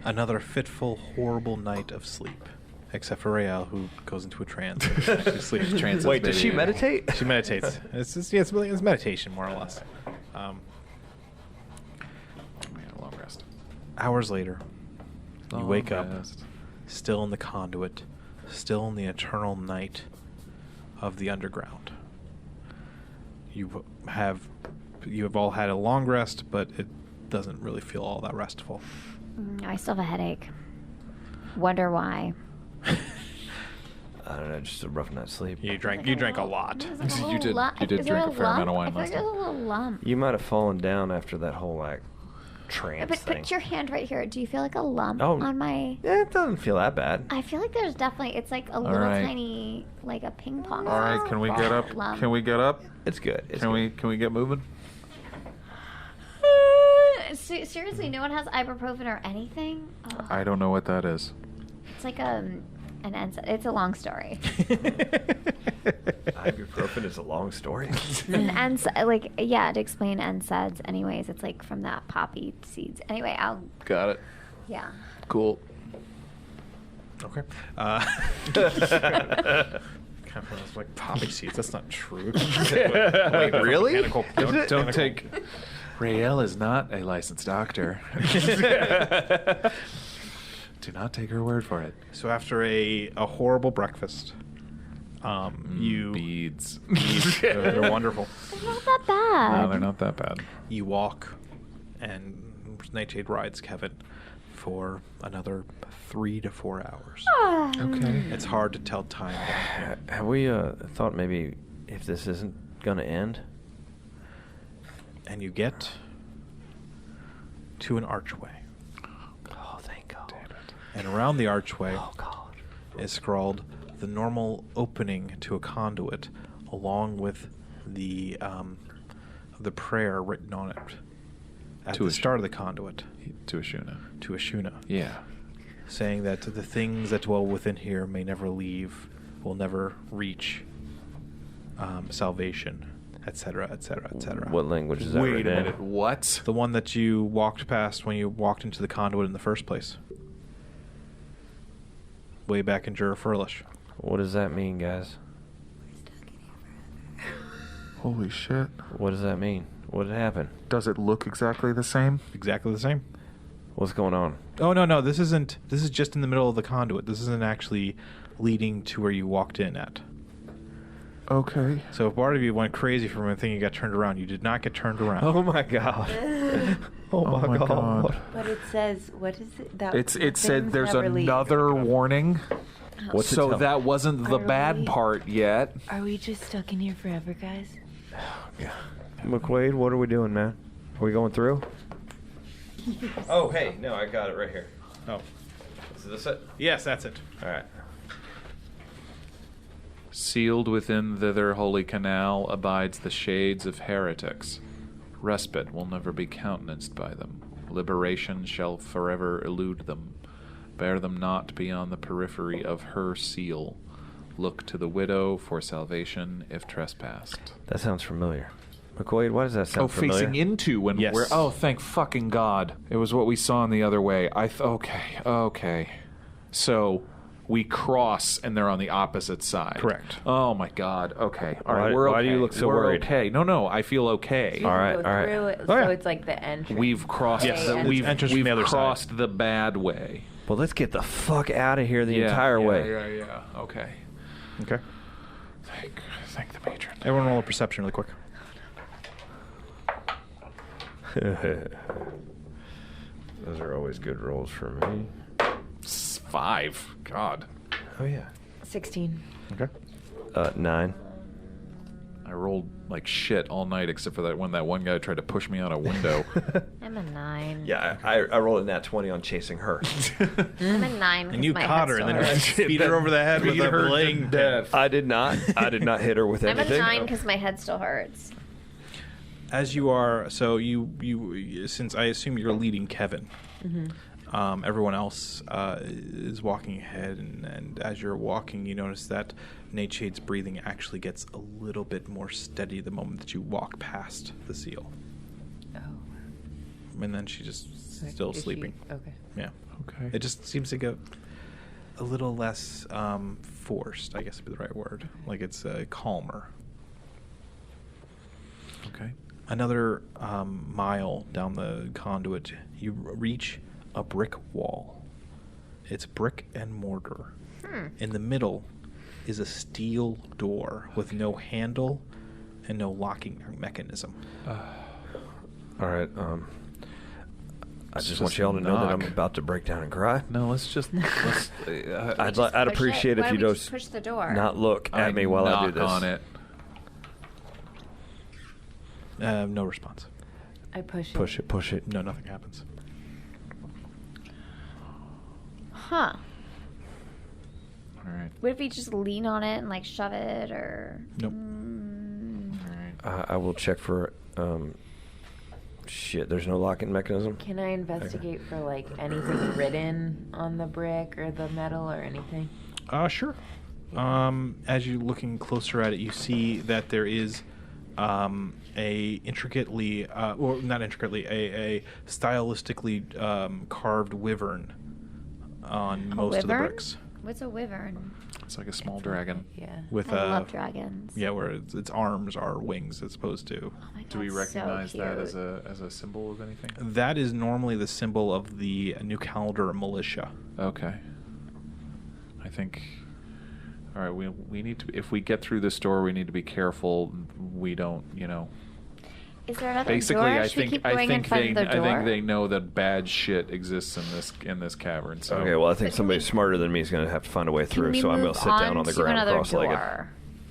another fitful, horrible night of sleep. Except for Rael, who goes into a trance. And actually sleeps. Trance is Wait, does she baby. meditate? She meditates. It's meditation, more or less. We had a long rest. Hours later, you wake up, rest. still in the conduit, still in the eternal night of the underground. You have all had a long rest, but it doesn't really feel all that restful. I still have a headache. Wonder why. I don't know, just a rough night's sleep. You drank a lot. You did drink a fair amount of wine I last feel like night. there's a little lump. You might have fallen down after that whole trance But thing. put your hand right here. Do you feel like a lump Oh. on my? Yeah, it doesn't feel that bad. I feel like there's definitely. It's like a little right. tiny, like a ping pong. All right, can we get up? Lump. Can we get up? It's good. It's Can good. we get moving? Seriously, no one has ibuprofen or anything. Oh, I don't know what that is. it's like an NSAID. It's a long story. Ibuprofen is a long story. An NSAID, to explain NSAIDs. Anyways, it's like from that poppy seeds. Anyway, Got it. yeah. Cool. Okay. Kind of like poppy seeds. That's not true. Wait, really? Don't take. Rael is not a licensed doctor. Do not take her word for it. So after a horrible breakfast, Beads. They're wonderful. It's not that bad. No, they're not that bad. You walk, and Nightshade rides Kevin for another 3 to 4 hours. Okay. It's hard to tell time. Have we thought maybe if this isn't gonna end? And you get to an archway. Oh, thank God. Damn it. And around the archway Oh God. is scrawled the normal opening to a conduit, along with the prayer written on it at To the a start of the conduit To Ashuna. to Ashuna, Yeah. saying that the things that dwell within here may never leave, will never reach salvation, etc., etc., etc. What language is that Wait a written in? minute. What? The one that you walked past when you walked into the conduit in the first place. Way back in Jura Furlish. What does that mean, guys? Holy shit. What does that mean? What happened? Does it look exactly the same? Exactly the same. What's going on? Oh, no, this isn't. This is just in the middle of the conduit. This isn't actually leading to where you walked in at. Okay. So if part of you went crazy from a thing, you got turned around. You did not get turned around. Oh my God. Oh my God. But it says, what is it? That It said things there's never leave. another warning. What's it So tell? that wasn't the Are bad we- part yet. Are we just stuck in here forever, guys? McQuaid, what are we doing, man? Are we going through? Oh, hey, no, I got it right here. Oh. Is this it? Yes, that's it. All right. Sealed within thither holy canal abides the shades of heretics. Respite will never be countenanced by them. Liberation shall forever elude them. Bear them not beyond the periphery of her seal. Look to the widow for salvation if trespassed. That sounds familiar. McQuaid, why does that sound familiar? Facing into when Yes. we're. Oh, thank fucking God! It was what we saw in the other way. Okay. So we cross, and they're on the opposite side. Correct. Oh my God. Okay. All right. Why do you look so we're worried? Okay. No. I feel okay. All right, Go all right. through it, Oh, yeah. so it's like the entrance. We've crossed. Yes, Okay, We've entrance from the other side. crossed the bad way. Well, let's get the fuck out of here the Yeah, entire yeah, way. Yeah. Okay. Okay. Thank the matron. Everyone roll a perception really quick. Those are always good rolls for me. 5. God. Oh, yeah. 16. Okay. 9. I rolled like shit all night except for that when that one guy tried to push me out a window. I'm a 9. Yeah, I rolled a nat 20 on chasing her. I'm a 9. And you my caught head her and then still hurts. beat her over the head with Beat a her to blade. death. I did not hit her with I'm a anything. 9 because my head still hurts. As you are, so you since I assume you're leading Kevin, everyone else is walking ahead, and as you're walking, you notice that Nightshade's breathing actually gets a little bit more steady the moment that you walk past the seal, Oh. and then she's just still Is she- sleeping. Okay. Yeah, Okay. it just seems to go a little less forced, I guess would be the right word. Like it's calmer. Okay. Another mile down the conduit, you reach a brick wall. It's brick and mortar. In the middle is a steel door with no handle and no locking mechanism. All right. I just want just y'all to know that I'm knock. about to break down and cry. No, let's. I'd appreciate if you don't push the door. not look at me while I do this. on it. No response. I push it. Push it. No, nothing happens. Huh. All right. What if we just lean on it and like shove it or? Nope. All right. I will check for. Shit, there's no locking mechanism. Can I investigate for like anything written on the brick or the metal or anything? Sure. As you're looking closer at it, you see that there is a intricately, or not intricately, a stylistically carved wyvern on most of the wyvern? bricks. What's a wyvern? It's like a small dragon. Yeah. With I love dragons. yeah, where its arms are wings as opposed to. Oh my God, Do we so recognize that as cute. a symbol of anything? That is normally the symbol of the New Calendar militia. Okay. I think All right, we need to. If we get through this door, we need to be careful. We don't, Is there another Basically, door? I Should we think keep I going in think front they of the door? I think they know that bad shit exists in this cavern. So Okay, well, I think somebody smarter than me is going to have to find a way Can through, we so I'm going move to sit down on the to ground another cross-legged. door?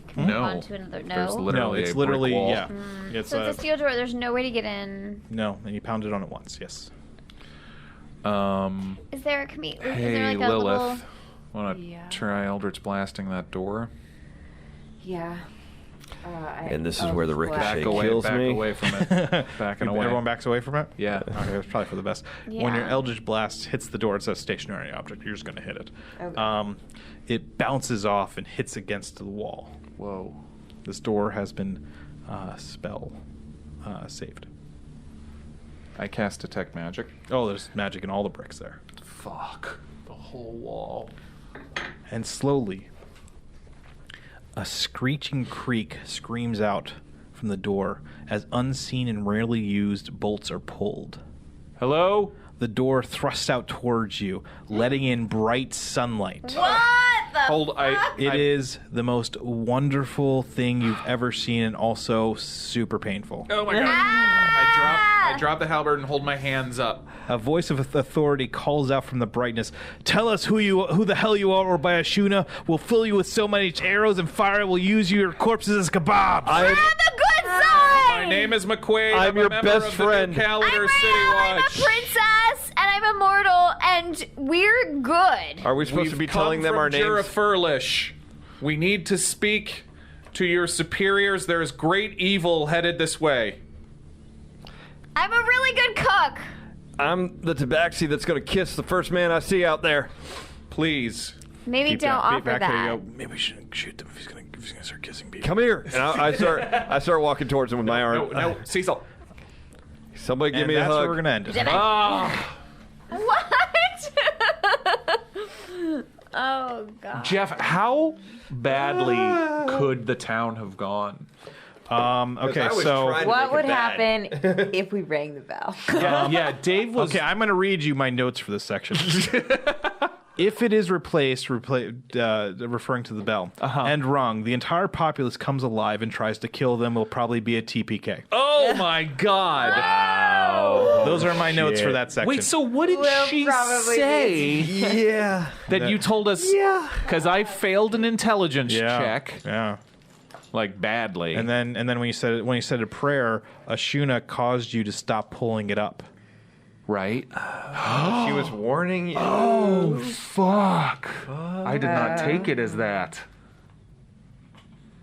Can we move on to another? There's No. literally it's a literally brick wall. yeah. It's So it's a steel door. There's no way to get in. no, and you pound it on it once. Yes. Is there a is there Hey, like a Lilith, little? want to try Eldritch blasting that door? Yeah. And this is where the ricochet Back away, kills me. away from it. Backing away. Everyone backs away from it? Yeah. Okay, it's probably for the best. Yeah. When your Eldritch Blast hits the door, it's a stationary object. You're just going to hit it. Okay. It bounces off and hits against the wall. Whoa. This door has been spell saved. I cast Detect Magic. Oh, there's magic in all the bricks there. Fuck. The whole wall. And slowly, a screeching creak screams out from the door as unseen and rarely used bolts are pulled. Hello? The door thrusts out towards you, letting in bright sunlight. What the Hold. It is the most wonderful thing you've ever seen, and also super painful. Oh my god. I drop the halberd and hold my hands up. A voice of authority calls out from the brightness. Tell us who the hell you are, or by Ashuna, we'll fill you with so many arrows and fire will use your corpses as kebabs. We're on the good side. My name is McQuaid. I'm a your member best of friend. The New Calendar I'm City Rael, I'm a Watch. princess, and I'm immortal, and we're good. Are we supposed We've to be come telling them from our names? Jurafurlish. We need to speak to your superiors. There is great evil headed this way. I'm a really good cook. I'm the tabaxi that's going to kiss the first man I see out there. Please. Maybe don't offer that. Maybe we shouldn't shoot him if he's gonna start kissing people. Come here. And I start walking towards him with my arm. No, Cecil. Somebody give And me a that's hug. where we're gonna end it. What? Oh god. Jeff, how badly could the town have gone? Okay, I was so trying to What make would it bad. happen if we rang the bell? Yeah, Dave was. okay, I'm gonna read you my notes for this section. If it is referring to the bell, and rung, the entire populace comes alive and tries to kill them. Will probably be a TPK. Oh my god. Those are my notes for that section. Wait, so what did she probably say Yeah. that you told us? Yeah. Because I failed an intelligence yeah, check, yeah. like badly. And then when you said a prayer, Ashuna caused you to stop pulling it up. right? She was warning you. Oh, fuck. I did not take it as that.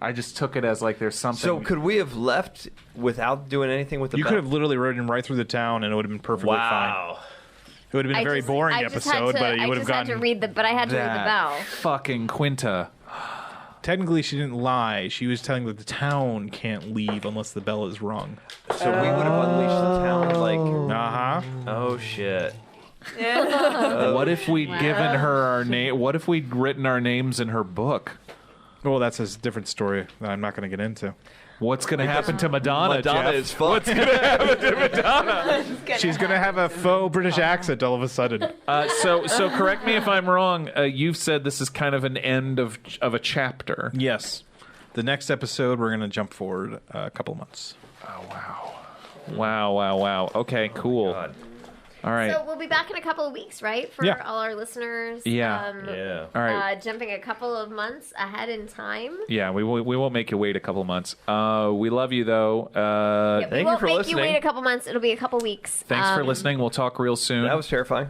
I just took it as like there's something. So could we have left without doing anything with the You bell? could have literally ridden right through the town, and it would have been perfectly fine. Wow. It would have been a very boring episode, but you would have gotten. But I had to read the bell. fucking Quinta. Technically, she didn't lie. She was telling that the town can't leave unless the bell is rung. So we would have unleashed the town like. Uh huh. Oh shit. What if we'd given her our name? What if we'd written our names in her book? Well, that's a different story that I'm not going to get into. What's going to happen to Madonna, Madonna Jeff? is fucked. She's going to have a faux British accent all of a sudden. So correct me if I'm wrong. You've said this is kind of an end of a chapter. Yes. The next episode, we're going to jump forward a couple of months. Wow. Okay, cool. All right. So we'll be back in a couple of weeks, right? For Yeah. all our listeners. Yeah. Yeah. All right. Jumping a couple of months ahead in time. Yeah, we won't make you wait a couple months. We love you though. Yeah, we Thank you won't for make listening. you wait a couple months. It'll be a couple weeks. Thanks for listening. We'll talk real soon. That was terrifying.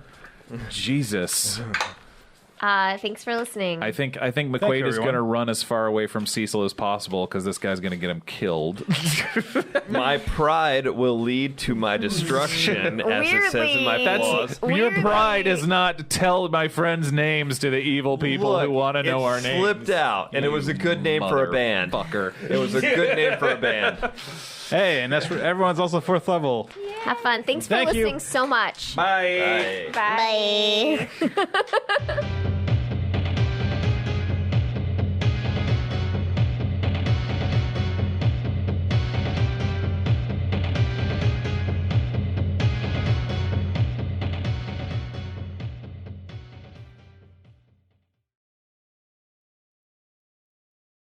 Jesus. Thanks for listening. I think McQuaid you, is going everyone. to run as far away from Cecil as possible because this guy's going to get him killed. My pride will lead to my destruction, as it says in my Weirdly- clause. Your pride is not to tell my friends' names to the evil people Look, who want to know it our names. slipped out, and it was a good name for a band. Fucker. It was a good name for a band. Hey, and that's everyone's also 4th level. Have fun. Thanks for Thank you. listening so much. Bye. Bye. Bye.